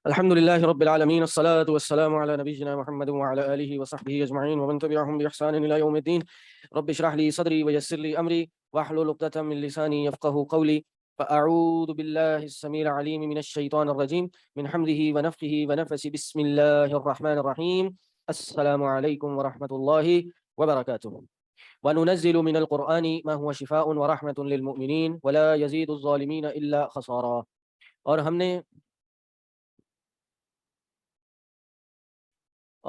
الحمد لله رب العالمين، الصلاة والسلام على نبينا محمد وعلى آله وصحبه أجمعين ومن تبعهم بإحسان إلى يوم الدين. رب اشرح لي صدري ويسر لي أمري واحلل عقدة من لساني يفقه قولي. فأعوذ بالله السميع العليم من الشيطان الرجيم من حمده ونفخه ونفسه. بسم الله الرحمن الرحيم. السلام عليكم ورحمة الله وبركاته. وننزل من القرآن ما هو شفاء ورحمة للمؤمنين ولا يزيد الظالمين إلا خسارا. اور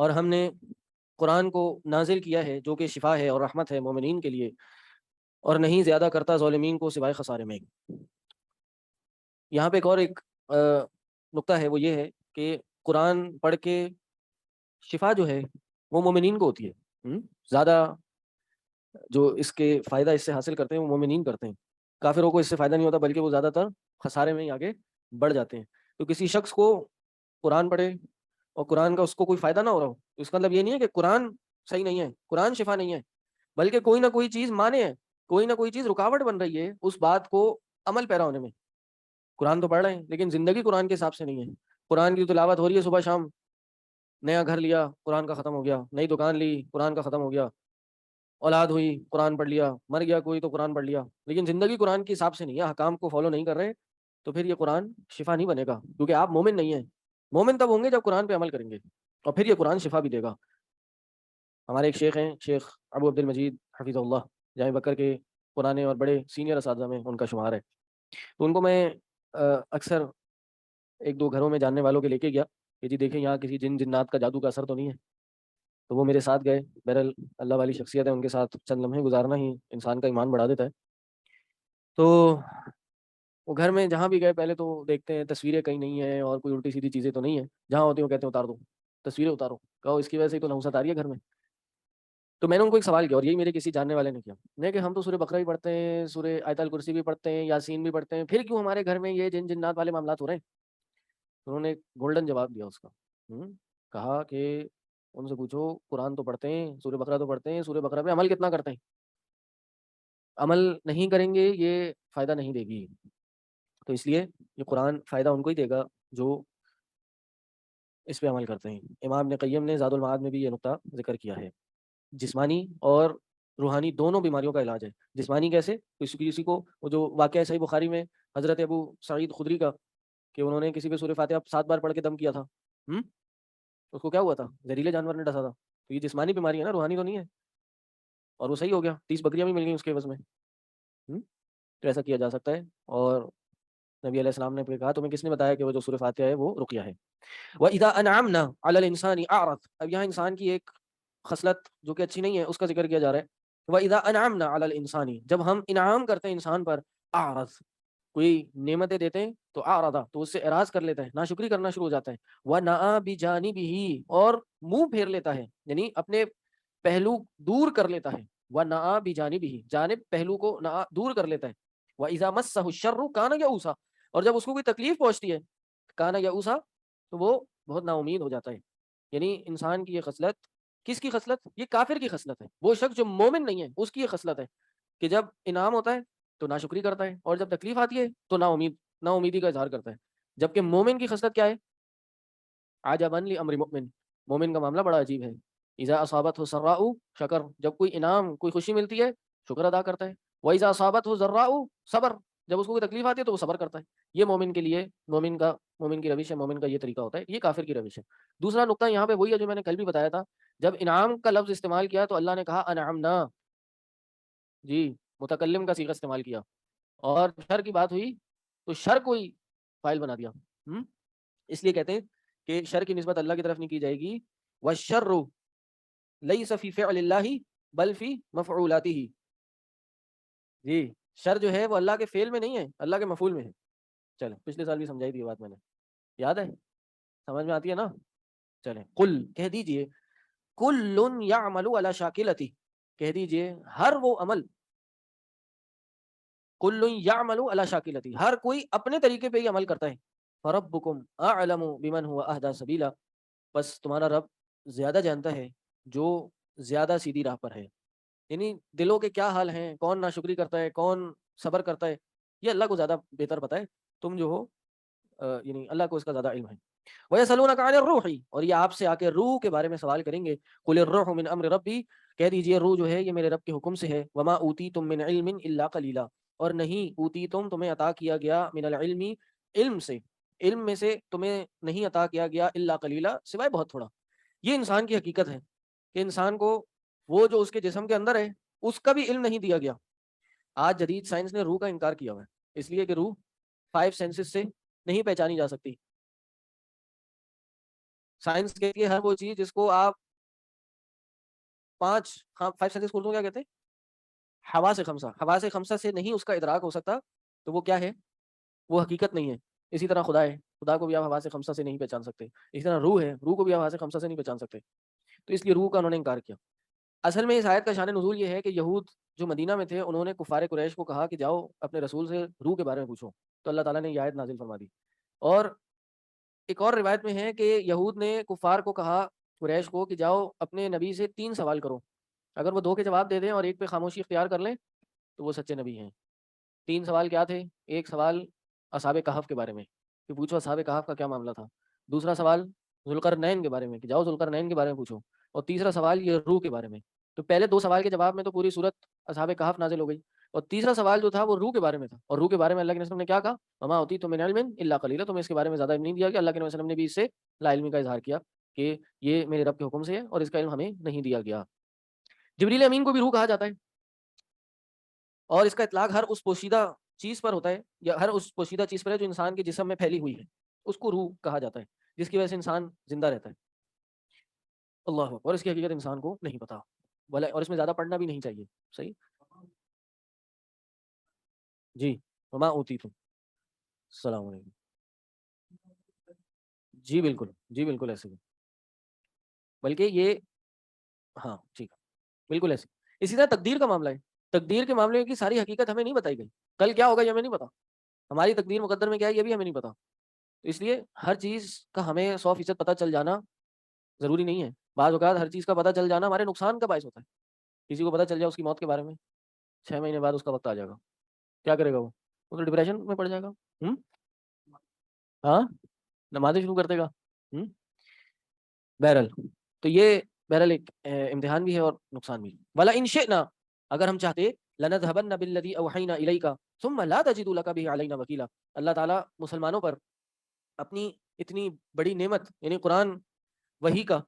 ہم نے قرآن کو نازل کیا ہے جو کہ شفا ہے اور رحمت ہے مومنین کے لیے، اور نہیں زیادہ کرتا ظالمین کو سوائے خسارے میں۔ یہاں پہ ایک اور نقطہ ہے، وہ یہ ہے کہ قرآن پڑھ کے شفا جو ہے وہ مومنین کو ہوتی ہے۔ زیادہ جو اس کے فائدہ اس سے حاصل کرتے ہیں وہ مومنین کرتے ہیں، کافروں کو اس سے فائدہ نہیں ہوتا، بلکہ وہ زیادہ تر خسارے میں ہی آگے بڑھ جاتے ہیں۔ تو کسی شخص کو قرآن پڑھے اور قرآن کا اس کو کوئی فائدہ نہ ہو رہا ہو، تو اس کا مطلب یہ نہیں ہے کہ قرآن صحیح نہیں ہے، قرآن شفا نہیں ہے، بلکہ کوئی نہ کوئی چیز مانے ہے، کوئی نہ کوئی چیز رکاوٹ بن رہی ہے اس بات کو عمل پیرا ہونے میں۔ قرآن تو پڑھ رہے ہیں لیکن زندگی قرآن کے حساب سے نہیں ہے۔ قرآن کی تلاوت ہو رہی ہے صبح شام، نیا گھر لیا قرآن کا ختم ہو گیا، نئی دکان لی قرآن کا ختم ہو گیا، اولاد ہوئی قرآن پڑھ لیا، مر گیا کوئی تو قرآن پڑھ لیا، لیکن زندگی قرآن کے حساب سے نہیں ہے، احکام کو فالو نہیں کر رہے، تو پھر یہ قرآن شفا نہیں بنے گا، کیونکہ آپ مومن نہیں ہیں۔ مومن تب ہوں گے جب قرآن پہ عمل کریں گے، اور پھر یہ قرآن شفا بھی دے گا۔ ہمارے ایک شیخ ہیں، شیخ ابو عبد المجید حفظ اللہ، جامع بکر کے پرانے اور بڑے سینئر اساتذہ میں ان کا شمار ہے۔ تو ان کو میں اکثر ایک دو گھروں میں جاننے والوں کے لے کے گیا کہ جی دیکھیں یہاں کسی جن جنات کا جادو کا اثر تو نہیں ہے۔ تو وہ میرے ساتھ گئے، بہرحال اللہ والی شخصیت ہے، ان کے ساتھ چند لمحے گزارنا ہی انسان کا ایمان بڑھا دیتا ہے۔ تو وہ گھر میں جہاں بھی گئے پہلے تو دیکھتے ہیں تصویریں کہیں نہیں ہیں اور کوئی الٹی سیدھی چیزیں تو نہیں ہیں، جہاں ہوتی ہیں وہ کہتے ہیں اتار دو تصویریں اتارو، کہو اس کی وجہ سے ہی تو نحوست آ رہی ہے گھر میں۔ تو میں نے ان کو ایک سوال کیا، اور یہی میرے کسی جاننے والے نے کیا، میں کہ ہم تو سورہ بقرہ بھی پڑھتے ہیں، سورہ آیت الکرسی بھی پڑھتے ہیں، یاسین بھی پڑھتے ہیں، پھر کیوں ہمارے گھر میں یہ جن جنات والے معاملات ہو رہے ہیں؟ انہوں نے ایک گولڈن جواب دیا اس کا۔ کہا کہ ان سے پوچھو قرآن تو پڑھتے ہیں، سورہ بقرہ تو پڑھتے ہیں، سورہ بقرہ پہ عمل کتنا کرتے ہیں؟ عمل نہیں کریں گے یہ فائدہ نہیں دے گی، تو اس لیے یہ قرآن فائدہ ان کو ہی دے گا جو اس پہ عمل کرتے ہیں۔ امام ابن قیم نے زاد المعاد میں بھی یہ نقطہ ذکر کیا ہے۔ جسمانی اور روحانی دونوں بیماریوں کا علاج ہے۔ جسمانی کیسے؟ کسی کو وہ جو واقعہ ہے صحیح بخاری میں حضرت ابو سعید خدری کا، کہ انہوں نے کسی پہ سورہ فاتحہ 7 بار پڑھ کے دم کیا تھا، اس کو کیا ہوا تھا؟ زہریلے جانور نے ڈسا تھا۔ تو یہ جسمانی بیماری ہے نا، روحانی تو نہیں ہے، اور وہ صحیح ہو گیا، 30 بکریاں بھی مل گئیں اس کے عوض میں۔ تو ایسا کیا جا سکتا ہے، اور نبی علیہ السلام نے پھر کہا تمہیں کس نے بتایا کہ وہ جو سورہ فاتحہ ہے وہ رقیہ ہے؟ وَإِذَا أَنْعَمْنَا عَلَى الْإِنسَانِ أَعْرَضَ۔ اب یہاں انسان کی ایک خصلت جو کہ اچھی نہیں ہے اس کا ذکر کیا جا رہا ہے۔ وَإِذَا أَنْعَمْنَا عَلَى الْإِنسَانِ، جب ہم انعام کرتے ہیں انسان پر، أَعْرَض، کوئی نعمتیں دیتے ہیں تو أَعْرَضَ، تو اس سے اعراض کر لیتا ہے، ناشکری کرنا شروع ہو جاتا ہے۔ وَنَأَى بِجَانِبِهِ، اور منہ پھیر لیتا ہے، یعنی اپنے پہلو دور کر لیتا ہے۔ وَنَأَى بِجَانِبِهِ، جانب پہلو کو دور کر لیتا ہے۔ وَإِذَا مَسَّهُ الشَّرُّ كَانَ يَئُوسًا، اور جب اس کو کوئی تکلیف پہنچتی ہے، كَانَ يَئُوسًا، تو وہ بہت نا امید ہو جاتا ہے۔ یعنی انسان کی یہ خصلت، کس کی خصلت؟ یہ کافر کی خصلت ہے، وہ شخص جو مومن نہیں ہے اس کی یہ خصلت ہے کہ جب انعام ہوتا ہے تو ناشکری کرتا ہے، اور جب تکلیف آتی ہے تو نا امیدی کا اظہار کرتا ہے۔ جبکہ مومن کی خصلت کیا ہے؟ عجبا لامر مؤمن، مومن کا معاملہ بڑا عجیب ہے۔ اذا اصابته سراء شکر، جب کوئی انعام کوئی خوشی ملتی ہے شکر ادا کرتا ہے۔ واذا اصابته ضراء صبر، جب اس کو کوئی تکلیف آتی ہے تو وہ صبر کرتا ہے۔ یہ مومن کے لیے مومن کی روش ہے، مومن کا یہ طریقہ ہوتا ہے، یہ کافر کی روش ہے۔ دوسرا نقطہ یہاں پہ وہی ہے جو میں نے کل بھی بتایا تھا، جب انعام کا لفظ استعمال کیا تو اللہ نے کہا انعمنا، جی متکلم کا صیغہ استعمال کیا، اور شر کی بات ہوئی تو شر کو ہی فاعل بنا دیا۔ اس لیے کہتے ہیں کہ شر کی نسبت اللہ کی طرف نہیں کی جائے گی۔ والشر لیس فی فعل اللہ بل فی مفعولاته، جی شر جو ہے وہ اللہ کے فعل میں نہیں ہے، اللہ کے مفعول میں ہے۔ چلیں پچھلے سال بھی سمجھائی تھی یہ بات میں نے، یاد ہے؟ سمجھ میں آتی ہے نا؟ چلیں قل، کہہ دیجئے، کل یعمل علی شاکلتی، کہہ دیجئے ہر وہ عمل، کل یعمل علی شاکلتی، ہر کوئی اپنے طریقے پہ ہی عمل کرتا ہے۔ فربکم اعلم بمن هو اہدی سبیلا، بس تمہارا رب زیادہ جانتا ہے جو زیادہ سیدھی راہ پر ہے۔ یعنی دلوں کے کیا حال ہیں، کون ناشکری کرتا ہے، کون صبر کرتا ہے، یہ اللہ کو زیادہ بہتر پتہ ہے، تم جو ہو یعنی اللہ کو اس کا زیادہ علم ہے۔ وَيَسْأَلُونَكَ عَنِ الرُّوحِ، اور یہ آپ سے آ کے روح کے بارے میں سوال کریں گے. قُلِ الرُّوحُ مِنْ أَمْرِ رَبِّي، کہہ دیجئے روح جو ہے یہ میرے رب کے حکم سے ہے. وَمَا أُوتِيتُم مِّنْ عِلْمٍ إِلَّا قَلِيلًا، اور نہیں اوتیتم تمہیں عطا کیا گیا من العلم علم سے، علم میں سے تمہیں نہیں عطا کیا گیا الا قلیلا سوائے بہت تھوڑا. یہ انسان کی حقیقت ہے کہ انسان کو وہ جو اس کے جسم کے اندر ہے اس کا بھی علم نہیں دیا گیا. آج جدید سائنس نے روح کا انکار کیا ہوا ہے، اس لیے کہ روح 5 سینسز سے نہیں پہچانی جا سکتی. سائنس کہتی ہے ہر وہ چیز جس کو آپ 5 سینسز اردو کیا کہتے ہیں، حواس خمسہ، حواس خمسہ سے نہیں اس کا ادراک ہو سکتا، تو وہ کیا ہے، وہ حقیقت نہیں ہے. اسی طرح خدا ہے، خدا کو بھی آپ حواس خمسہ سے نہیں پہچان سکتے. اسی طرح روح ہے، روح کو بھی آپ حواس خمسہ سے نہیں پہچان سکتے. تو اس لیے روح کا انہوں نے انکار کیا. اصل میں اس آیت کا شان نزول یہ ہے کہ یہود جو مدینہ میں تھے انہوں نے کفار قریش کو کہا کہ جاؤ اپنے رسول سے روح کے بارے میں پوچھو، تو اللہ تعالیٰ نے یہ آیت نازل فرما دی. اور ایک اور روایت میں ہے کہ یہود نے کفار کو کہا، قریش کو، کہ جاؤ اپنے نبی سے 3 سوال کرو، اگر وہ 2 کے جواب دے دیں اور ایک پہ خاموشی اختیار کر لیں تو وہ سچے نبی ہیں. 3 سوال کیا تھے؟ ایک سوال اصحاب کہف کے بارے میں کہ پوچھو اصحاب کہف کا کیا معاملہ تھا. دوسرا سوال ذوالقرنین کے بارے میں کہ جاؤ ذوالقرنین کے بارے میں پوچھو. اور تیسرا سوال یہ روح کے بارے میں. تو پہلے 2 سوال کے جواب میں تو پوری صورت اصحاب کہف نازل ہو گئی، اور تیسرا سوال جو تھا وہ روح کے بارے میں تھا. اور روح کے بارے میں اللہ کے نبی نے کیا کہا، وما اوتیتم من علم الا قلیلا، تمہیں اس کے بارے میں زیادہ علم نہیں دیا گیا. اللہ کے نبی صلی اللہ علیہ وسلم نے بھی اس سے لا علمی کا اظہار کیا کہ یہ میرے رب کے حکم سے ہے اور اس کا علم ہمیں نہیں دیا گیا. جبریل امین کو بھی روح کہا جاتا ہے، اور اس کا اطلاق ہر اس پوشیدہ چیز پر ہوتا ہے، یا ہر اس پوشیدہ چیز پر ہے جو انسان کے جسم میں پھیلی ہوئی ہے، اس کو روح کہا جاتا ہے، جس کی وجہ سے انسان زندہ رہتا ہے. اللہ اکبر. اور اس کی حقیقت انسان کو نہیں پتا، اور اس میں زیادہ پڑھنا بھی نہیں چاہیے. صحیح. جی. وما اوتیتم. السلام علیکم. جی بالکل، جی بالکل ایسے ہی. بلکہ یہ، ہاں ٹھیک ہے، بالکل ایسے. اسی طرح تقدیر کا معاملہ ہے. تقدیر کے معاملے کی ساری حقیقت ہمیں نہیں بتائی گئی. کل کیا ہوگا یہ ہمیں نہیں پتا، ہماری تقدیر مقدر میں کیا ہے یہ بھی ہمیں نہیں پتا. تو اس لیے ہر چیز کا ہمیں 100% پتہ چل جانا ضروری نہیں ہے. بعض اوقات ہر چیز کا پتہ چل جانا ہمارے نقصان کا باعث ہوتا ہے. کسی کو پتہ چل جائے اس کی موت کے بارے میں، 6 مہینے بعد اس کا وقت آ جائے گا، کیا کرے گا وہ تو ڈپریشن میں پڑ جائے گا. ہاں، نمازیں شروع کر دے گا. بہرحال تو یہ بہرحال ایک امتحان بھی ہے اور نقصان بھی. ولا ان شئنا، اگر ہم چاہتے، لنذهبن بالذی اوحینا الیک ثم لا تجد لک به علینا وکیلا. اللہ تعالیٰ مسلمانوں پر اپنی اتنی بڑی نعمت یعنی قرآن وحی کا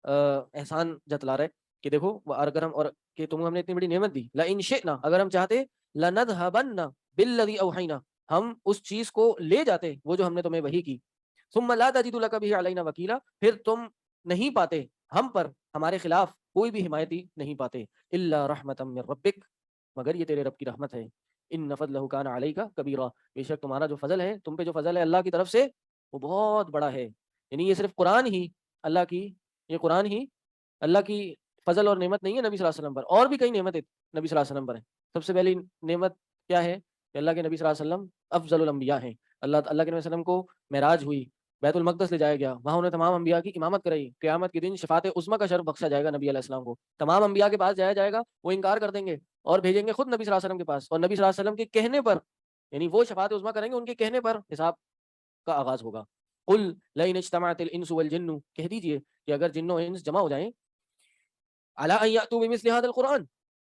احسان جتلا رہے کہ دیکھو اگر ہم، اور کہ تم ہم نے اتنی بڑی نعمت دی. لئن شئنا، اگر ہم چاہتے، لنذهبن بالذی اوحینا، ہم اس چیز کو لے جاتے وہ جو ہم نے تمہیں وحی کی. ثم لا تجد لک به علینا وکیلا، پھر تم نہیں پاتے ہم پر ہمارے خلاف کوئی بھی حمایتی نہیں پاتے. الا رحمتا من ربک، مگر یہ تیرے رب کی رحمت ہے. ان فضلہ کان علیک کبیرا، بے شک تمہارا جو فضل ہے، تم پہ جو فضل ہے اللہ کی طرف سے، وہ بہت بڑا ہے. یعنی یہ صرف قرآن ہی اللہ کی، یہ قرآن ہی اللہ کی فضل اور نعمت نہیں ہے نبی صلی اللہ علیہ وسلم پر، اور بھی کئی نعمتیں نبی صلی اللہ علیہ وسلم پر ہیں. سب سے پہلی نعمت کیا ہے کہ اللہ کے نبی صلی اللہ علیہ وسلم افضل الانبیاء ہیں. اللہ کے نبی صلی اللہ علیہ وسلم کو معراج ہوئی، بیت المقدس لے جایا گیا، وہاں انہیں تمام انبیاء کی امامت کرائی. قیامت کے دن شفاعت عظمی کا شرف بخشا جائے گا نبی علیہ السلام کو. تمام انبیاء کے پاس جایا جائے گا، وہ انکار کر دیں گے اور بھیجیں گے خود نبی صلی اللہ علیہ وسلم کے پاس، اور نبی صلی اللہ علیہ وسلم کے کہنے پر، یعنی وہ شفاعت عظمی کریں گے، ان کے کہنے پر حساب کا آغاز ہوگا. قل لئن اجتمعت الانس والجن، کہہ دیجئے کہ اگر جن و انس جمع ہو جائیں، علی ان یاتوا بمثل هذا القرآن،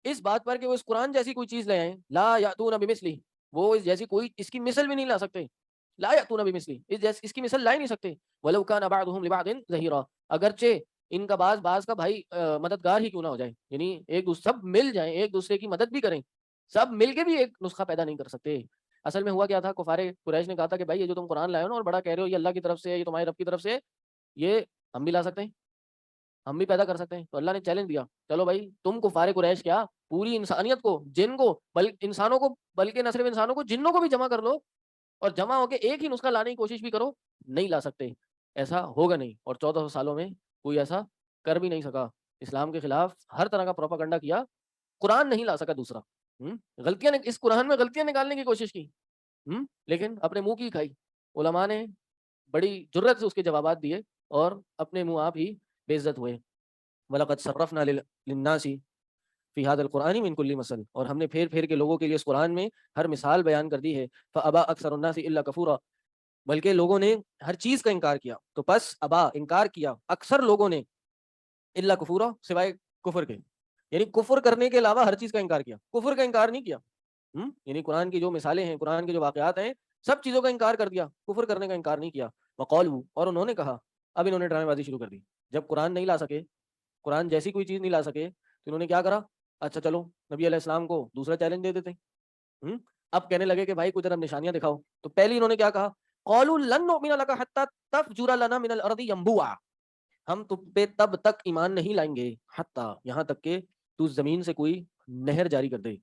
اس بات پر کہ وہ اس قرآن جیسی کوئی چیز لے آئیں، لا یاتون بمثلہ، وہ اس جیسی کوئی اس کی مثل بھی نہیں لا سکتے. لا یاتون بمثلہ، اس کی مثل لا ہی نہیں سکتے. ولو کان بعضهم لبعض ظہیرا، اگرچہ ان کا بعض کا بھائی مددگار ہی کیوں نہ ہو جائے، یعنی ایک دوسرے سب مل جائیں، ایک دوسرے کی مدد بھی کریں، سب مل کے بھی ایک نسخہ پیدا نہیں کر سکتے. اصل میں ہوا کیا تھا، کفار قریش نے کہا تھا کہ بھائی یہ جو تم قرآن لائے ہو نا اور بڑا کہہ رہے ہو یہ اللہ کی طرف سے ہے، یہ تمہارے رب کی طرف سے ہے، یہ ہم بھی لا سکتے ہیں، ہم بھی پیدا کر سکتے ہیں. تو اللہ نے چیلنج دیا، چلو بھائی تم کفار قریش کیا پوری انسانیت کو، جن کو، انسانوں کو، بلکہ نہ صرف انسانوں کو، جنوں کو بھی جمع کر لو اور جمع ہو کے ایک ہی نسخہ لانے کی کوشش بھی کرو، نہیں لا سکتے، ایسا ہوگا نہیں. اور 1400 سالوں میں کوئی ایسا کر بھی نہیں سکا. اسلام کے خلاف ہر طرح کا پروپیگنڈا کیا، قرآن نہیں لا سکا دوسرا. غلطیاں اس قرآن میں غلطیاں نکالنے کی کوشش کی، لیکن اپنے منہ کی کھائی. علماء نے بڑی جرت سے اس کے جوابات دیے اور اپنے منہ آپ ہی بے عزت ہوئے. وَلَقَدْ صَرَّفْنَا لِلنَّاسِ فِي هَذَا الْقُرْآنِ مِنْ كُلِّ مَثَلٍ، اور ہم نے پھیر پھیر کے لوگوں کے لیے اس قرآن میں ہر مثال بیان کر دی ہے. فَأَبَى أَكْثَرُ النَّاسِ إِلَّا كَفُورًا، بلکہ لوگوں نے ہر چیز کا انکار کیا. تو پس ابا انکار کیا اکثر لوگوں نے الا کفورا سوائے کفر کے. یعنی کفر کرنے کے علاوہ ہر چیز کا انکار کیا, کفر کا انکار نہیں کیا. یعنی قرآن کی جو مثالیں ہیں, قرآن کے جو واقعات ہیں, سب چیزوں کا انکار کر دیا, کفر کرنے کا انکار نہیں کیا. وقالوا اور انہوں نے کہا, اب انہوں نے ڈرامے بازی شروع کر دی. جب قرآن نہیں لا سکے, قرآن جیسی کوئی چیز نہیں لا سکے, تو انہوں نے کیا کرا, اچھا چلو نبی علیہ السلام کو دوسرا چیلنج دے دیتے. اب کہنے لگے کہ بھائی کچھ ذرا نشانیاں دکھاؤ. تو پہلی انہوں نے کیا کہا, قالوا لن نؤمن لك حتى تفجر لنا من الارض ينبوعا, ہم تم پہ تب تک ایمان نہیں لائیں گے حتی یہاں تک کہ تو زمین سے کوئی نہر جاری کر دے,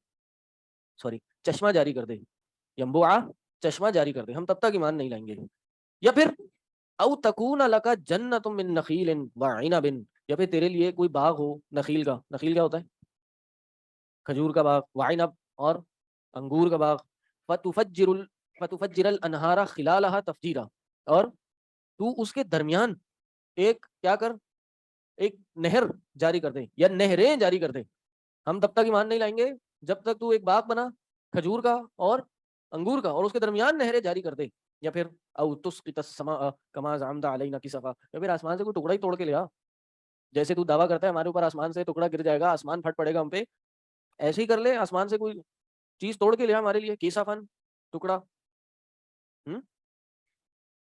چشمہ جاری کر دے. ینبوعا چشمہ جاری کر دے, ہم تب تک ایمان نہیں لائیں گے. یا پھر او تکون لک جنۃ من نخیل وعنب, یا پھر تیرے لیے کوئی باغ ہو نخیل کا. نخیل کیا ہوتا ہے؟ کھجور کا باغ. وعنب اور انگور کا باغ. فتفجر الانہار خلالها تفجیرا, اور تو اس کے درمیان ایک کیا کر, ایک نہر جاری کر دے یا نہریں جاری کر دے. ہم تب تک ایمان نہیں لائیں گے جب تک تو ایک باغ بنا کھجور کا اور انگور کا, اور اس کے درمیان نہریں جاری کر دے. یا پھر او تسقط السماء كما زعمت علينا كسفا, یا پھر آسمان سے کوئی ٹکڑا ہی توڑ کے لیا, جیسے تو دعویٰ کرتا ہے ہمارے اوپر آسمان سے ٹکڑا گر جائے گا, آسمان پھٹ پڑے گا ہم پہ, ایسے ہی کر لے, آسمان سے کوئی چیز توڑ کے لیا ہمارے لیے, کیسفن ٹکڑا.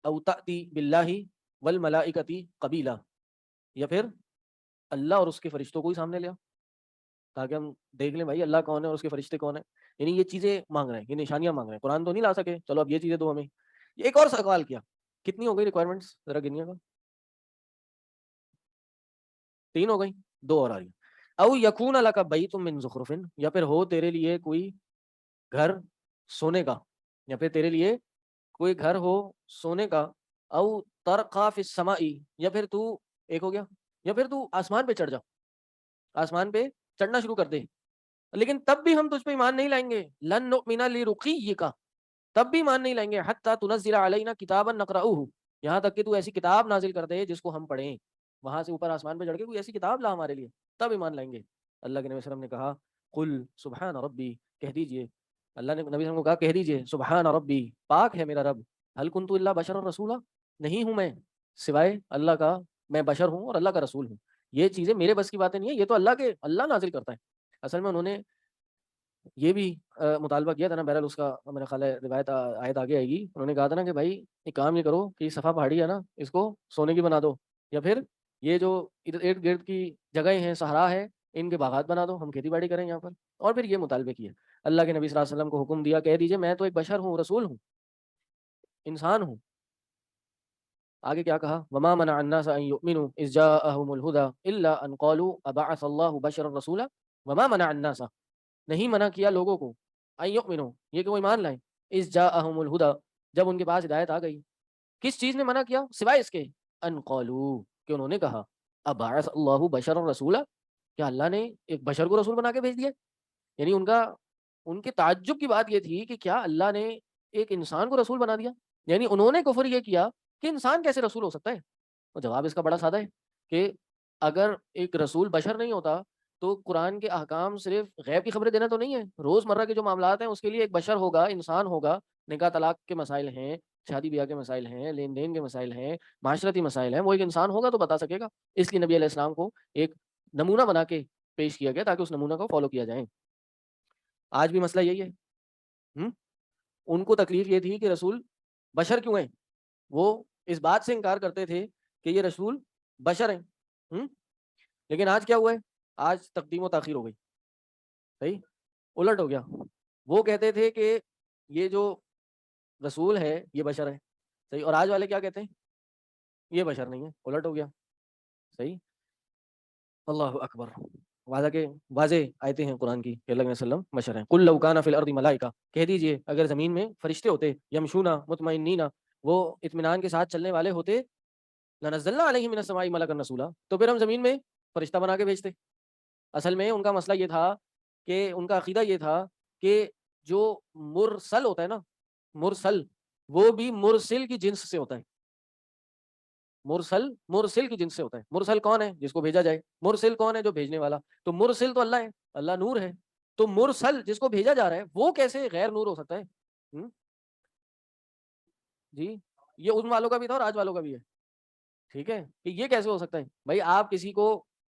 او تأتی باللہ والملائکۃ قبیلا, یا پھر اللہ اور اس کے فرشتوں کو ہی سامنے لیا تاکہ ہم دیکھ لیں بھائی اللہ کون ہے اور اس کے فرشتے کون ہیں. یعنی یہ چیزیں مانگ رہے ہیں, یہ نشانیاں مانگ رہے ہیں. قرآن تو نہیں لا سکے, چلو اب یہ چیزیں دو ہمیں. ایک اور سوال کیا, کتنی ہو گئی ریکوائرمنٹس ذرا گنیے گا؟ 3 ہو گئی, 2 اور آ رہی. او یکون لک بیت من زخرف, یا پھر ہو تیرے لیے کوئی گھر سونے کا, یا پھر تیرے لیے کوئی گھر ہو سونے کا. او ترقا فی السماء, یا پھر تو ایک ہو گیا, یا پھر تو آسمان پہ چڑھ جا, آسمان پہ چڑھنا شروع کر دے, لیکن تب بھی ہم تجھ پہ ایمان نہیں لائیں گے. لن نؤمن لرقیک, تب بھی ایمان نہیں لائیں گے. حتی تنزل علینا کتابا نقرؤہ, یہاں تک کہ تو ایسی کتاب نازل کر دے جس کو ہم پڑھیں. وہاں سے اوپر آسمان پہ چڑھ کے کوئی ایسی کتاب لا ہمارے لیے, تب ایمان لائیں گے. اللہ کے نبی صلی اللہ علیہ وسلم نے کہا, قل سبحان ربی, کہہ دیجئے, اللہ نے نبی صلی اللہ علیہ وسلم کو کہا کہہ دیجئے, سبحان ربی, پاک ہے میرا رب, هل كنت الا بشرا رسولا, نہیں ہوں میں سوائے اللہ کا, میں بشر ہوں اور اللہ کا رسول ہوں. یہ چیزیں میرے بس کی باتیں نہیں ہے, یہ تو اللہ نازل کرتا ہے. اصل میں انہوں نے یہ بھی مطالبہ کیا تھا نا, بہرحال اس کا میرا خیال ہے روایت آیت آگے آئے گی. انہوں نے کہا تھا نا کہ بھائی ایک کام یہ کرو کہ صفا پہاڑی ہے نا, اس کو سونے کی بنا دو, یا پھر یہ جو ارد گرد کی جگہیں ہیں, صحرا ہے, ان کے باغات بنا دو, ہم کھیتی باڑی کریں یہاں پر. اور پھر یہ مطالبے کیے. اللہ کے نبی صلی اللہ علیہ وسلم کو حکم دیا, کہہ دیجئے میں تو ایک بشر ہوں, رسول ہوں, انسان ہوں. آگے کیا کہا, وما منع الناس ان يؤمنوا اذ جاءهم الهدى الا ان قالوا ابعث الله بشرا رسولا. وما منع الناس, نہیں منع کیا لوگوں کو, ان يؤمنوا, یہ کہ وہ ایمان لائیں, اذ جاءهم الهدى, جب ان کے پاس ہدایت آ گئی. کس چیز نے منع کیا سوائے اس کے, ان قالوا, کہ انہوں نے کہا, ابعث الله بشرا رسولا, کیا اللہ نے ایک بشر کو رسول بنا کے بھیج دیا. یعنی ان کے تعجب کی بات یہ تھی کہ کیا اللہ نے ایک انسان کو رسول بنا دیا. یعنی انہوں نے کفر یہ کیا کہ انسان کیسے رسول ہو سکتا ہے. اور جواب اس کا بڑا سادہ ہے کہ اگر ایک رسول بشر نہیں ہوتا تو قرآن کے احکام صرف غیب کی خبریں دینا تو نہیں ہے, روزمرہ کے جو معاملات ہیں اس کے لیے ایک بشر ہوگا, انسان ہوگا. نکاح طلاق کے مسائل ہیں, شادی بیاہ کے مسائل ہیں, لین دین کے مسائل ہیں, معاشرتی مسائل ہیں, وہ ایک انسان ہوگا تو بتا سکے گا. اس لیے نبی علیہ السلام کو ایک نمونہ بنا کے پیش کیا گیا تاکہ اس نمونہ کو فالو کیا جائے. آج بھی مسئلہ یہی ہے. ان کو تکلیف یہ تھی کہ رسول بشر کیوں ہیں, وہ اس بات سے انکار کرتے تھے کہ یہ رسول بشر ہیں. لیکن آج کیا ہوا ہے, آج تقدیم و تاخیر ہو گئی, صحیح الٹ ہو گیا. وہ کہتے تھے کہ یہ جو رسول ہے یہ بشر ہے, صحیح, اور آج والے کیا کہتے ہیں, یہ بشر نہیں ہے, الٹ ہو گیا. صحیح, اللہ اکبر. واضح آیتیں ہیں قرآن کی کہ اللہ علیہ وسلم بشر ہیں. قل لو کان فی الارض ملائکہ, کہہ دیجئے اگر زمین میں فرشتے ہوتے, یمشون مطمئنین, وہ اطمینان کے ساتھ چلنے والے ہوتے, لنزلنا علیہم من السماء ملکا رسولا, تو پھر ہم زمین میں فرشتہ بنا کے بھیجتے. اصل میں ان کا مسئلہ یہ تھا کہ ان کا عقیدہ یہ تھا کہ جو مرسل ہوتا ہے نا, مرسل, وہ بھی مرسل کی جنس سے ہوتا ہے. مرسل کی جنس سے ہوتا ہے. مرسل کون ہے, جس کو بھیجا جائے. مرسل کون ہے, جو بھیجنے والا. تو مرسل تو اللہ ہے, اللہ نور ہے. تو مرسل جس کو بھیجا جا رہا ہے وہ کیسے غیر نور ہو سکتا ہے. جی, یہ ان والوں کا بھی تھا اور آج والوں کا بھی ہے. ٹھیک ہے, کہ یہ کیسے ہو سکتا ہے بھائی؟ آپ کسی کو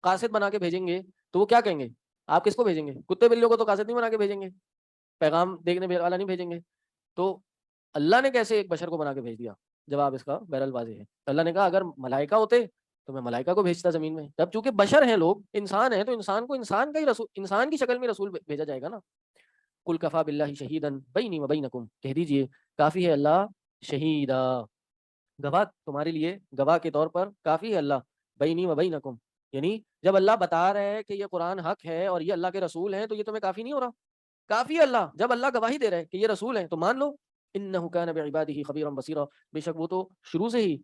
قاصد بنا کے بھیجیں گے تو وہ کیا کہیں گے؟ آپ کس کو بھیجیں گے؟ کتے بلیوں کو تو قاصد نہیں بنا کے بھیجیں گے, پیغام دیکھنے والا نہیں بھیجیں گے. تو اللہ نے کیسے ایک بشر کو بنا کے بھیج دیا؟ جواب اس کا بہرحال واضح ہے. اللہ نے کہا اگر ملائکہ ہوتے تو میں ملائکہ کو بھیجتا زمین میں. جب چونکہ بشر ہیں لوگ, انسان ہیں, تو انسان کو انسان کا ہی رسول, انسان کی شکل میں رسول بھیجا جائے گا نا. قل کفا باللہ شہیدا بینی و بینکم, کہہ دیجئے کافی ہے اللہ شہیدا, گواہ تمہارے لیے, گواہ کے طور پر کافی ہے اللہ, بینی و بینکم, یعنی جب اللہ بتا رہے ہے کہ یہ قرآن حق ہے اور یہ اللہ کے رسول ہیں, تو یہ تمہیں کافی نہیں ہو رہا؟ کافی ہے اللہ. جب اللہ گواہی دے رہے ہے کہ یہ رسول ہیں تو مان لو. انہ کان بعبادہ خبیرا بصیرا, بے شک وہ تو شروع سے ہی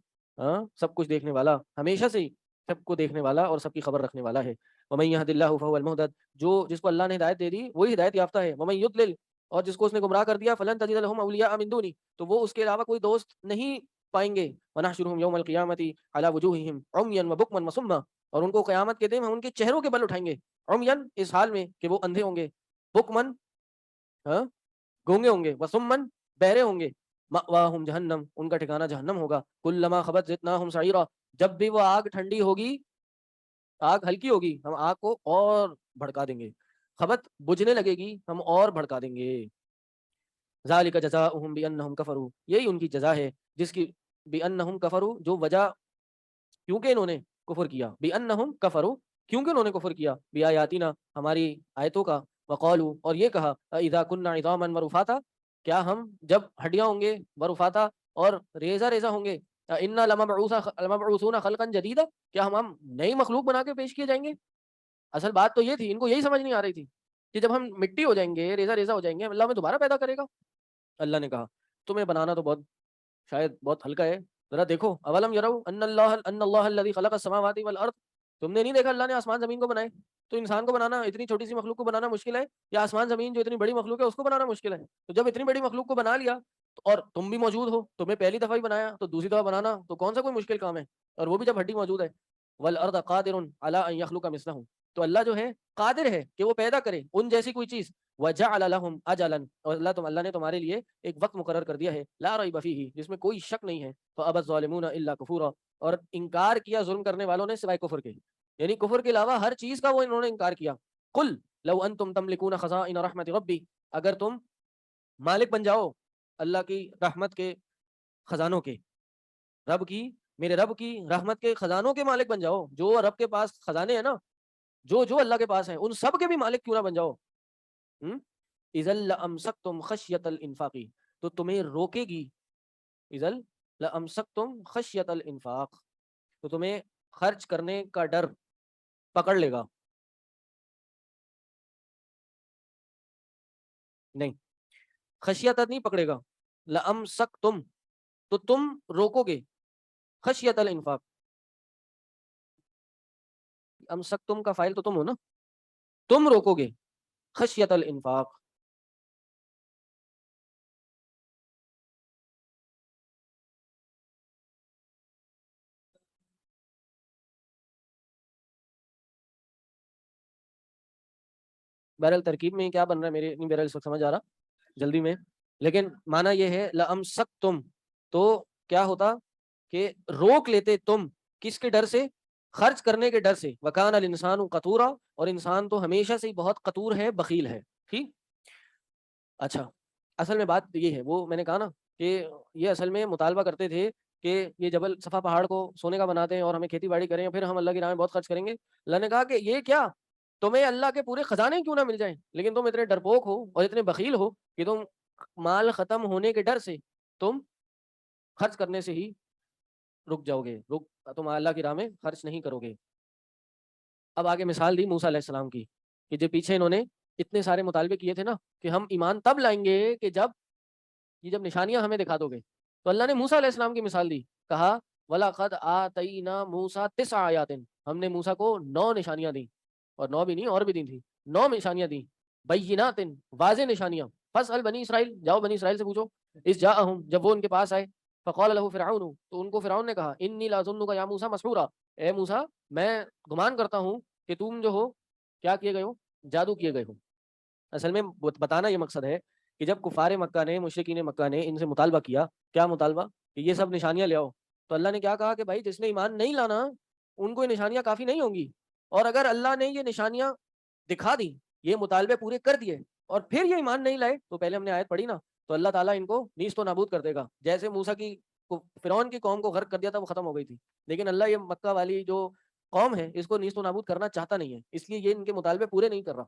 سب کچھ دیکھنے والا, ہمیشہ سے ہی سب کو دیکھنے والا اور سب کی خبر رکھنے والا ہے. ومن یہد اللہ فهو المہتد, جو جس کو اللہ نے ہدایت دے دی وہی ہدایت یافتہ ہے. ومن یضلل, اور جس کو اس نے گمراہ کر دیا, فلن تجد لهم اولیاء من دونی, تو وہ اس کے علاوہ کوئی دوست نہیں پائیں گے. ونحشرهم یوم القیامۃ علی وجوہہم عمیا وبکما وصما, اور ان کو قیامت کے دن ہم ان کے چہروں کے بل اٹھائیں گے. عمیا اس حال میں کہ وہ اندھے ہوں گے, بکمن گونگے ہوں گے, وصمن بہرے ہوں گے. مأواہم جہنم, ان کا ٹھکانہ جہنم ہوگا. کلما خبت زدناہم سعیرا, جب بھی وہ آگ ٹھنڈی ہوگی, آگ ہلکی ہوگی, ہم آگ کو اور بھڑکا دیں گے. خبت بجھنے لگے گی, ہم اور بھڑکا دیں گے. ذالک جزاؤہم بانہم کفروا, یہی ان کی جزا ہے جس کی, بانہم کفروا, جو وجہ کیونکہ انہوں نے کفر کیا, بانہم کفروا, کیونکہ انہوں نے کفر کیا, بیااتنا, ہماری آیتوں کا, وقالوا, اور یہ کہا, اذا كنا عظاما ورفاتا, کیا ہم جب ہڈیاں ہوں گے, ورفاتا, اور ریزہ ریزہ ہوں گے, انا لمبعوثون خلقا جدیدا, کیا ہم نئی مخلوق بنا کے پیش کیے جائیں گے. اصل بات تو یہ تھی, ان کو یہی سمجھ نہیں آ رہی تھی کہ جب ہم مٹی ہو جائیں گے, ریزہ ریزہ ہو جائیں گے, اللہ ہمیں دوبارہ پیدا کرے گا. اللہ نے کہا تمہیں بنانا تو بہت شاید بہت ہلکا ہے, ذرا دیکھو, اولم یروا ان اللہ الذی خلق السماوات والارض, تم نے نہیں دیکھا اللہ نے آسمان زمین کو بنائے؟ تو انسان کو بنانا, اتنی چھوٹی سی مخلوق کو بنانا مشکل ہے, یا آسمان زمین جو اتنی بڑی مخلوق ہے اس کو بنانا مشکل ہے؟ تو جب اتنی بڑی مخلوق کو بنا لیا اور تم بھی موجود ہو, تمہیں پہلی دفعہ ہی بنایا, تو دوسری دفعہ بنانا تو کون سا کوئی مشکل کام ہے, اور وہ بھی جب ہڈی موجود ہے. والارض قادر علی ان یخلق مثلهم, تو اللہ جو ہے قادر ہے کہ وہ پیدا کرے ان جیسی کوئی چیز. وجعل لهم اجلا, اور اللہ نے تمہارے لیے ایک وقت مقرر کر دیا ہے, لا ریب فیہ, جس میں کوئی شک نہیں ہے. فابى الظالمون الا کفورا, اور انکار کیا ظلم کرنے والوں نے سوائے کفر کے, یعنی کفر کے علاوہ ہر چیز کا وہ انہوں نے انکار کیا. قل لو انتم تملکون خزائن رحمت ربی, اگر تم مالک بن جاؤ اللہ کی رحمت کے خزانوں کے, رب کی, میرے رب کی رحمت کے خزانوں کے مالک بن جاؤ, جو رب کے پاس خزانے ہیں نا, جو اللہ کے پاس ہیں, ان سب کے بھی مالک کیوں نہ بن جاؤ. اذا لامسکتم خشیت الانفاق, تو تمہیں روکے گی, اذا لامسکتم خشیت الانفاق, تو تمہیں خرچ کرنے کا ڈر پکڑ لے گا. نہیں, خشیت نہیں پکڑے گا, لامسکتم, تو تم روکو گے, خشیت الانفاق, امسکتم کا فاعل تو تم ہو نا, تم روکو گے خشیت الانفاق. بہرحال ترکیب میں کیا بن رہا ہے میرے نہیں بہرحال اس وقت سمجھ آ رہا جلدی میں, لیکن معنی یہ ہے لامسکتم, تو کیا ہوتا کہ روک لیتے تم, کس کے ڈر سے؟ خرچ کرنے کے ڈر سے. وکان الانسان قتورا, اور انسان تو ہمیشہ سے ہی بہت قتور ہے, بخیل ہے. ٹھیک, اچھا, اصل میں بات یہ ہے, وہ میں نے کہا نا کہ یہ اصل میں مطالبہ کرتے تھے کہ یہ جبل صفا پہاڑ کو سونے کا بناتے ہیں اور ہمیں کھیتی باڑی کریں, پھر ہم اللہ کی راہ میں بہت خرچ کریں گے. اللہ نے کہا کہ یہ کیا, تمہیں اللہ کے پورے خزانے کیوں نہ مل جائیں, لیکن تم اتنے ڈرپوک ہو اور اتنے بخیل ہو کہ تم مال ختم ہونے کے ڈر سے تم خرچ کرنے سے ہی رک جاؤ گے, تم اللہ کی راہ میں خرچ نہیں کرو گے. اب آگے مثال دی موسیٰ علیہ السلام کی, کہ جو پیچھے انہوں نے اتنے سارے مطالبے کیے تھے نا کہ ہم ایمان تب لائیں گے کہ جب نشانیاں ہمیں دکھا دو گے. تو اللہ نے موسیٰ علیہ السلام کی مثال دی, کہا وَلَقَدْ آتَيْنَا مُوسَىٰ 9 آیاتٍ, ہم نے موسیٰ کو 9 نشانیاں دی, اور 9 بھی نہیں اور بھی دی تھی, 9 نشانیاں دی, بَيِّنَاتٍ, واضح نشانیاں. فَاسْأَلْ بنی اسرائیل, جاؤ بنی اسرائیل سے پوچھو, اِذْ جَاءَهُمْ, جب وہ ان کے پاس آئے, فَقَالَ لَهُ فِرْعَوْنُ, تو ان کو فرعون نے کہا, إِنِّي لَأَظُنُّكَ يَا مُوسَىٰ مَسْحُورًا, اے موسیٰ میں گمان کرتا ہوں کہ تم جو ہو کیا کیے گئے ہو, جادو کیے گئے ہو. اصل میں بتانا یہ مقصد ہے کہ جب کفار مکہ نے, مشرکین مکہ نے ان سے مطالبہ کیا, کیا مطالبہ, کہ یہ سب نشانیاں لے آؤ، تو اللہ نے کیا کہا کہ بھائی جس نے ایمان نہیں لانا ان کو یہ نشانیاں کافی نہیں ہوں گی، اور اگر اللہ نے یہ نشانیاں دکھا دی، یہ مطالبے پورے کر دیے، اور پھر یہ ایمان نہیں لائے، تو پہلے ہم نے آیت پڑھی نا، تو اللہ تعالیٰ ان کو نیست و نابود کر دے گا، جیسے موسیٰ کی فرعون کی قوم کو غرق کر دیا تھا، وہ ختم ہو گئی تھی، لیکن اللہ یہ مکہ والی جو قوم ہے اس کو نیست و نابود کرنا چاہتا نہیں ہے، اس لیے یہ ان کے مطالبے پورے نہیں کر رہا۔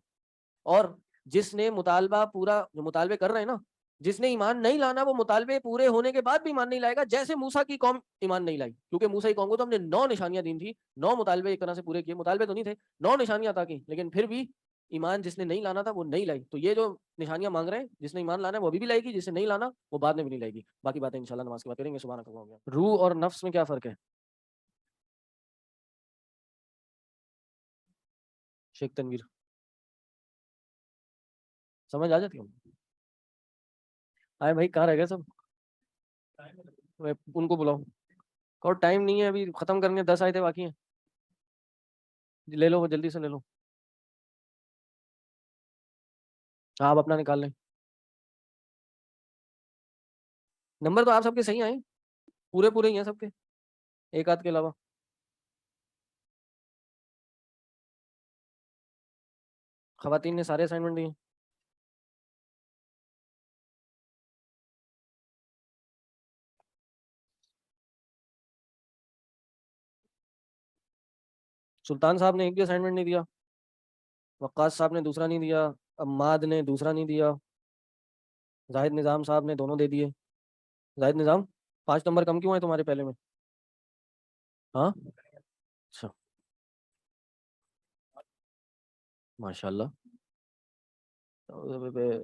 اور جس نے مطالبہ پورا، جو مطالبے کر رہے ہیں نا، جس نے ایمان نہیں لانا وہ مطالبے پورے ہونے کے بعد بھی ایمان نہیں لائے گا، جیسے موسیٰ کی قوم ایمان نہیں لائی، کیونکہ موسیٰ کی قوم کو تو ہم نے 9 نشانیاں دی تھی، 9 مطالبے ایک طرح سے پورے کیے، مطالبے تو نہیں تھے، 9 نشانیاں عطا کی، لیکن پھر بھی ایمان جس نے نہیں لانا تھا وہ نہیں لائی۔ تو یہ جو نشانیاں مانگ رہے ہیں، جس نے ایمان لانا ہے وہ ابھی بھی لائے گی، جس نے نہیں لانا وہ بعد میں بھی نہیں لائے گی۔ باقی باتیں انشاءاللہ نماز کے بعد کریں گے۔ سبحانک اللہم و بحمدک۔ روح اور نفس میں کیا فرق ہے؟ شیخ تنویر سمجھ آ جاتی ہوں؟ آئے بھائی، کہاں رہ گئے سب؟ ان کو بلاؤ، اور ٹائم نہیں ہے ابھی، ختم کرنے 10 آیتیں باقی ہیں، لے لو جلدی سے لے لو، آپ اپنا نکال لیں۔ نمبر تو آپ سب کے صحیح آئے، پورے پورے ہی ہیں سب کے، ایک آدھ کے علاوہ۔ خواتین نے سارے اسائنمنٹ دیے۔ سلطان صاحب نے ایک بھی اسائنمنٹ نہیں دیا، وقاص صاحب نے دوسرا نہیں دیا، اماد نے دوسرا نہیں دیا، زاہد نظام صاحب نے دونوں دے دیے۔ زاہد نظام 5 نمبر کم کیوں ہے تمہارے پہلے میں؟ ہاں اچھا، ماشاء اللہ۔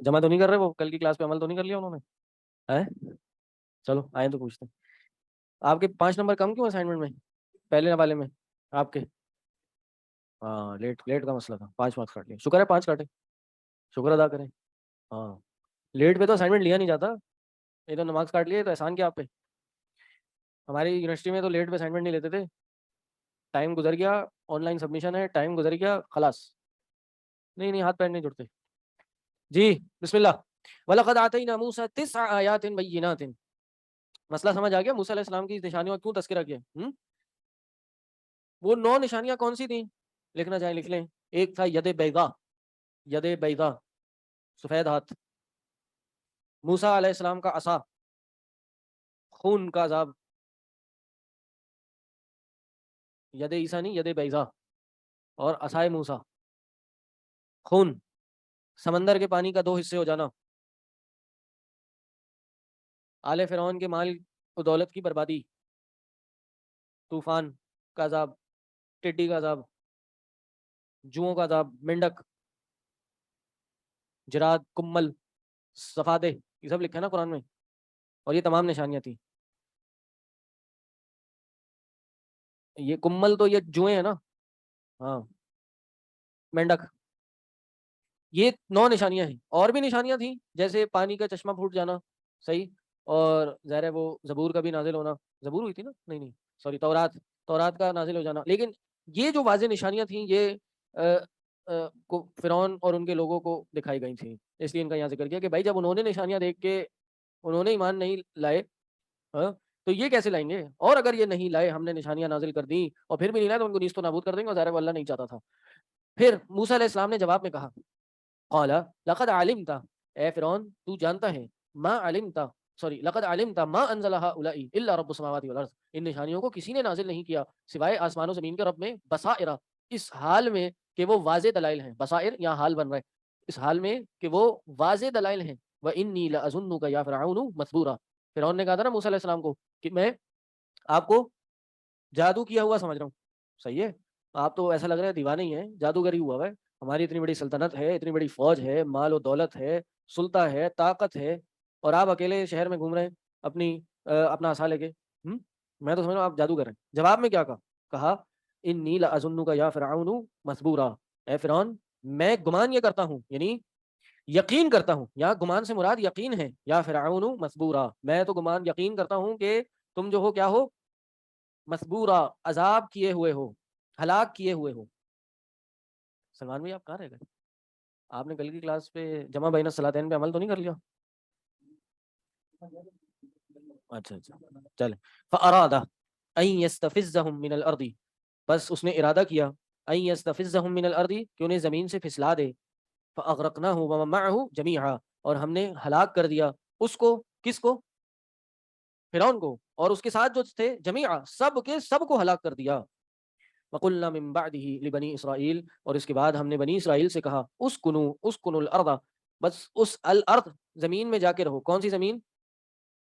جمع تو نہیں کر رہے وہ؟ کل کی کلاس پہ عمل تو نہیں کر لیا انہوں نے؟ ہے؟ چلو آئے تو پوچھتے ہیں، آپ کے 5 نمبر کم کیوں اسائنمنٹ میں پہلے والے میں آپ کے؟ ہاں، لیٹ لیٹ کا مسئلہ تھا، 5 مارکس کاٹ لیے، شکر ہے 5 کاٹے، شکر ادا کریں۔ ہاں، لیٹ پہ تو اسائنمنٹ لیا نہیں جاتا، یہ تو نماز کاٹ لیے تو احسان کیا آپ پہ؟ ہماری یونیورسٹی میں تو لیٹ پہ اسائنمنٹ نہیں لیتے تھے، ٹائم گزر گیا، آن لائن سبمیشن ہے، ٹائم گزر گیا، خلاص، نہیں نہیں، ہاتھ پیر نہیں جڑتے۔ جی بسم اللہ۔ وَلَقَدْ آتَيْنَا مُوسَىٰ 9 آيَاتٍ بَيِّنَاتٍ۔ مسئلہ سمجھ آ گیا موسیٰ علیہ السلام کی نشانیوں کا کیوں تذکرہ کیا؟ وہ 9 نشانیاں کون سی تھیں؟ لکھنا چاہیں لکھ لیں۔ ایک تھا ید بیضا، ید بیضا، سفید ہاتھ۔ موسیٰ علیہ السلام کا عصا، خون کا عذاب۔ ید عیسیٰ نہیں، ید بیضا، اور عصائے موسیٰ، خون۔ سمندر کے پانی کا 2 حصے ہو جانا۔ آل فرعون کے مال و دولت کی بربادی۔ طوفان کا عذاب، ٹڈی کا عذاب، جوؤں کا عذاب، مینڈک، جراد، کمل، صفادے، یہ سب لکھا ہے نا قرآن میں، اور یہ تمام نشانیاں تھیں۔ یہ کمل تو یہ جوئیں ہیں نا، ہاں، مینڈک، یہ 9 نشانیاں ہیں۔ اور بھی نشانیاں تھیں جیسے پانی کا چشمہ پھوٹ جانا، صحیح، اور ظاہر ہے وہ زبور کا بھی نازل ہونا، زبور ہوئی تھی نا، نہیں نہیں سوری، تورات، تورات کا نازل ہو جانا۔ لیکن یہ جو واضح نشانیاں تھیں یہ فرعون اور ان کے لوگوں کو دکھائی گئی تھیں، اس لیے ان کا یہاں ذکر کیا کہ بھائی جب انہوں نے نشانیاں دیکھ کے انہوں نے ایمان نہیں لائے، ہاں، تو یہ کیسے لائیں گے؟ اور اگر یہ نہیں لائے، ہم نے نشانیاں نازل کر دیں اور پھر بھی نہیں لائے تو ان کو نیست و نابود کر دیں گے، اور ظاہر ہے وہ اللہ نہیں چاہتا تھا۔ پھر موسیٰ علیہ السلام نے جواب میں کہا، قال لقد علمت، اے فرعون تو جانتا ہے، ما علمت، سوری لقد علمت ما انزل هؤلاء الا رب السماوات والارض، ان نشانیوں کو کسی نے نازل نہیں کیا سوائے آسمان و زمین کے رب میں، بصائر، اس حال میں کہ وہ واضح دلائل ہیں، بصائر یہاں حال بن رہا ہے، اس حال میں کہ وہ واضح دلائل ہیں، وانی لاظنک یا فرعون مثبورا، فرعون نے کہا تھا نا موسیٰ علیہ السلام کو کہ میں آپ کو جادو کیا ہوا سمجھ رہا ہوں، صحیح ہے، آپ تو ایسا لگ رہا ہے دیوانے ہی ہیں، جادوگری ہوا ہے، ہماری اتنی بڑی سلطنت ہے، اتنی بڑی فوج ہے، مال و دولت ہے، سلطہ ہے، طاقت ہے، اور آپ اکیلے شہر میں گھوم رہے ہیں اپنی اپنا عصا لے کے، میں تو سمجھ رہا ہوں آپ جادو کر رہے ہیں۔ جواب میں کیا کہا؟ کہا انی لاظنک یا فرعون مثبورا، اے فرعون میں گمان یہ کرتا ہوں، یعنی یقین کرتا ہوں، یا گمان سے مراد یقین ہے، یا فرعون مثبورا، میں تو گمان یقین کرتا ہوں کہ تم جو ہو کیا ہو، مسبورا، عذاب کیے ہوئے ہو، ہلاک کیے ہوئے ہو۔ سلمان بھائی آپ کہاں رہ گئے؟ آپ نے کل کی کلاس پہ جمع بین الصلاتین پہ عمل تو نہیں کر لیا؟ اچھا چل فاراد ان یستفزهم من الارض، بس اس نے ارادہ کیا ان یستفزهم من الارض کہ انہیں زمین سے پھسلا دے، فاغرقناه ومن معه جميعا، اور ہم نے ہلاک کر دیا اس کو، کس کو؟ فرعون کو، اور اس کے ساتھ جو تھے جميعا، سب کے سب کو ہلاک کر دیا۔ وقلنا من بعده لبنی اسرائیل، اور اس کے بعد ہم نے بنی اسرائیل سے کہا اسکنوا الارض، بس اس الارض زمین میں جا کے رہو، کون سی زمین؟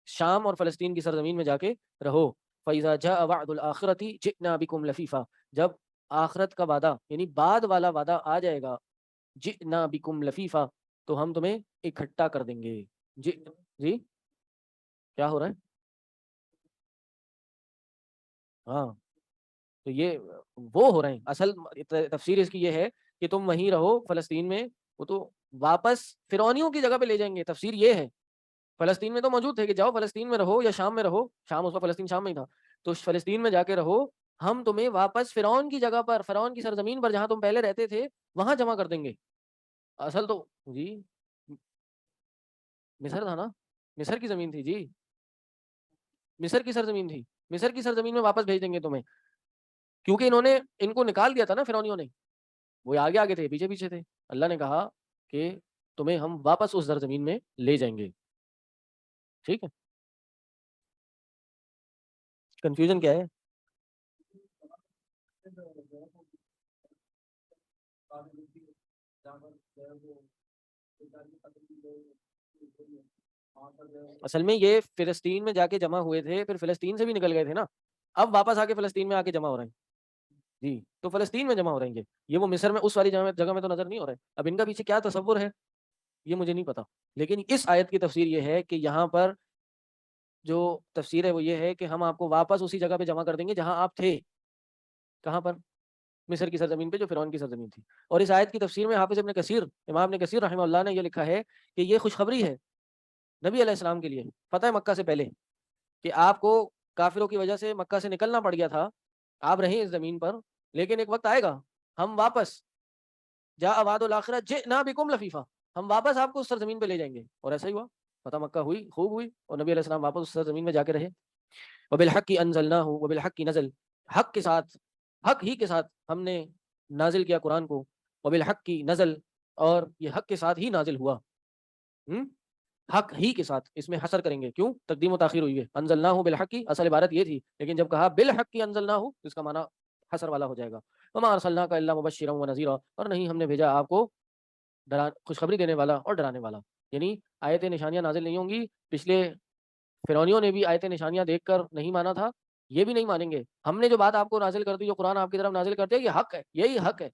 شام اور فلسطین کی سرزمین میں جا کے رہو۔ فَإِذَا جَاءَ وَعْدُ الْآخِرَةِ جِئْنَا بِكُمْ لَفِيفًا، جب آخرت کا وعدہ یعنی بعد والا وعدہ آ جائے گا، جِئْنَا بِكُمْ لَفِيفًا، تو ہم تمہیں اکٹھا کر دیں گے۔ جی کیا ہو رہا ہے؟ ہاں تو یہ وہ ہو رہے ہیں، اصل تفسیر اس کی یہ ہے کہ تم وہیں رہو فلسطین میں، وہ تو واپس فرعونیوں کی جگہ پہ لے جائیں گے، تفسیر یہ ہے۔ فلسطین میں تو موجود تھے کہ جاؤ فلسطین میں رہو یا شام میں رہو، شام اس وقت فلسطین شام میں ہی تھا، تو فلسطین میں جا کے رہو، ہم تمہیں واپس فرعون کی جگہ پر، فرعون کی سرزمین پر جہاں تم پہلے رہتے تھے وہاں جمع کر دیں گے۔ اصل تو جی مصر تھا نا، مصر کی زمین تھی جی، مصر کی سرزمین تھی، مصر کی سرزمین میں واپس بھیج دیں گے تمہیں، کیونکہ انہوں نے ان کو نکال دیا تھا نا فرعونیوں نے، وہ آگے آگے تھے پیچھے پیچھے تھے، اللہ نے کہا کہ تمہیں ہم واپس اس سرزمین میں لے جائیں گے۔ ٹھیک ہے، کنفیوژن کیا ہے؟ اصل میں یہ فلسطین میں جا کے جمع ہوئے تھے، پھر فلسطین سے بھی نکل گئے تھے نا، اب واپس آ کے فلسطین میں آ کے جمع ہو رہے ہیں جی، تو فلسطین میں جمع ہو رہے ہیں یہ وہ مصر میں اس والی جگہ میں تو نظر نہیں ہو رہے، اب ان کا پیچھے کیا تصور ہے یہ مجھے نہیں پتا، لیکن اس آیت کی تفسیر یہ ہے کہ یہاں پر جو تفسیر ہے وہ یہ ہے کہ ہم آپ کو واپس اسی جگہ پہ جمع کر دیں گے جہاں آپ تھے، کہاں پر؟ مصر کی سرزمین پہ جو فرعون کی سرزمین تھی۔ اور اس آیت کی تفسیر میں حافظ ابن کثیر، امام ابن کثیر رحمہ اللہ نے یہ لکھا ہے کہ یہ خوشخبری ہے نبی علیہ السلام کے لیے فتح مکہ سے پہلے، کہ آپ کو کافروں کی وجہ سے مکہ سے نکلنا پڑ گیا تھا، آپ رہیں اس زمین پر، لیکن ایک وقت آئے گا ہم واپس جاء وعد الآخرہ جئنا بکم لفیفا، ہم واپس آپ کو اس سرزمین پہ لے جائیں گے، اور ایسا ہی ہوا، فتح مکہ ہوئی، خوب ہوئی، اور نبی علیہ السلام واپس اس سرزمین میں جا کے رہے۔ وبالحق انزلناہ، وبالحق نزل، حق کے ساتھ، حق ہی کے ساتھ ہم نے نازل کیا قرآن کو، وبالحق کی نزل، اور یہ حق کے ساتھ ہی نازل ہوا، حق ہی کے ساتھ، اس میں حصر کریں گے، کیوں تقدیم و تاخیر ہوئی ہے، انزلناہ بالحق کی اصل عبارت یہ تھی، لیکن جب کہا بالحق کی انزلناہ اس کا معنی حصر والا ہو جائے گا۔ وما ارسلناک الا مبشرا ونذیرا، اور نہیں ہم نے بھیجا آپ کو خوشخبری دینے والا اور ڈرانے والا، یعنی آیت نشانیاں نازل نہیں ہوں گی، پچھلے فرعونیوں نے بھی آیت نشانیاں دیکھ کر نہیں مانا تھا، یہ بھی نہیں مانیں گے، ہم نے جو بات آپ کو نازل کر دی، جو قرآن آپ کی طرف نازل کرتے ہیں یہ حق ہے، یہی حق ہے،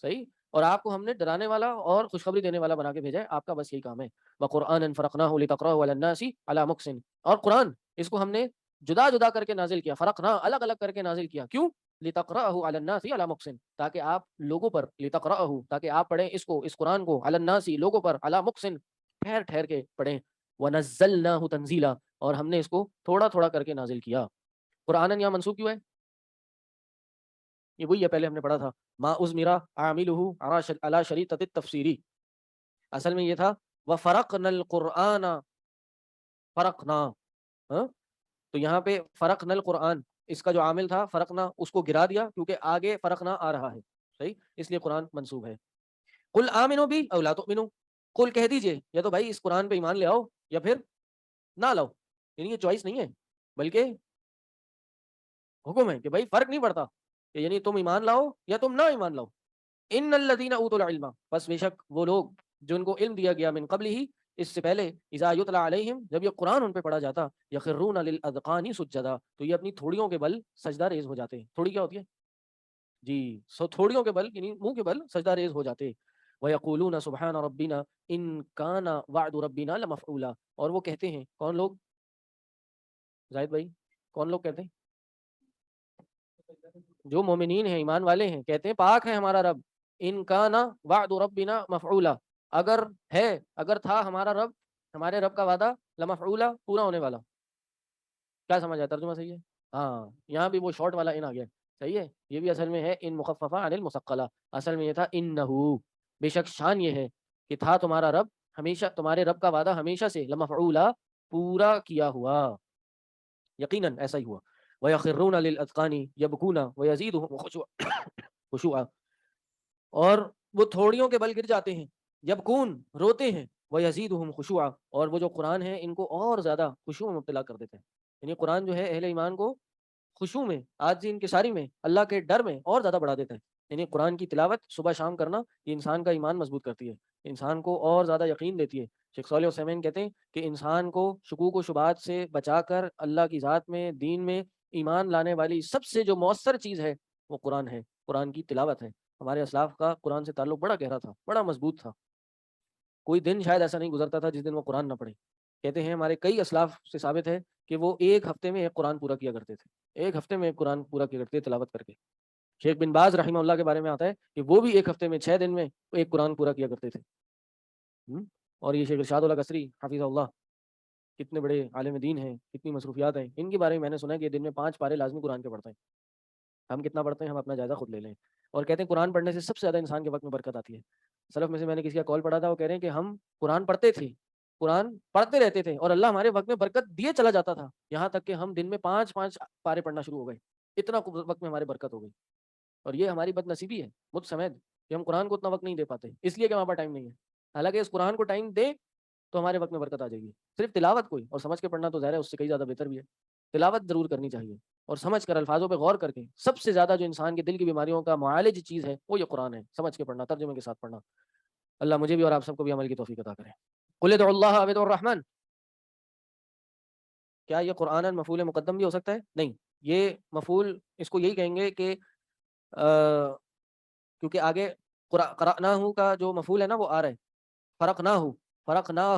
صحیح، اور آپ کو ہم نے ڈرانے والا اور خوشخبری دینے والا بنا کے بھیجا ہے، آپ کا بس یہی کام ہے۔ وقرآنا فرقناہ لتقرأہ علی الناس علی مکث، اور قرآن اس کو ہم نے جدا جدا کر کے نازل کیا، فرقنا الگ الگ کر کے نازل کیا، کیوں؟ لتقرأہ علی الناس علی مکث، تاکہ آپ لوگوں پر، لتقرأہ تاکہ آپ پڑھیں اس کو، اس قرآن کو، علی الناس لوگوں پر، علی مکث ٹھہر ٹھہر کے پڑھیں، ونزلناہ تنزیلا، اور ہم نے اس کو تھوڑا تھوڑا کر کے نازل کیا۔ قرآن یہاں منسوخ کیوں ہے؟ یہ وہی ہے پہلے ہم نے پڑھا تھا، ما ازمرا عاملہ علی شریطۃ التفسیری، اصل میں یہ تھا وفرقنا القرآن فرقنا، ہاں؟ تو یہاں پہ فرقنا القرآن، اس کا جو عامل تھا فرقنا، اس کو گرا دیا کیونکہ آگے فرقنا آ رہا ہے، صحیح، اس لیے قرآن منسوب ہے۔ قل آمنوا بی او لا تؤمنوا، قل کہہ دیجئے یا تو بھائی اس قرآن پہ ایمان لے آؤ یا پھر نہ لاؤ، یعنی یہ چوائس نہیں ہے بلکہ حکم ہے کہ بھائی فرق نہیں پڑتا، کہ یعنی تم ایمان لاؤ یا تم نہ ایمان لاؤ۔ ان الذین اوتوا العلم، بس بے شک وہ لوگ جو ان کو علم دیا گیا من قبل ہی، اس سے پہلے، اذا یتلی علیہم، جب یہ قرآن ان پہ پڑھا جاتا، یخرون للاذقان سجدا، تو یہ اپنی تھوڑیوں کے بل سجدہ ریز ہو جاتے ہیں، تھوڑی کیا ہوتی ہے جی، سو تھوڑیوں کے بل یعنی منہ کے بل سجدہ ریز ہو جاتے، ویقولون سبحان ربنا ان کان وعد ربنا لمفعولا، اور وہ کہتے ہیں، کون لوگ؟ زاہد بھائی، کون لوگ کہتے ہیں؟ جو مومنین ہیں، ایمان والے ہیں، کہتے ہیں پاک ہے ہمارا رب، ان کا نا وعد ربنا مفعولا، اگر ہے، اگر تھا ہمارا رب، ہمارے رب کا وعدہ لمفعولا، پورا ہونے والا، کیا سمجھا ترجمہ صحیح ہے؟ ہاں یہاں بھی وہ شارٹ والا ان آ گیا، صحیح ہے، یہ بھی اصل میں ہے ان مخففہ عن المثقلہ، اصل میں یہ تھا انہو، بے شک شان یہ ہے کہ تھا تمہارا رب، ہمیشہ تمہارے رب کا وعدہ ہمیشہ سے لمفعولا، پورا کیا ہوا، یقیناً ایسا ہی ہوا. وَيَخِرُّونَ لِلْأَذْقَانِ يَبْكُونَ وَيَزِيدُهُمْ خُشُوعًا، اور وہ تھوڑیوں کے بل گر جاتے ہیں، یبکون روتے ہیں، وَيَزِيدُهُمْ خُشُوعًا، اور وہ جو قرآن ہے ان کو اور زیادہ خشوع میں مبتلا کر دیتے ہیں. یعنی قرآن جو ہے اہل ایمان کو خشوع میں، عاجزی انکساری میں، اللہ کے ڈر میں اور زیادہ بڑھا دیتا ہے. یعنی قرآن کی تلاوت صبح شام کرنا یہ انسان کا ایمان مضبوط کرتی ہے، انسان کو اور زیادہ یقین دیتی ہے. شیخ صالح عثیمین کہتے ہیں کہ انسان کو شکوک و شبہات سے بچا کر اللہ کی ذات میں، دین میں ایمان لانے والی سب سے جو مؤثر چیز ہے وہ قرآن ہے، قرآن کی تلاوت ہے. ہمارے اسلاف کا قرآن سے تعلق بڑا گہرا تھا، بڑا مضبوط تھا. کوئی دن شاید ایسا نہیں گزرتا تھا جس دن وہ قرآن نہ پڑھے. کہتے ہیں ہمارے کئی اسلاف سے ثابت ہے کہ وہ ایک ہفتے میں ایک قرآن پورا کیا کرتے تھے، ایک ہفتے میں ایک قرآن پورا کیا کرتے تھے تلاوت کر کے. شیخ بن باز رحمہ اللہ کے بارے میں آتا ہے کہ وہ بھی ایک ہفتے میں 6 دن میں ایک قرآن پورا کیا کرتے تھے. اور یہ شیخ ارشاد اللہ قصری حفیظ اللہ کتنے بڑے عالم دین ہیں، کتنی مصروفیات ہیں. ان کے بارے میں نے سنا ہے کہ دن میں 5 پارے لازمی قرآن کے پڑھتے ہیں. ہم کتنا پڑھتے ہیں؟ ہم اپنا جائزہ خود لے لیں. اور کہتے ہیں قرآن پڑھنے سے سب سے زیادہ انسان کے وقت میں برکت آتی ہے. سلف میں سے میں نے کسی کا کال پڑھا تھا، وہ کہہ رہے ہیں کہ ہم قرآن پڑھتے تھے، قرآن پڑھتے رہتے تھے اور اللہ ہمارے وقت میں برکت دیے چلا جاتا تھا، یہاں تک کہ ہم دن میں 5 پارے پڑھنا شروع ہو گئے، اتنا وقت میں ہمارے برکت ہو گئی. اور یہ ہماری بد نصیبی ہے مجھ سمیت کہ ہم قرآن کو اتنا وقت نہیں دے پاتے، اس لیے کہ ہمارے پاس ٹائم نہیں ہے. حالانکہ اس قرآن کو ٹائم دے تو ہمارے وقت میں برکت آ جائے گی. صرف تلاوت کوئی اور سمجھ کے پڑھنا تو ظاہر ہے اس سے کئی زیادہ بہتر بھی ہے. تلاوت ضرور کرنی چاہیے اور سمجھ کر، الفاظوں پہ غور کر کے. سب سے زیادہ جو انسان کے دل کی بیماریوں کا معالج چیز ہے وہ یہ قرآن ہے، سمجھ کے پڑھنا، ترجمے کے ساتھ پڑھنا. اللہ مجھے بھی اور آپ سب کو بھی عمل کی توفیق عطا کرے. قل ادعوا اللہ او ادعوا الرحمن، کیا یہ قرآن مفعول مقدم بھی ہو سکتا ہے؟ نہیں، یہ مفعول اس کو یہی کہیں گے کہ کیونکہ آگے قرأناہ کا جو مفعول ہے نا وہ آ رہا ہے، فرقناہ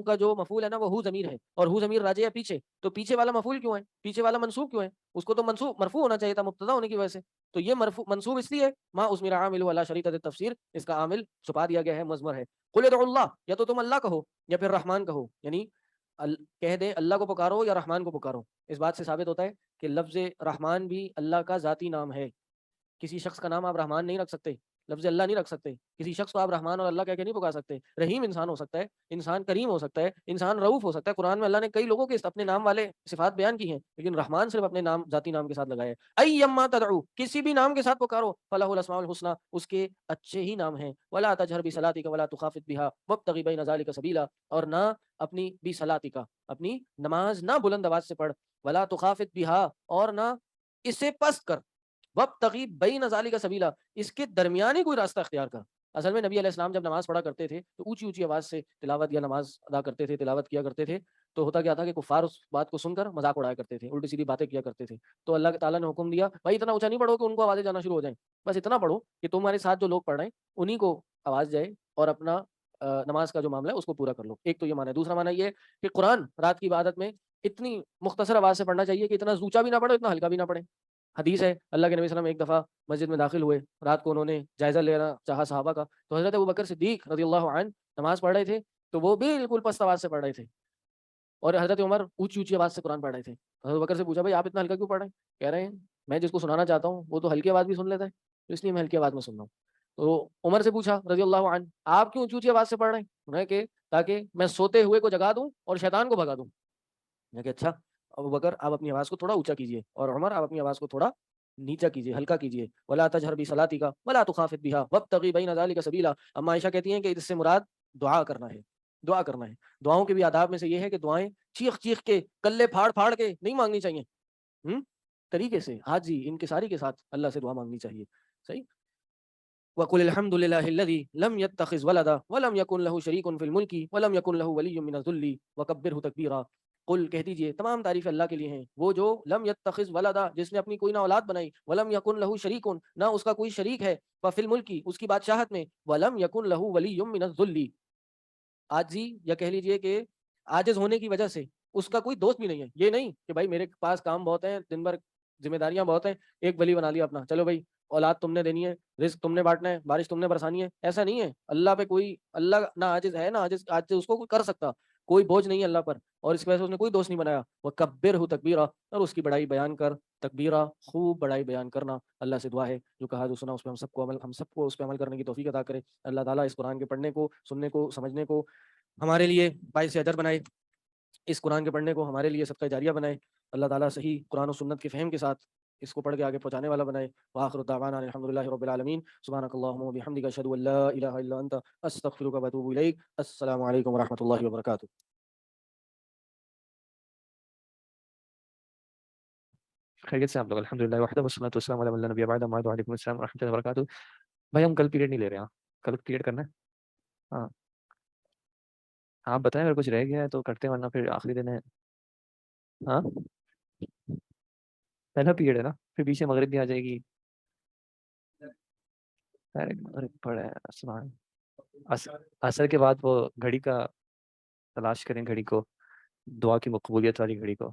کا جو مفعول ہے نا وہ ہو ضمیر ہے، اور ہو ضمیر راجع ہے پیچھے، تو پیچھے والا مفعول کیوں ہے؟ پیچھے والا منصوب کیوں ہے؟ اس کو تو منصوب مرفوع ہونا چاہیے تھا مبتدا ہونے کی وجہ سے. تو یہ مرفوع منصوب اس لیے ما اس میرا عامل ولا شریط تفسیر، اس کا عامل چھپا دیا گیا ہے، مضمر ہے. قل ادعوا اللہ، یا تو تم اللہ کہو یا پھر رحمان کہو، یعنی کہہ دیں اللہ کو پکارو یا رحمان کو پکارو. اس بات سے ثابت ہوتا ہے کہ لفظ رحمان بھی اللہ کا ذاتی نام ہے. کسی شخص کا نام آپ رحمان نہیں رکھ سکتے، لفظ اللہ نہیں رکھ سکتے. کسی شخص کو آپ رحمان اور اللہ کہہ کے نہیں پکار سکتے. رحیم انسان ہو سکتا ہے، انسان کریم ہو سکتا ہے، انسان رؤوف ہو سکتا ہے. قرآن میں اللہ نے کئی لوگوں کے اپنے نام والے صفات بیان کی ہیں، لیکن رحمان صرف اپنے نام، ذاتی نام کے ساتھ لگائے. ایما تدعو، کسی بھی نام کے ساتھ پکارو، فلہ الاسماء الحسنی، اس کے اچھے ہی نام ہیں. ولا تجہر بصلاتک ولا تخافت بها وابتغ بین ذلک سبیلا، اور نہ اپنی بصلاتک، اپنی نماز نہ بلند آواز سے پڑھ، ولا تخافت بها، اور نہ اسے پست کر، وابتغی بین ذالک سبیلا، اس کے درمیان ہی کوئی راستہ اختیار کر. اصل میں نبی علیہ السلام جب نماز پڑھا کرتے تھے تو اونچی اونچی آواز سے تلاوت یا نماز ادا کرتے تھے، تلاوت کیا کرتے تھے. تو ہوتا کیا تھا کہ کفار اس بات کو سن کر مذاق اڑایا کرتے تھے، الٹی سیدھی باتیں کیا کرتے تھے. تو اللہ تعالیٰ نے حکم دیا بھائی اتنا اونچا نہیں پڑھو کہ ان کو آوازیں جانا شروع ہو جائیں، بس اتنا پڑھو کہ تمہارے ساتھ جو لوگ پڑھ رہے ہیں انہیں کو آواز جائے، اور اپنا نماز کا جو معاملہ ہے اس کو پورا کر لو. ایک تو یہ معنی ہے. دوسرا معنی یہ ہے کہ قرآن رات کی عبادت میں اتنی مختصر آواز سے پڑھنا چاہیے کہ اتنا اونچا بھی نہ پڑھے، اتنا ہلکا بھی نہ پڑھے. حدیث ہے اللہ کے نبی صلی اللہ علیہ وسلم ایک دفعہ مسجد میں داخل ہوئے، رات کو انہوں نے جائزہ لینا چاہا صحابہ کا، تو حضرت ابوبکر صدیق رضی اللہ عنہ نماز پڑھ رہے تھے، تو وہ بالکل پست آواز سے پڑھ رہے تھے، اور حضرت عمر اونچی اونچی آواز سے قرآن پڑھ رہے تھے. حضرت ابوبکر سے پوچھا بھائی آپ اتنا ہلکا کیوں پڑھ رہے ہیں؟ کہہ رہے ہیں میں جس کو سنانا چاہتا ہوں وہ تو ہلکی آواز بھی سن لیتا ہے، تو اس لیے میں ہلکی آواز میں سن رہا ہوں. تو عمر سے پوچھا رضی اللہ عنہ آپ کیوں اونچی اونچی آواز سے پڑھ رہے ہیں؟ انہوں نے کہ تاکہ میں سوتے ہوئے کو جگا دوں اور شیطان کو بھگا دوں. میں کہ اچھا ابوبکر آپ اپنی آواز کو تھوڑا اونچا کیجیے، اور عمر آپ اپنی آواز کو تھوڑا نیچا کیجیے، ہلکا کیجیے. ولا تجہر بصلاتک ولا تخافت بها وابتغ بین ذلک سبیلا. اما عائشہ کہتی ہیں کہ اس سے مراد دعا کرنا ہے، دعا کرنا ہے. دعاؤں کے بھی آداب میں سے یہ ہے کہ دعائیں چیخ چیخ کے، کلے پھاڑ پھاڑ کے نہیں مانگنی چاہیے، طریقے سے حاجی انکساری کے ساتھ اللہ سے دعا مانگنی چاہیے. صحیح. وقل الحمد للہ الذی لم يتخذ ولدا ولم يكن له شریک فی الملک ولم يكن له ولی من الذل وکبرہ تکبیرا. قل کہہ دیجئے تمام تعریف اللہ کے لیے ہیں، وہ جو لم یتخذ ولدا، جس نے اپنی کوئی نہ اولاد بنائی، ولم یکن لہ شریک، نہ اس کا کوئی شریک ہے، فی الملک، اس کی بادشاہت میں، ولم یکن لہ ولی من الذل، عاجزی یا کہہ لیجئے کہ عاجز ہونے کی وجہ سے اس کا کوئی دوست بھی نہیں ہے. یہ نہیں کہ بھائی میرے پاس کام بہت ہیں، دن بھر ذمہ داریاں بہت ہیں، ایک ولی بنا لیا اپنا، چلو بھائی اولاد تم نے دینی ہے، رزق تم نے بانٹنا ہے، بارش تم نے برسانی ہے. ایسا نہیں ہے. اللہ پہ کوئی، اللہ نہ عاجز ہے نہ عاجز اس کو کوئی کر سکتا، کوئی بوجھ نہیں ہے اللہ پر، اور اس وجہ سے اس نے کوئی دوست نہیں بنایا. وکبرہ تکبیرا، اور اس کی بڑائی بیان کر، تکبیرا خوب بڑائی بیان کرنا. اللہ سے دعا ہے جو کہا جو سنا اس پہ ہم سب کو اس پہ عمل کرنے کی توفیق عطا کرے. اللہ تعالیٰ اس قرآن کے پڑھنے کو، سننے کو، سمجھنے کو ہمارے لیے باعث اجر بنائے، اس قرآن کے پڑھنے کو ہمارے لیے صدقہ جاریہ بنائے. اللہ تعالیٰ صحیح قرآن و سنت کے فہم کے ساتھ اس کو پڑھ کے آگے پہنچانے والا بنائے. وآخر دعوانا الحمدللہ رب العالمین. سبحانک اللہم و بحمدک اشہد ان لا الہ الا انت استغفرک و اتوب الیک. السلام علیکم ورحمۃ اللہ وبرکاتہ. خیریت سے آپ لوگ؟ الحمدللہ وحدہ والصلاۃ والسلام علی من لا نبی بعدہ. وعلیکم السلام ورحمۃ اللہ وبرکاتہ. بھائی ہم کل پیریڈ نہیں لے رہے ہیں. کل پیریڈ کرنا ہے. ہاں آپ بتائیں اگر کچھ رہ گیا ہے تو کرتے ہیں ورنہ پھر آخری دن ہے. ہاں پہلا پیریڈ ہے نا, پھر پیچھے مغرب بھی آ جائے گی. مغرب پڑا ہے آسمان. عصر کے بعد وہ گھڑی کا تلاش کریں, گھڑی کو, دعا کی مقبولیت والی گھڑی کو,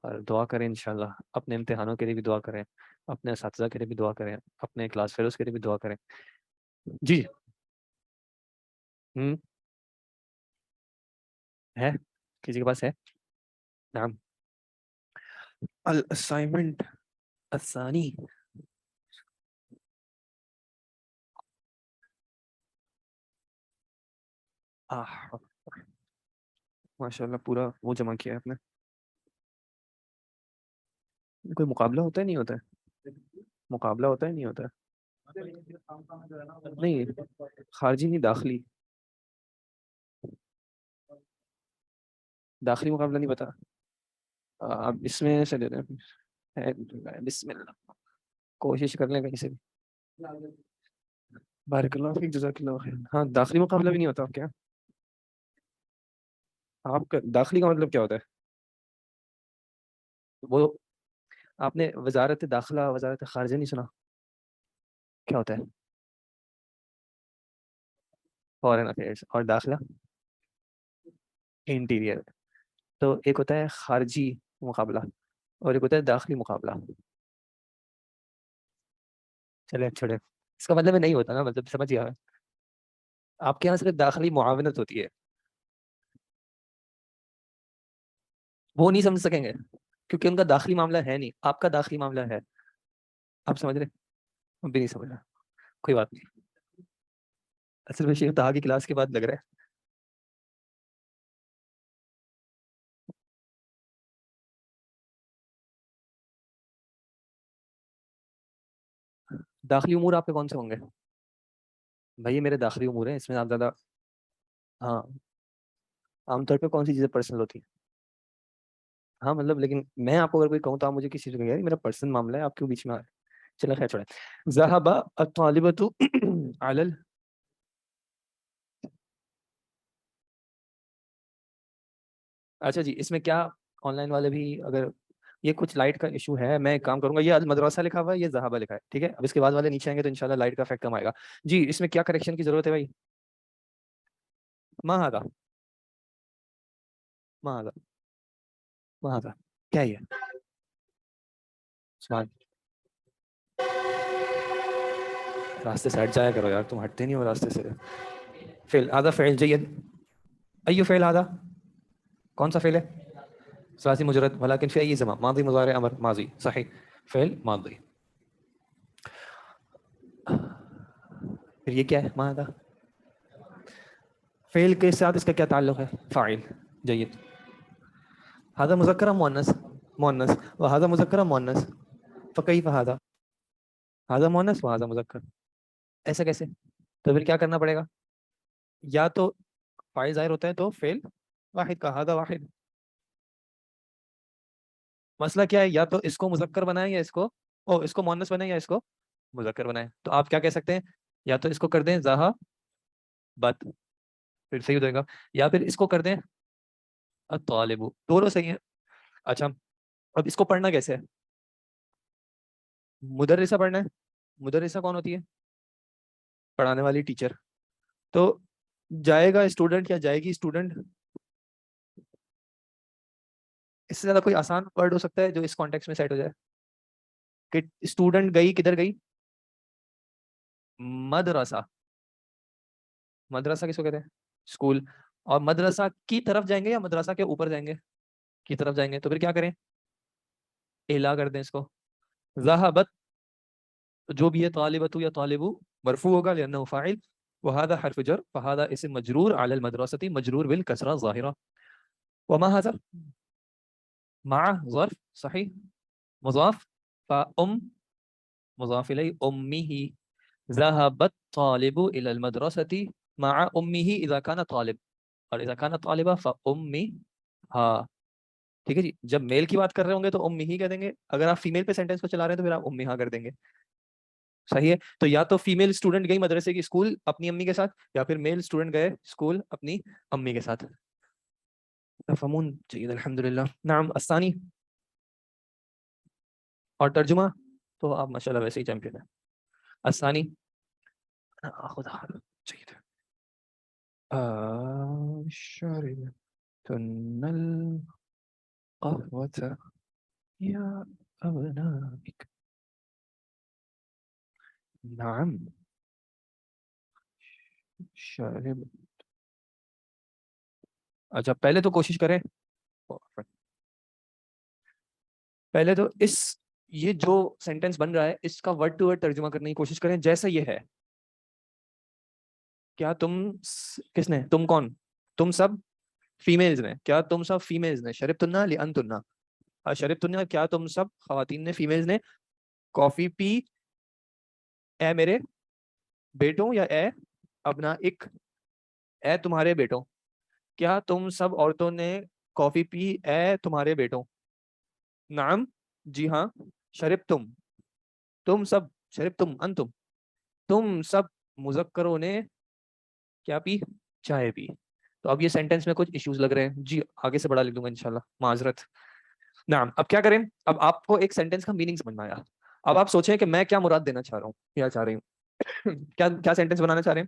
اور دعا کریں انشاءاللہ. اپنے امتحانوں کے لیے بھی دعا کریں, اپنے اساتذہ کے لیے بھی دعا کریں, اپنے کلاس فیلوز کے لیے بھی دعا کریں. جی ہے کسی کے پاس ہے؟ نعم. الاسائنمنٹ الثانی. ماشاء اللہ پورا وہ جمع کیا ہے آپ نے. کوئی مقابلہ ہوتا ہے نہیں ہوتا ہے؟ مقابلہ ہوتا ہے نہیں ہوتا ہے؟ نہیں خارجی نہیں, داخلی. داخلی مقابلہ نہیں پتا آپ اس میں سے دے دیں. بسم اللہ, کوشش کر لیں کہیں سے بھی. بارک اللہ فیک, جزاک اللہ خیر. ہاں داخلی مقابلہ بھی نہیں ہوتا آپ کے یہاں؟ آپ کا داخلی کا مطلب کیا ہوتا ہے؟ وہ آپ نے وزارت داخلہ وزارت خارجہ نہیں سنا؟ کیا ہوتا ہے؟ Foreign affairs. اور داخلہ انٹیریئر. تو ایک ہوتا ہے خارجی مقابلہ اور ایک ہوتا ہے داخلی مقابلہ. چلے چھوڑے, اس کا مطلب نہیں ہوتا نا, مطلب سمجھ گیا. آپ کے یہاں صرف داخلی معاونت ہوتی ہے, وہ نہیں سمجھ سکیں گے کیونکہ ان کا داخلی معاملہ ہے نہیں, آپ کا داخلی معاملہ ہے. آپ سمجھ رہے؟ اب بھی نہیں سمجھ رہا, کوئی بات نہیں. اصل میں شیخ طه کی کلاس کے بعد لگ رہا ہے. داخلی امور آپ کے کون سے ہوں گے؟ بھائی یہ میرے داخلی امور ہیں, اس میں آپ زیادہ. ہاں عام طور پہ کون سی چیزیں پرسنل ہوتی ہیں؟ ہاں مطلب لیکن میں آپ کو اگر کوئی کہوں تو آپ مجھے کسی چیز کو میرا پرسنل معاملہ ہے, آپ کیوں بیچ میں آ رہے ہیں؟ چلے خیر چھوڑیں. ذهب الطالبة على اچھا جی, اس میں کیا آن لائن والے بھی اگر یہ کچھ لائٹ کا ایشو ہے, میں ایک کام کروں گا, یہ المدرسہ لکھا ہوا ہے, یہ ذهب لکھا ہے, ٹھیک ہے. اب اس کے بعد والے نیچے آئیں گے تو انشاءاللہ لائٹ کا افیکٹ کم آئے گا. جی اس میں کیا کریکشن کی ضرورت ہے بھائی؟ ما هذا ما هذا ما هذا کیا یہ سبحان. راستے سے ہٹ جایا کرو یار, تم ہٹتے نہیں ہو راستے سے. فعل هذا فعل جيد. اي فعل هذا؟ کون سا فعل ہے؟ ثلاثی مجرد, ولكن في اي زمان؟ ماضي مضارع امر ماضي, صحیح فعل ماضی. پھر یہ کیا ہے ما هذا؟ فعل کے ساتھ اس کا کیا تعلق ہے؟ فاعل. جيد. هذا مذکر مؤنث؟ مؤنث. وهذا مذکر مؤنث, فكيف هذا؟ هذا مؤنث وهذا مذکر. ایسا کیسے؟ تو پھر کیا کرنا پڑے گا؟ یا تو فاعل ظاہر ہوتا ہے تو فعل واحد کا هذا واحد. مسئلہ کیا ہے, یا تو اس کو مذکر بنائیں یا اس کو اس کو مؤنث بنائیں یا اس کو مذکر بنائیں. تو آپ کیا کہہ سکتے ہیں, یا تو اس کو کر دیں ذهبت, پھر صحیح ہو جائے گا, یا پھر اس کو کر دیں الطالب, دونوں صحیح ہیں. اچھا اب اس کو پڑھنا کیسے ہے؟ مدرسہ پڑھنا ہے. مدرسہ کون ہوتی ہے؟ پڑھانے والی, ٹیچر. تو جائے گا اسٹوڈنٹ یا جائے گی اسٹوڈنٹ؟ اس سے زیادہ کوئی آسان ورڈ ہو سکتا ہے جو اس کانٹیکس میں سیٹ ہو جائے کہ اسٹوڈنٹ گئی کدھر گئی؟ مدرسہ. مدرسہ کس کو کہتے ہیں؟ اسکول. اور مدرسہ کی طرف جائیں گے یا مدرسہ کے اوپر جائیں گے؟ کی طرف جائیں گے. تو پھر کیا کریں, اعلا کر دیں اس کو. ذهبت جو بھی ہے, طالبت یا طالب مرفوع ہوگا لانه فاعل, وهذا حرف جر, فهذا اسم مجرور على المدرسة مجرور بالكسرة الظاهرة. وما هذا مع ظرف صحيح مضاف مضاف إليه أمه ذهب الطالب إلى المدرسة مع أمه إذا كان طالب اور إذا كان طالبة فأمها. ٹھیک ہے جی. جب میل کی بات کر رہے ہوں گے تو امی ہی کہہ دیں گے, اگر آپ فیمیل پہ سینٹینس کو چلا رہے ہیں تو پھر آپ امی ہاں کر دیں گے. صحیح ہے. تو یا تو فیمیل اسٹوڈنٹ گئی مدرسے کی اسکول اپنی امی کے ساتھ, یا پھر میل اسٹوڈنٹ گئے اسکول اپنی امی کے ساتھ. تفہمون جيد الحمد للہ. نعم الثانی. اور ترجمہ تو آپ ماشاءاللہ ویسے ہی چیمپئن ہیں. الثانی خدا جيد شربتن القهوة يا أبنائك. نعم شرب. اچھا پہلے تو کوشش کریں, پہلے تو یہ جو سینٹینس بن رہا ہے اس کا ورڈ ٹو ورڈ ترجمہ کرنے کی کوشش کریں جیسا یہ ہے. کیا تم کس نے, تم کون, تم سب فیمیلز نے, کیا تم سب فیمیلز نے, شربتن لانتن, شربتن کیا تم سب خواتین نے فیمیلز نے کافی پی اے میرے بیٹوں یا اے اپنا ایک اے تمہارے بیٹوں, کیا تم سب عورتوں نے کافی پی اے تمہارے بیٹوں. نعم جی ہاں, شربتم تم سب, شربتم انتم تم سب مذکروں نے کیا پی, چائے پی. تو اب یہ سینٹینس میں کچھ ایشوز لگ رہے ہیں جی, آگے سے بڑا لکھ دوں گا انشاءاللہ, معذرت. نعم اب کیا کریں, اب آپ کو ایک سینٹینس کا میننگ سمجھ میں آیا, اب آپ سوچیں کہ میں کیا مراد دینا چاہ رہا ہوں یا چاہ رہی ہوں. کیا سینٹینس بنانا چاہ رہے ہیں.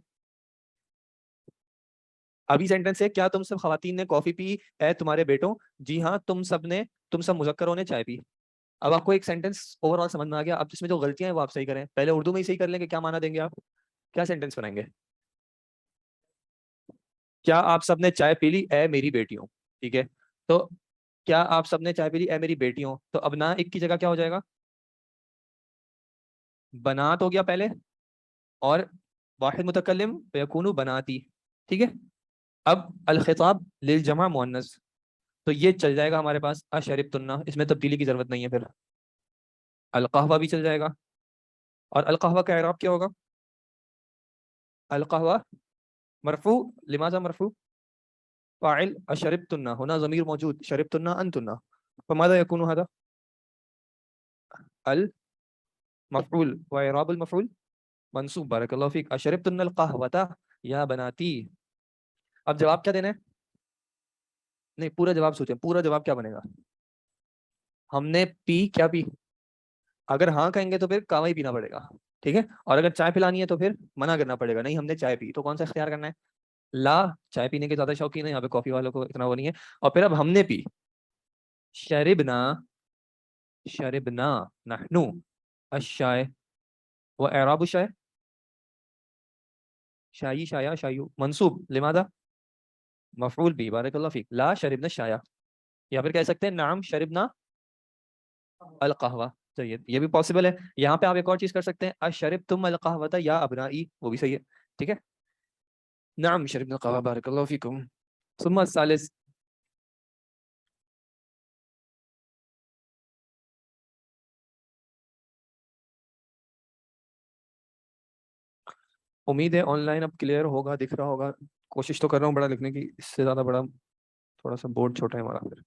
ابھی سینٹینس ہے کیا تم سب خواتین نے کافی پی اے تمہارے بیٹوں, جی ہاں تم سب مذکروں نے چائے پی. اب آپ کو ایک سینٹینس اوور آل سمجھ میں آ گیا. اب جس میں جو غلطیاں ہیں وہ آپ صحیح کریں. پہلے اردو میں ہی صحیح کر لیں کہ کیا معنی دیں گے آپ, کیا سینٹینس بنائیں گے. کیا آپ سب نے چائے پی لی اے میری بیٹیوں, ٹھیک ہے. تو کیا آپ سب نے چائے پی لی اے میری بیٹیوں, تو اب نا ایک کی جگہ کیا ہو جائے گا, بنات ہو گیا پہلے, اور واحد متکلم یکون بناتی, ٹھیک ہے. اب الخطاب للجمع مؤنث, تو یہ چل جائے گا ہمارے پاس اشربتن, اس میں تبدیلی کی ضرورت نہیں ہے. پھر القہوہ بھی چل جائے گا, اور القہوہ کا اعراب کیا ہوگا, القہوہ مرفوع, لماذا مرفوع, فاعل اشربتن, هنا ضمیر موجود, شربتن انتن, فماذا يكون هذا, المفعول, واعراب المفعول منصوب. بارک اللہ فیک. اشربتن القہوۃ یا بناتی. اب جواب کیا دینا ہے, نہیں پورا جواب سوچیں, پورا جواب کیا بنے گا. ہم نے پی, کیا پی, اگر ہاں کہیں گے تو پھر کہوہ ہی پینا پڑے گا, ٹھیک ہے. اور اگر چائے پلانی ہے تو پھر منع کرنا پڑے گا, نہیں ہم نے چائے پی. تو کون سا اختیار کرنا ہے, لا, چائے پینے کے زیادہ شوقین ہے, یہاں پہ کافی والوں کو اتنا وہ نہیں ہے. اور پھر اب ہم نے پی, شربنا, شربنا نحنو الشائے, و اعراب الشائے شائی شایا شایو منصوب, لماذا مفعول بھی. بارک اللہ فیک. لا شربنا الشایا, یا پھر کہہ سکتے ہیں نعم شربنا القہوہ. تو یہ بھی پاسبل ہے. یہاں پہ آپ ایک اور چیز کر سکتے ہیں, اشربتم القہوۃ یا ابنائی, وہ بھی صحیح ہے, ٹھیک ہے. نعم شربنا القہوہ. بارک اللہ فیکم. ثم الثالث, امید ہے آن لائن اب کلیئر ہوگا, دکھ رہا ہوگا. کوشش تو کر رہا ہوں بڑا لکھنے کی, اس سے زیادہ بڑا تھوڑا سا بورڈ چھوٹا ہے ہمارا. پھر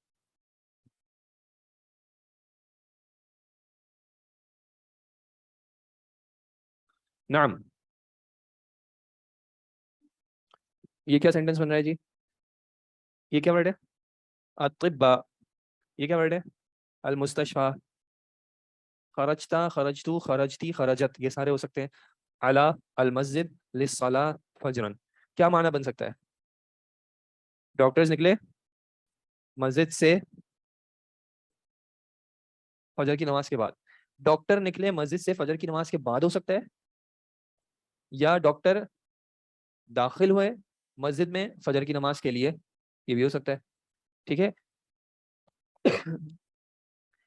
نعم, یہ کیا سینٹینس بن رہا ہے جی, یہ کیا ورڈ ہے, اطباء, یہ کیا ورڈ ہے, المستشفى, خرجتا, خرجتو, خرجتی, خرجت, یہ سارے ہو سکتے ہیں. علی المسجد للصلاة فجرا, کیا معنی بن سکتا ہے, ڈاکٹرز نکلے مسجد سے فجر کی نماز کے بعد. ڈاکٹر نکلے مسجد سے فجر کی نماز کے بعد ہو سکتا ہے, یا ڈاکٹر داخل ہوئے مسجد میں فجر کی نماز کے لیے, یہ بھی ہو سکتا ہے, ٹھیک ہے.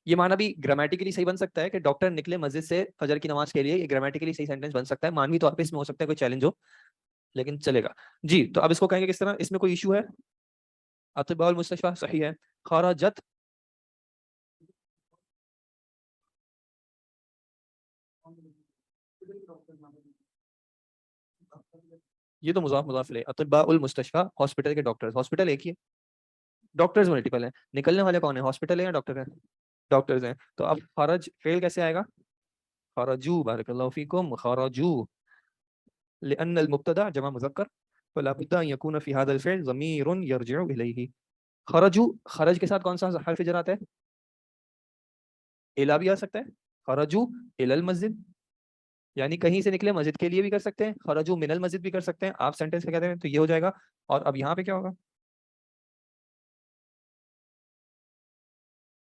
یہ معنی بھی گرامیٹیکلی صحیح بن سکتا ہے کہ ڈاکٹر نکلے مسجد سے فجر کی نماز کے لیے, یہ گرامیٹیکلی صحیح سینٹینس بن سکتا ہے. مانوی طور پہ اس میں ہو سکتا ہے کوئی چیلنج ہو, لیکن چلے گا جی. تو اب اس کو کہیں گے کس طرح, اس میں کوئی ایشو ہے, اطباء المستشفى صحیح ہے. خرجت یہ تو مضاف مضاف الیہ، اطباء المستشفى ہاسپٹل کے ڈاکٹرز، ہاسپٹل ایک ہی ہے، ڈاکٹرز ملٹیپل ہیں، نکلنے والے کون ہیں؟ ہاسپٹل ہے یا ڈاکٹر ہیں؟ ڈاکٹرز ہیں. تو اب خرج فعل کیسے آئے گا؟ خرجو، بارک اللہ فیکم، خرجو، لأن المبتدا جمع مذکر فلا بد ان يكون في هذا الفعل ضمير يرجع اليه. خرجو، خرج کے ساتھ کون سا حرف جر آتا ہے؟ الا بھی آ سکتا ہے، خرجو الى المسجد، یعنی کہیں سے نکلے مسجد کے لیے بھی کر سکتے ہیں، خرجو من المسجد بھی کر سکتے ہیں. آپ سینٹینس کہتے ہیں تو یہ ہو جائے گا. اور اب یہاں پہ کیا ہوگا؟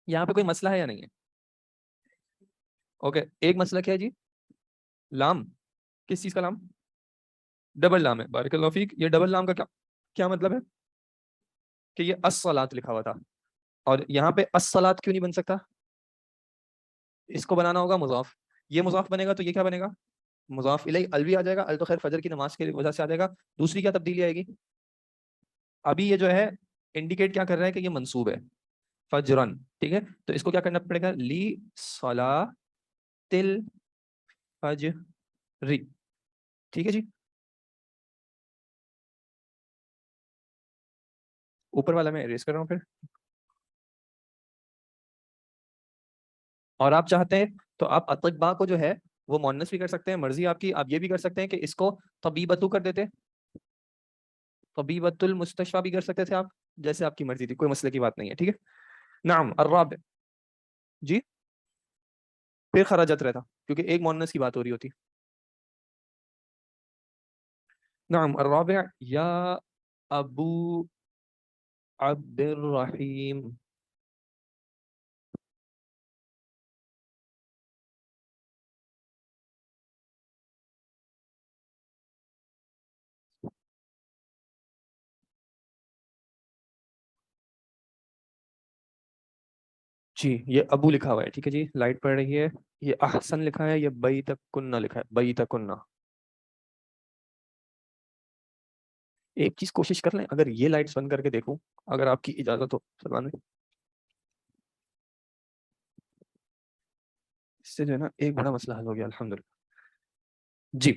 یہاں پہ کوئی مسئلہ ہے یا نہیں ہے؟ اوکے، ایک مسئلہ کیا ہے جی؟ لام، کس چیز کا لام؟ ڈبل لام ہے، بارک اللہ فیک. یہ ڈبل لام کا کیا مطلب ہے؟ کہ یہ الصلاۃ لکھا ہوا تھا، اور یہاں پہ الصلاۃ کیوں نہیں بن سکتا؟ اس کو بنانا ہوگا مضاف، یہ مضاف بنے گا تو یہ کیا بنے گا؟ مضاف الیہ. الوی آ جائے گا، ال تو خیر فجر کی نماز کی وجہ سے آ جائے گا. دوسری کیا تبدیلی آئے گی؟ ابھی یہ جو ہے انڈیکیٹ کیا کر رہا ہے کہ یہ منصوب ہے، فجرن، ٹھیک ہے. تو اس کو کیا کرنا پڑے گا؟ لی صلاۃ الفجر، ٹھیک ہے جی. اوپر والا میں اریز کر رہا ہوں پھر. اور آپ چاہتے ہیں تو آپ اطباء کو جو ہے وہ مؤنث بھی کر سکتے ہیں، مرضی آپ کی. آپ یہ بھی کر سکتے ہیں کہ اس کو طبیبتو کر دیتے، طبیبۃ المستشفى بھی کر سکتے تھے آپ، جیسے آپ کی مرضی تھی، کوئی مسئلے کی بات نہیں ہے، ٹھیک ہے. نعم الرابع، جی پھر خراجت رہتا کیونکہ ایک مؤنث کی بات ہو رہی ہوتی. نعم الرابع، یا ابو عبد الرحیم. جی یہ ابو لکھا ہوا ہے، ٹھیک ہے جی، لائٹ پڑ رہی ہے. یہ احسن لکھا ہے، یہ بیتکنہ لکھا ہے، بیتکنہ. ایک چیز کوشش کر لیں، اگر یہ لائٹس بند کر کے دیکھوں، اگر آپ کی اجازت ہو سلمان بھائی، اس سے جو ہے نا ایک بڑا مسئلہ حل ہو گیا الحمدللہ. جی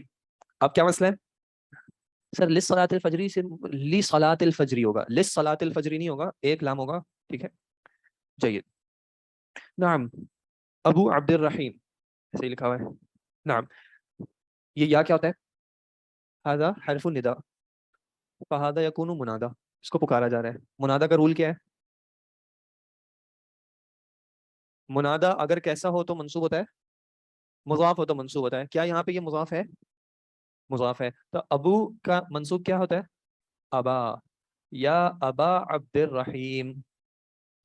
اب کیا مسئلہ ہے سر؟ لصلاۃ الفجری سے لصلاۃ الفجری ہوگا، لصلاۃ الفجری نہیں ہوگا، ایک لام ہوگا، ٹھیک ہے. جید. نعم ابو عبد الرحیم، ایسے ہی لکھا ہوا ہے. نعم، یہ یا کیا ہوتا ہے؟ هذا حرف النداء، فهذا يكون منادى، اس کو پکارا جا رہا ہے. منادى کا رول کیا ہے؟ منادى اگر کیسا ہو تو منصوب ہوتا ہے، مضاف ہو تو منصوب ہوتا ہے. کیا یہاں پہ یہ مضاف ہے؟ مضاف ہے. تو ابو کا منصوب کیا ہوتا ہے؟ ابا، یا ابا عبد الرحیم،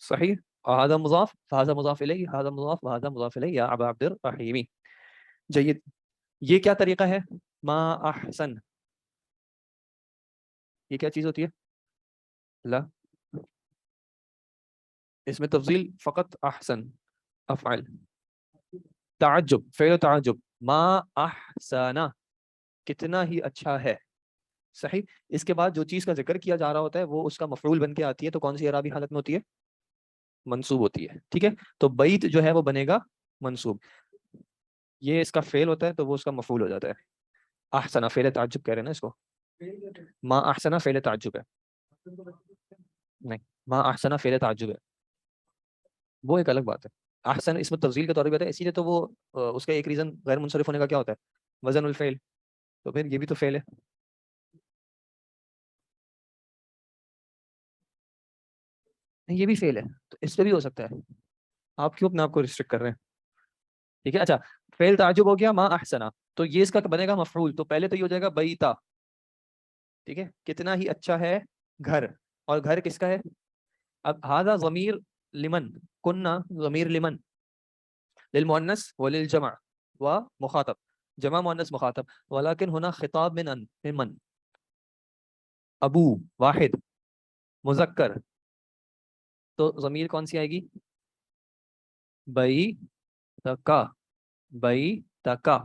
صحیح. هذا مضاف فهذا مضاف الیہ، هذا مضاف وهذا مضاف الیہ، یا ابا عبد الرحیم. جید. یہ کیا طریقہ ہے؟ ما احسن، یہ کیا چیز ہوتی ہے؟ لا، اس میں تفضیل فقط احسن، افعل. تعجب، فعل تعجب، ما احسن، کتنا ہی اچھا ہے، صحیح. اس کے بعد جو چیز کا ذکر کیا جا رہا ہوتا ہے وہ اس کا مفعول بن کے آتی ہے، تو کون سی اعرابی حالت میں ہوتی ہے؟ منصوب ہوتی ہے، ٹھیک ہے. تو بیت جو ہے وہ بنے گا منصوب. یہ اس کا فعل ہوتا ہے تو وہ اس کا مفعول ہو جاتا ہے. احسن فعل تعجب کہہ رہے ہیں نا اس کو، ما احسن فعل تعجب ہے. نہیں، ما احسن فعل تعجب ہے، وہ ایک الگ بات ہے. احسن اس میں تفضیل کے طور پہ ہے، اسی لیے تو وہ اس کا ایک ریزن غیر منصرف ہونے کا کیا ہوتا ہے؟ وزن الفعل. تو پھر یہ بھی تو فعل ہے. نہیں یہ بھی فعل ہے، تو اس پہ بھی ہو سکتا ہے. آپ کیوں اپنے آپ کو ریسٹرکٹ کر رہے ہیں؟ ٹھیک ہے. اچھا فعل تعجب ہو گیا ما احسنا، تو یہ اس کا بنے گا مفعول. تو پہلے تو یہ ہو جائے گا بیتا، ٹھیک ہے، کتنا ہی اچھا ہے گھر. اور گھر کس کا ہے؟ اب هذا ضمیر لمن، کننا ضمیر لمن، للمؤنث وللجمع ومخاطب، جمع مؤنث مخاطب. ولكن هنا خطاب من ابو واحد مذکر، تو ضمیر کون سی آئے گی؟ بئی تکا، بئی تکا.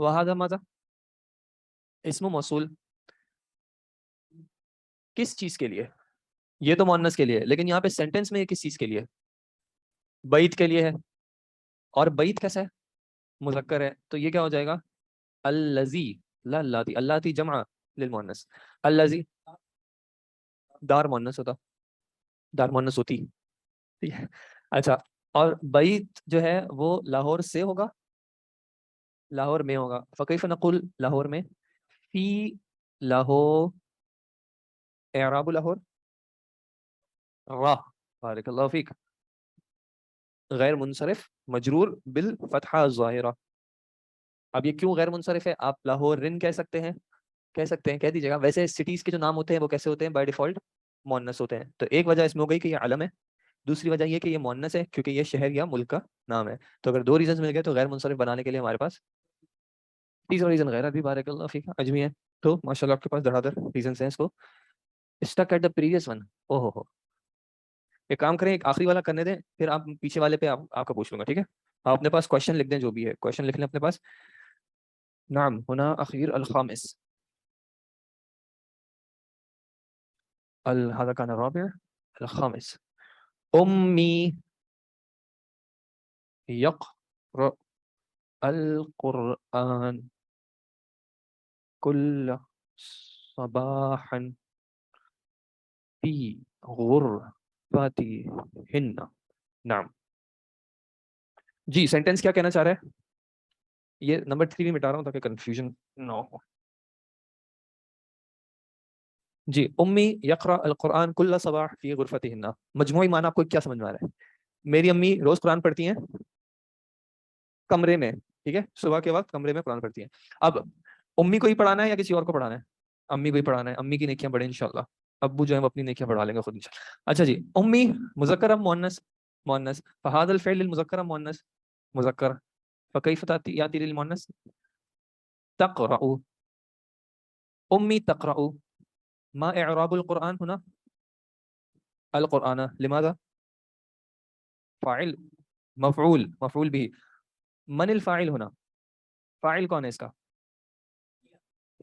وہذا ماذا؟ اسم موصول، کس چیز کے لیے؟ یہ تو مؤنث کے لیے ہے، لیکن یہاں پہ سینٹینس میں یہ کس چیز کے لیے؟ بیت کے لیے ہے. اور بیت کیسا ہے؟ مذکر ہے، تو یہ کیا ہو جائے گا؟ الذی، لا اللاتی، اللاتی جمع للمؤنث، الذی دار مؤنث ہوتا، دار مؤنث ہوتی، ٹھیک ہے. اچھا، اور بیت جو ہے وہ لاہور سے ہوگا، لاہور میں ہوگا. فکیف نقول لاہور میں، فی لاہور، اعراب لاہور، راہ، بارک اللہ فیک، غیر منصرف مجرور بالفتحہ الظاہرہ. اب یہ کیوں غیر منصرف ہے؟ آپ لاہور رن کہہ سکتے ہیں، کہہ دیجیے گا. ویسے سٹیز کے جو نام ہوتے ہیں وہ کیسے ہوتے ہیں؟ بائی ڈیفالٹ مؤنث ہوتے ہیں. تو ایک وجہ اس میں ہو گئی کہ یہ علم ہے، دوسری وجہ یہ کہ یہ مؤنث ہے کیونکہ یہ شہر یا ملک کا نام ہے. تو اگر دو ریزنز مل گئے تو غیر منصرف بنانے کے لیے ہمارے پاس تیسرا ریزن غیر ابھی بارک اللہ فیک اجمی ہے. تو ماشاء اللہ آپ کے پاس دھڑا دھڑ ریزنس ہیں اس کو stick at the previous one. او ہو، ایک کام کریں، ایک آخری والا کرنے دیں، پھر آپ پیچھے والے پہ آپ کا پوچھ لوں گا، ٹھیک ہے؟ آپ اپنے پاس کوشچن لکھ دیں، جو بھی ہے کوشچن لکھ لیں اپنے پاس. نعم هنا اخیر الخامس، هذا كان الرابع، الخامس. امي يقرأ القرآن كل صباح في غرفتهن. نعم جی. سینٹینس کیا کہنا چاہ رہے ہیں؟ یہ نمبر 3 بھی مٹا رہا ہوں تاکہ کنفیوژن نہ ہو. جی، امی یقرأ القرآن کل صباح فی غرفتہن، مجموعی معنی آپ کو کیا سمجھ میں آ رہا ہے؟ میری امی روز قرآن پڑھتی ہیں کمرے میں، ٹھیک ہے، صبح کے وقت کمرے میں قرآن پڑھتی ہیں. اب امی کو ہی پڑھانا ہے یا کسی اور کو پڑھانا ہے؟ امی کو ہی پڑھانا ہے. امی کی نیکیاں بڑھیں انشاءاللہ، ابو جو ہے وہ اپنی نیکیاں بڑھا لیں گے خود انشاءاللہ. اچھا جی، امی مذکر ام مؤنث؟ مؤنث. فهذا الفعل للمذکر ام مؤنث؟ مذکر. فكيف ياتي للمؤنث؟ تقرأ، امی تقرأ. ما اعراب القرآن هنا؟ القرآن لماذا؟ فاعل، مفعول به. من الفاعل هنا؟ فاعل کون ہے اس کا؟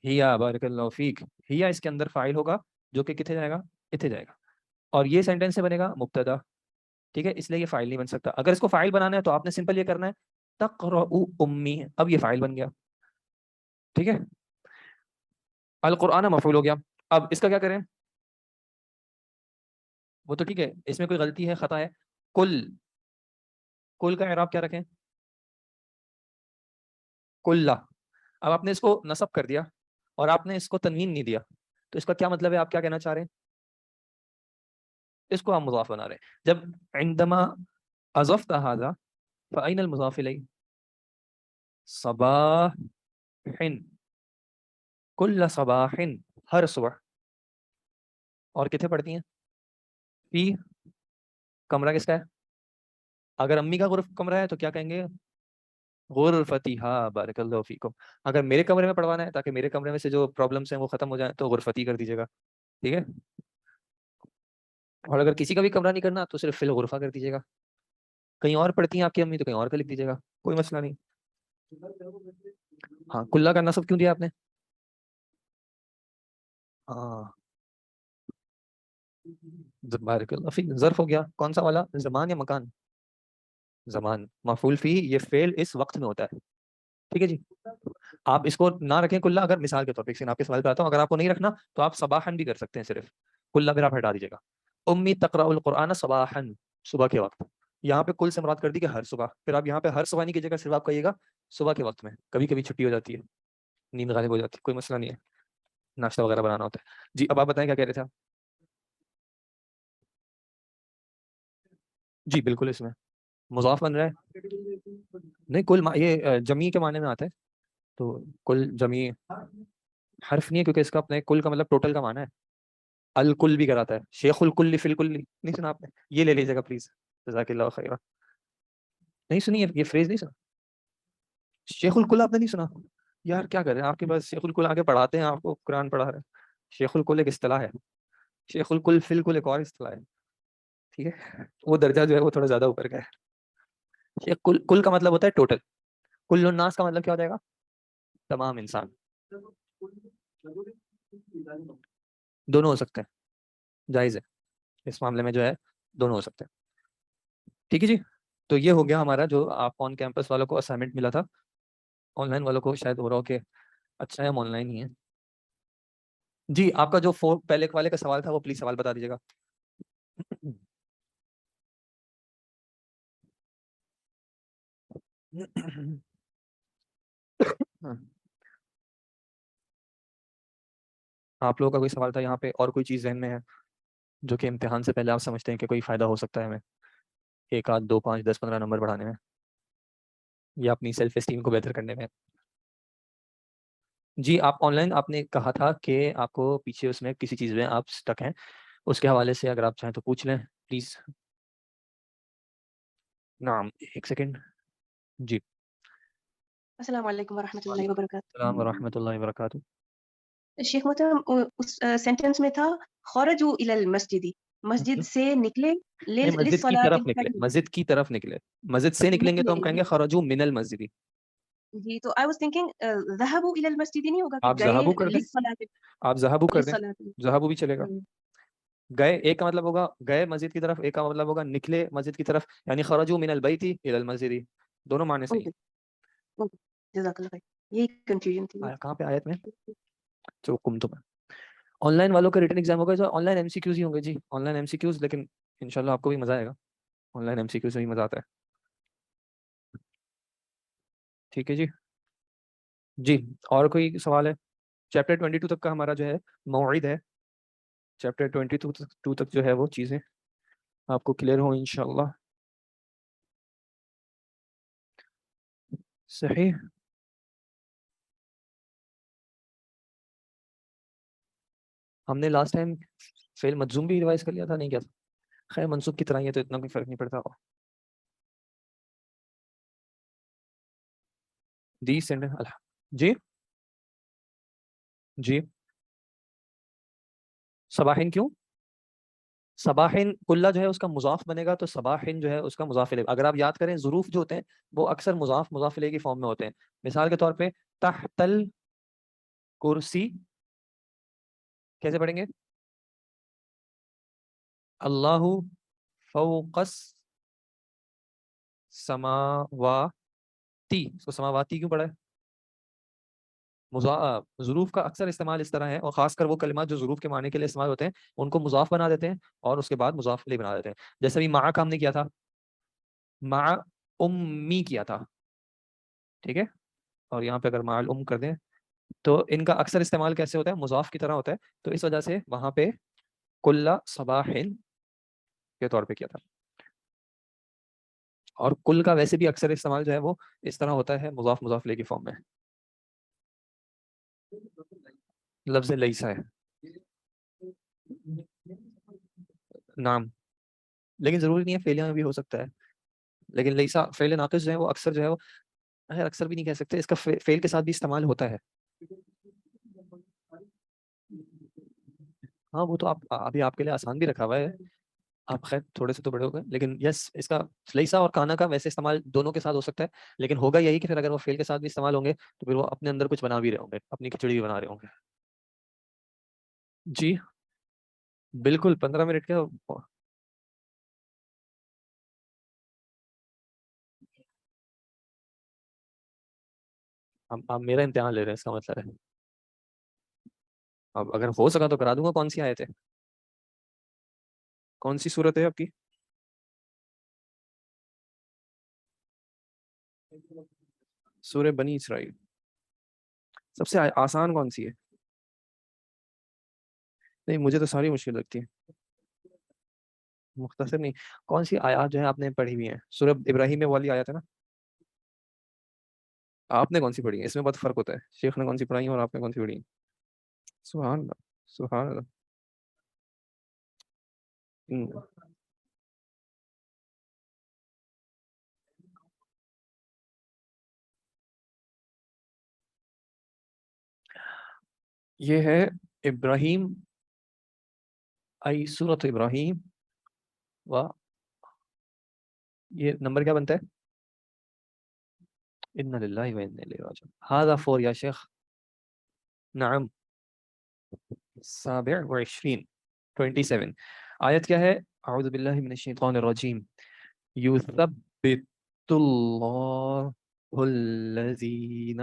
ہیا، بارک اللہ فیک. ہیا اس کے اندر فاعل ہوگا جو کہ کتنے جائے گا؟ اتنے جائے گا. اور یہ سینٹینس سے بنے گا مبتدا، ٹھیک ہے، اس لیے یہ فاعل نہیں بن سکتا. اگر اس کو فاعل بنانا ہے تو آپ نے سمپل یہ کرنا ہے تقرأ امی، اب یہ فاعل بن گیا، ٹھیک ہے. القرآن مفعول ہو گیا. اب اس کا کیا کریں؟ وہ تو ٹھیک ہے، اس میں کوئی غلطی ہے، خطا ہے. کل کا اعراب کیا رکھیں؟ کلہ. اب آپ نے اس کو نصب کر دیا اور آپ نے اس کو تنوین نہیں دیا، تو اس کا کیا مطلب ہے؟ آپ کیا کہنا چاہ رہے ہیں؟ اس کو آپ مضاف بنا رہے ہیں. جب عندما اضفت هذا فأين المضاف الیہ؟ صباح، کل صباح، ہر صبح. اور کتنے پڑھتی ہیں؟ فی، کمرہ کس کا ہے؟ اگر امی کا غرف کمرہ ہے تو کیا کہیں گے؟ غرفتی. ہاں، بارک اللہ فیکم. اگر میرے کمرے میں پڑھوانا ہے تاکہ میرے کمرے میں سے جو پرابلمس ہیں وہ ختم ہو جائیں تو غرفتی کر دیجیے گا، ٹھیک ہے. اور اگر کسی کا بھی کمرہ نہیں کرنا تو صرف فی الغرفہ کر دیجیے گا. کہیں اور پڑھتی ہیں آپ کی امی تو کہیں اور کا لکھ دیجیے گا، کوئی مسئلہ نہیں. ہاں، کلہ کا نصب کیوں دیا آپ نے؟ ہاں، بارک اللہ فیک. ظرف ہو گیا، کون سا والا؟ زمان یا مکان؟ زمان. مفعول فی، یہ فعل اس وقت میں ہوتا ہے، ٹھیک ہے جی. آپ اس کو نہ رکھیں کلہ، اگر مثال کے طور پہ آپ کے سوال پہ آتا ہوں، اگر آپ کو نہیں رکھنا تو آپ صباحن بھی کر سکتے ہیں صرف، کلہ پھر آپ ہٹا دیجیے گا. امی تقرأ القرآن صباحن، صبح کے وقت. یہاں پہ کل سے مراد کر دی کہ ہر صبح. پھر آپ یہاں پہ ہر صبح نہیں کیجیے گا، صرف آپ کہیے گا صبح کے وقت میں. کبھی کبھی چھٹی ہو جاتی ہے، نیند غالب ہو جاتی ہے، کوئی مسئلہ نہیں ہے، ناشتہ وغیرہ بنانا ہوتا ہے. جی اب آپ بتائیں کیا کہہ رہے تھے آپ؟ جی بالکل، اس میں مضاف بن رہا ہے. نہیں، کل یہ جمی کے معنی میں آتا ہے، تو کل جمی حرف نہیں ہے کیونکہ اس کا اپنے کل کا مطلب ٹوٹل کا معنی ہے. الکل بھی کراتا ہے، شیخ الکل فی الکل، نہیں سنا آپ نے؟ یہ لے لیجیے گا پلیز، جزاک اللہ خیر. نہیں سنی ہے یہ فریز؟ نہیں سنا شیخ الکل آپ نے؟ نہیں سنا یار، کیا کریں آپ کے پاس شیخ الکل آگے پڑھاتے ہیں، آپ کو قرآن پڑھا رہے ہیں. شیخ الکل ایک اصطلاح ہے، شیخ الکل فی الکل ایک اور اصطلاح ہے، ٹھیک ہے. وہ درجہ جو ہے وہ تھوڑا زیادہ اوپر کا ہے. شیخ کل کا مطلب ہوتا ہے ٹوٹل. کل الناس کا مطلب کیا ہو جائے گا؟ تمام انسان. دونوں ہو سکتے ہیں، جائز ہے اس معاملے میں جو ہے، دونوں ہو سکتے ہیں، ٹھیک ہے جی. تو یہ ہو گیا ہمارا جو آپ آن کیمپس والوں کو اسائنمنٹ ملا تھا. آن لائن والوں کو شاید ہو رہا ہو کہ اچھا ہے ہم آن لائن ہی ہیں. جی آپ کا جو پہلے والے کا سوال تھا وہ پلیز سوال بتا دیجیے گا. آپ لوگوں کا کوئی سوال تھا یہاں پہ اور کوئی چیز ذہن میں ہے جو کہ امتحان سے پہلے آپ سمجھتے ہیں کہ کوئی فائدہ ہو سکتا ہے ہمیں 1 آدھ 2 5 10 15 نمبر بڑھانے میں یا اپنی سیلف اسٹیم کو بہتر کرنے میں؟ جی آپ آن لائن آپ نے کہا تھا کہ آپ کو پیچھے اس میں کسی چیز میں آپ سٹک ہیں, اس کے حوالے سے اگر آپ چاہیں تو پوچھ لیں پلیز. نعم 1 سیکنڈ. جی السلام علیکم ورحمۃ اللہ وبرکاتہ. السلام ورحمۃ اللہ وبرکاتہ. شیخ محترم اس سینٹنس میں تھا خرجوا الی المسجد, مسجد سے نکلے نہیں, مسجد کی طرف نکلے, مسجد کی طرف نکلے. مسجد سے نکلیں گے تو ہم کہیں گے خرجوا من المسجد. جی تو آئی واز تھنکنگ ذهبوا الی المسجد نہیں ہوگا کہ آپ گئے ذهبوا کر دیں, للصلاۃ. آپ ذهبوا کر دیں, للصلاۃ ذهبوا بھی چلے گا. گئے ایک کا مطلب ہوگا گئے مسجد کی طرف, ایک کا مطلب ہوگا نکلے مسجد کی طرف, یعنی خرجوا من البیت الی المسجد. دونوں معنی صحیح ہیں. جزاک اللہ خیر. یہی کنفیوژن تھی. کہاں پہ آیت میں جو حکم تم آن لائن والوں کا ریٹن ایگزام ہوگا جو online M C Qs ہی ہوں گے. جی online M C Qs, لیکن انشاءاللہ آپ کو بھی مزہ آئے گا. Online M C Qs سے ہی مزہ آتا ہے. ٹھیک ہے جی. جی اور کوئی سوال ہے؟ چیپٹر 22 تک کا ہمارا جو ہے موعد ہے. چیپٹر 22 تک جو ہے وہ چیزیں آپ کو کلیئر ہوں انشاءاللہ. صحیح. ہم نے لاسٹ ٹائم فعل مجزوم بھی ریوائز کر لیا تھا, نہیں کیا تھا؟ خیر منصوب کی طرح ہی ہے تو اتنا کوئی فرق نہیں پڑتا. دی سینڈ جی جی صباحین کیوں؟ صباحین کلّا جو ہے اس کا مضاف بنے گا تو صباحین جو ہے اس کا مضاف الیہ. اگر آپ یاد کریں ظروف جو ہوتے ہیں وہ اکثر مضاف الیہ کی فارم میں ہوتے ہیں. مثال کے طور پہ تحت الکرسی کیسے پڑھیں گے؟ اللہ فوق السماواتی. اس کو سماواتی کیوں پڑھا ہے؟ ظروف کا اکثر استعمال اس طرح ہے, اور خاص کر وہ کلمات جو ظروف کے معنی کے لیے استعمال ہوتے ہیں ان کو مضاف بنا دیتے ہیں اور اس کے بعد مضاف الیہ بنا دیتے ہیں. جیسے بھی مع کا ہم نے کیا تھا, مع امی کیا تھا, ٹھیک ہے, اور یہاں پہ اگر مع الام کر دیں تو ان کا اکثر استعمال کیسے ہوتا ہے؟ مضاف کی طرح ہوتا ہے. تو اس وجہ سے وہاں پہ کل صباح کے طور پہ کیا تھا. اور کل کا ویسے بھی اکثر استعمال جو ہے وہ اس طرح ہوتا ہے مضاف الیہ کی فارم میں. لفظ لیسا ہے نام, لیکن ضروری نہیں ہے فعلیہ میں بھی ہو سکتا ہے. لیکن لیسا فعل ناقص جو ہے وہ اکثر جو ہے وہ اکثر بھی نہیں کہہ سکتے, اس کا فعل کے ساتھ بھی استعمال ہوتا ہے. ہاں وہ تو آپ ابھی آپ کے لیے آسان بھی رکھا ہوا ہے, آپ خیر تھوڑے سے تو بڑے ہو گئے, لیکن یس اس کا لیسا اور کانا کا ویسے استعمال دونوں کے ساتھ ہو سکتا ہے. لیکن ہوگا یہی کہ پھر اگر وہ فعل کے ساتھ بھی استعمال ہوں گے تو پھر وہ اپنے اندر کچھ بنا بھی رہے ہوں گے, اپنی کھچڑی بھی بنا رہے ہوں گے. جی بالکل 15 منٹ کے. آپ میرا امتحان لے رہے ہیں اس کا مطلب ہے. اب اگر ہو سکا تو کرا دوں گا. کون سی آیت ہے, کون سی صورت ہے آپ کی؟ سورہ بنی اسرائیل. سب سے آسان کون سی ہے؟ نہیں مجھے تو ساری مشکل لگتی ہے. مختصر نہیں, کون سی آیات جو ہے آپ نے پڑھی ہوئی ہیں؟ سورہ ابراہیم میں والی آیت ہے نا. آپ نے کون سی پڑھی ہے؟ اس میں بہت فرق ہوتا ہے, شیخ نے کون سی پڑھائی اور آپ نے کون سی پڑھی ہے. سبحان اللہ سبحان اللہ. یہ ہے ابراہیم, سورۃ ابراہیم, و یہ نمبر کیا بنتا ہے؟ انا للہ و انا الیہ راجعون. هذا فور یا شیخ. نعم 27 آیت کیا ہے؟ اعوذ باللہ من الشیطان الرجیم. یوثب الله الذين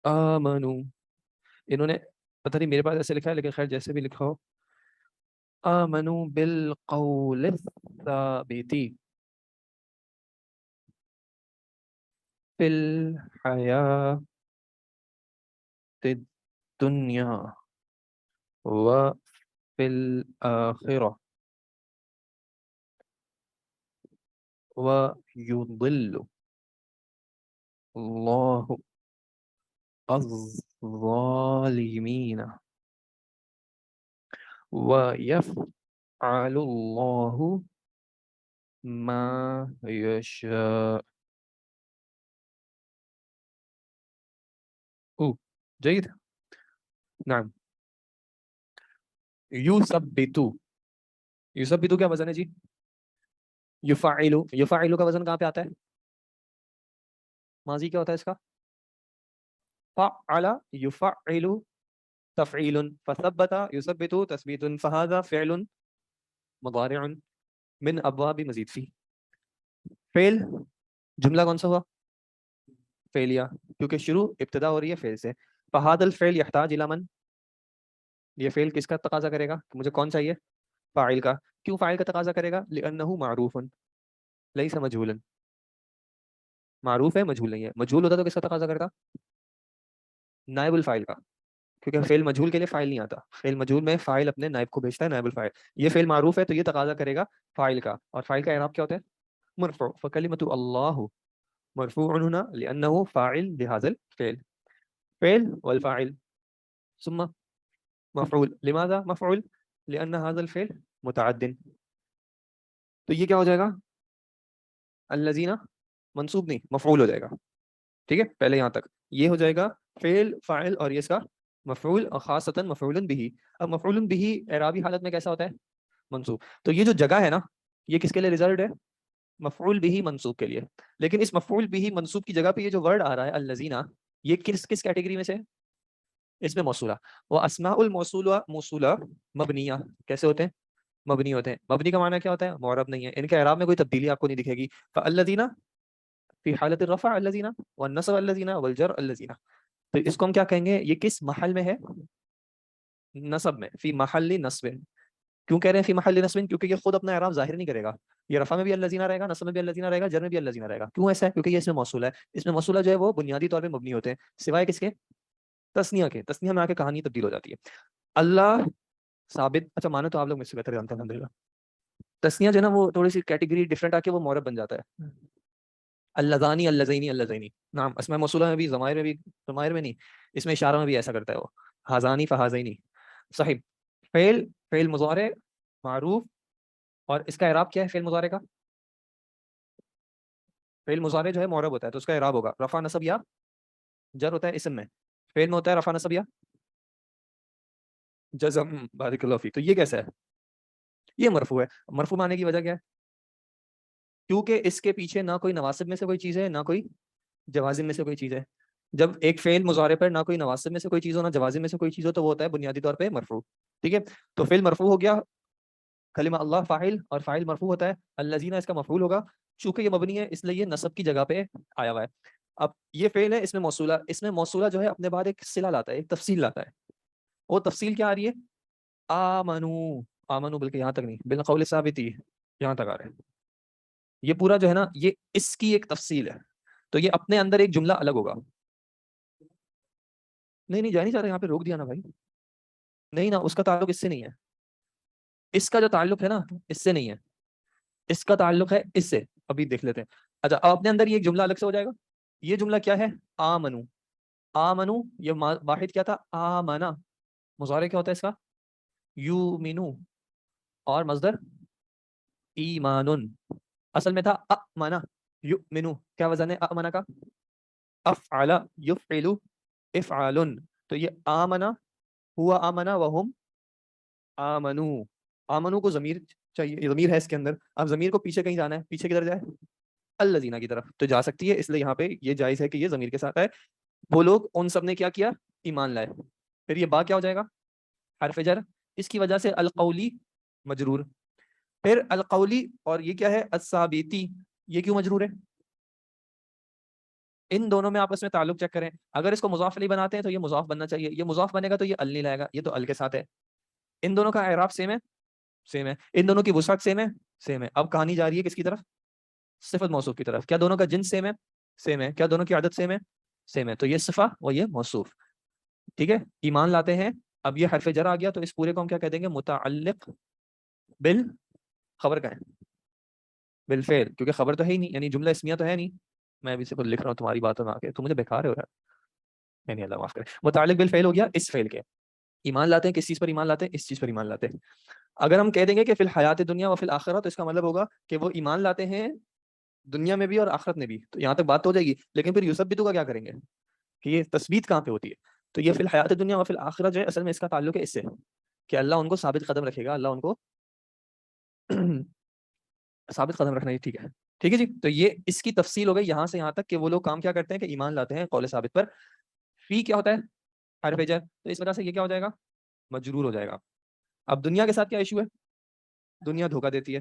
آمنوا. انہوں نے پتہ نہیں میرے پاس ایسے لکھا ہے لیکن خیر جیسے بھی لکھا ہو، آمنوا بالقول الثابت فی الحیاة الدنیا وفی الآخرة ويضل الله الظالمين ويفعل الله ما يشاء. جيد. نعم. يثبت کیا وزن ہے جی؟ یفعل کا وزن کہاں پہ آتا ہے؟ ماضی کیا ہوتا ہے اس کا؟ فعل یفعل تفعیل، فثبت یثبت تثبیت، فهذا فعل مضارع من ابواب مزید فی. فعل جملہ کون سا ہوا؟ فعلیہ، کیونکہ شروع ابتدا ہو رہی ہے فعل سے. فهذا الفعل يحتاج الى من؟ یہ فعل کس کا تقاضا کرے گا؟ مجھے کون چاہیے؟ فاعل کا. کیوں فاعل کا تقاضا کرے گا؟ لأنه معروف ليس مجهولا. معروف ہے مجہول نہیں ہے. مجہول ہوتا تو کس کا تقاضا کرتا؟ نائب الفاعل کا، کیونکہ فعل مجہول کے لیے فاعل نہیں آتا. فعل مجہول میں فاعل اپنے نائب کو بھیجتا ہے، نائب الفاعل. یہ فعل معروف ہے تو یہ تقاضا کرے گا فاعل کا، اور فاعل کا اعراب کیا ہوتا ہے؟ مرفوع. فکلمۃ اللہ مرفوع هنا لأنه فاعل لهذا الفعل. فعل والفاعل ثم مفعول. لماذا مفعول؟ لأن هذا الفعل متعد. تو یہ کیا ہو جائے گا؟ الذین منصوب نہیں، مفعول ہو جائے گا. ٹھیک ہے، پہلے یہاں تک یہ ہو جائے گا فعل فاعل اور یہ اس کا مفعول، اور خاصتاً مفعول بہ. اب مفعول بہ اعرابی حالت میں کیسا ہوتا ہے؟ منصوب. تو یہ جو جگہ ہے نا، یہ کس کے لیے ریزروڈ ہے؟ مفعول بہ منصوب کے لیے. لیکن اس مفعول بہ منصوب کی جگہ پہ یہ جو ورڈ آ رہا ہے الذین، یہ کس کیٹیگری میں سے؟ اس میں موصولہ. وہ اسماء الموصولہ موصولہ مبنیہ کیسے ہوتے ہیں؟ مبنی ہوتے ہیں. مبنی کا معنی کیا ہوتا ہے؟ معرب نہیں ہے. ان کے اعراب میں کوئی تبدیلی آپ کو نہیں دکھے گی. فالذین فی حالت الرفع الذین، والنصب الذین، والجر الذین. تو اس کو ہم کیا کہیں گے؟ یہ کس محل میں ہے؟ نصب میں. فی محل نصب. کیوں کہہ رہے ہیں فی محل نصب؟ کیونکہ یہ خود اپنا اعراب ظاہر نہیں کرے گا. یہ رفع میں بھی الذین رہے گا، نصب میں بھی الذین رہے گا، جر میں بھی الذین رہے گا. کیوں ایسا ہے؟ کیونکہ یہ اس میں موصول ہے. اس میں موصولہ جو ہے وہ بنیادی طور پہ مبنی ہوتے ہیں، سوائے کس کے؟ تثنیہ کے. تثنیہ میں آ کے کہانی تبدیل ہو جاتی ہے. اللہ ثابت. اچھا مانو تو آپ لوگ مجھ سے بہتر جانتے ہیں الحمدللہ. تثنیہ جو ہے نا وہ تھوڑی سی کیٹیگری ڈفرنٹ آ کے وہ معرب بن جاتا ہے. اللذانی اللذینی اللذینی. نام اسماء موصولہ میں بھی، ضمائر میں بھی، ضمائر میں نہیں، اس میں اشارہ میں بھی ایسا کرتا ہے وہ. ہذانی فہذینی. صحیح. فعل مضارع معروف، اور اس کا اعراب کیا ہے فعل مضارع کا؟ فعل مضارع جو ہے معرب ہوتا ہے تو اس کا اعراب ہوگا رفع نصب یا جر ہوتا ہے اسم میں. فعل میں ہوتا ہے رفع نصب یا جزم. بارک اللہ فیک. تو یہ کیسا ہے؟ یہ مرفوع ہے. مرفوع آنے کی وجہ کیا ہے؟ کیونکہ اس کے پیچھے نہ کوئی نواسب میں سے کوئی چیز ہے، نہ کوئی جوازم میں سے کوئی چیز ہے. جب ایک فعل مضارع پر نہ کوئی نواسب میں سے کوئی چیز ہو، نہ جوازم میں سے کوئی چیز ہو، تو وہ ہوتا ہے بنیادی طور پہ مرفوع. ٹھیک ہے، تو فعل مرفوع ہو گیا. کلمہ اللہ فاعل، اور فاعل مرفوع ہوتا ہے. الذین اس کا مفعول ہوگا. چونکہ یہ مبنی ہے اس لیے یہ نصب کی جگہ پہ آیا ہوا ہے. اب یہ فعل ہے، اس میں موصولہ. اس میں موصولہ جو ہے اپنے بعد ایک صلہ لاتا ہے، ایک تفصیل لاتا ہے. وہ تفصیل کیا آ رہی ہے؟ آمنو. آمنو بلکہ یہاں تک نہیں، بالقول ثابتی یہاں تک آ رہے ہیں. یہ پورا جو ہے نا یہ اس کی ایک تفصیل ہے. تو یہ اپنے اندر ایک جملہ الگ ہوگا. نہیں جا نہیں چاہ رہے، یہاں پہ روک دیا نا بھائی. نہیں نا، اس کا تعلق اس سے نہیں ہے. اس کا جو تعلق ہے نا اس سے نہیں ہے، اس کا تعلق ہے اس سے. ابھی دیکھ لیتے ہیں. اچھا اب اپنے اندر یہ ایک جملہ الگ سے ہو جائے گا. یہ جملہ کیا ہے؟ آمنو. آمنو یہ واحد کیا تھا؟ آمنا. مضارع کیا ہوتا ہے اس کا؟ یومنو. اور مصدر ایمانن. اصل میں تھا امنا یؤمنو. کیا وزن ہے امنا کا؟ افعل یفعل افعال. تو یہ آمنا ہوا آمنا وہم آمنو. آمنو کو ضمیر چاہیے، ضمیر ہے اس کے اندر. اب ضمیر کو پیچھے کہیں جانا ہے، پیچھے کدھر جائے؟ الذین کی طرف. تو جا سکتی ہے، اس لیے یہاں پہ یہ جائز ہے کہ یہ ضمیر کے ساتھ ہے. وہ لوگ ان سب نے کیا ایمان لائے. پھر یہ با کیا ہو جائے گا؟ حرف جر. اس کی وجہ سے القولی مجرور. پھر القولی، اور یہ کیا ہے؟ الثابتی، یہ کیوں مجرور ہے؟ ان دونوں میں آپس میں تعلق چیک کریں. اگر اس کو مضاف علیہ بناتے ہیں تو یہ مضاف بننا چاہیے، یہ مضاف بنے گا تو یہ ال نہیں لائے گا، یہ تو ال کے ساتھ ہے. ان دونوں کا اعراب سیم ہے، سیم ہے. ان دونوں کی وسعت سیم ہے، سیم ہے. اب کہانی جا رہی ہے کس کی طرف؟ صفت موصوف کی طرف. کیا دونوں کا جنس سیم ہے؟ سیم ہے. کیا دونوں کی عدد سیم ہے؟ سیم ہے. تو یہ صفہ اور یہ موصوف. ٹھیک ہے، ایمان لاتے ہیں. اب یہ حرف جر آ گیا تو اس پورے کو ہم کیا کہہ دیں گے؟ متعلق بال، خبر کا ہے بالفعل، کیونکہ خبر تو ہے ہی نہیں، یعنی جملہ اسمیہ تو ہے نہیں. میں بھی سے لکھ رہا ہوں تمہاری باتوں میں آ کے، تو مجھے بیکار ہو رہا ہے. یعنی اللہ معاف کرے. متعلق بالفعل ہو گیا اس فعل کے. ایمان لاتے ہیں کس چیز پر؟ ایمان لاتے ہیں اس چیز پر ایمان لاتے ہیں. اگر ہم کہہ دیں گے کہ فی الحیات دنیا و فی الآخرہ، تو اس کا مطلب ہوگا کہ وہ ایمان لاتے ہیں دنیا میں بھی اور آخرت میں بھی. تو یہاں تک بات تو ہو جائے گی، لیکن پھر یثبتو کا کیا کریں گے کہ یہ تثبیت کہاں پہ ہوتی ہے؟ تو یہ فی الحیات دنیا و فی الآخرہ جو ہے اصل میں اس کا تعلق ہے اس سے کہ اللہ ان کو ثابت قدم رکھے گا، اللہ ان کو ثابت قدم رکھنا. یہ ٹھیک ہے، ٹھیک ہے جی. تو یہ اس کی تفصیل ہو گئی یہاں سے یہاں تک کہ وہ لوگ کام کیا کرتے ہیں کہ ایمان لاتے ہیں قول ثابت پر. فی کیا ہوتا ہے؟ حرف جر. تو اس وجہ سے یہ کیا ہو جائے گا؟ مجرور ہو جائے گا. اب دنیا کے ساتھ کیا ایشو ہے؟ دنیا دھوکہ دیتی ہے.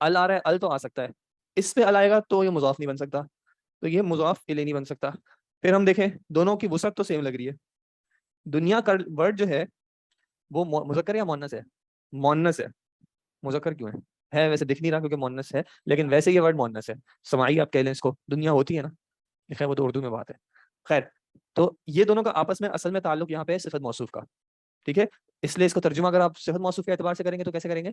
ال آ رہا ہے، ال تو آ سکتا ہے، اس پہ ال آئے گا تو یہ مضاف نہیں بن سکتا، تو یہ مضاف الیہ نہیں بن سکتا. پھر ہم دیکھیں دونوں کی وسعت تو سیم لگ رہی ہے. دنیا کا ورڈ جو ہے وہ مذکر یا مؤنث ہے؟ مؤنث ہے. مذکر کیوں ہے ویسے دکھ نہیں رہا کیونکہ مؤنث ہے، لیکن ویسے یہ ورڈ مؤنث ہے. سماعی آپ کہہ لیں اس کو، دنیا ہوتی ہے نا، خیر وہ تو اردو میں بات ہے. خیر، تو یہ دونوں کا آپس میں اصل میں تعلق یہاں پہ صفت موصوف کا. ٹھیک ہے، اس لیے اس کو ترجمہ اگر آپ صفت موصوف کے اعتبار سے کریں گے تو کیسے کریں گے؟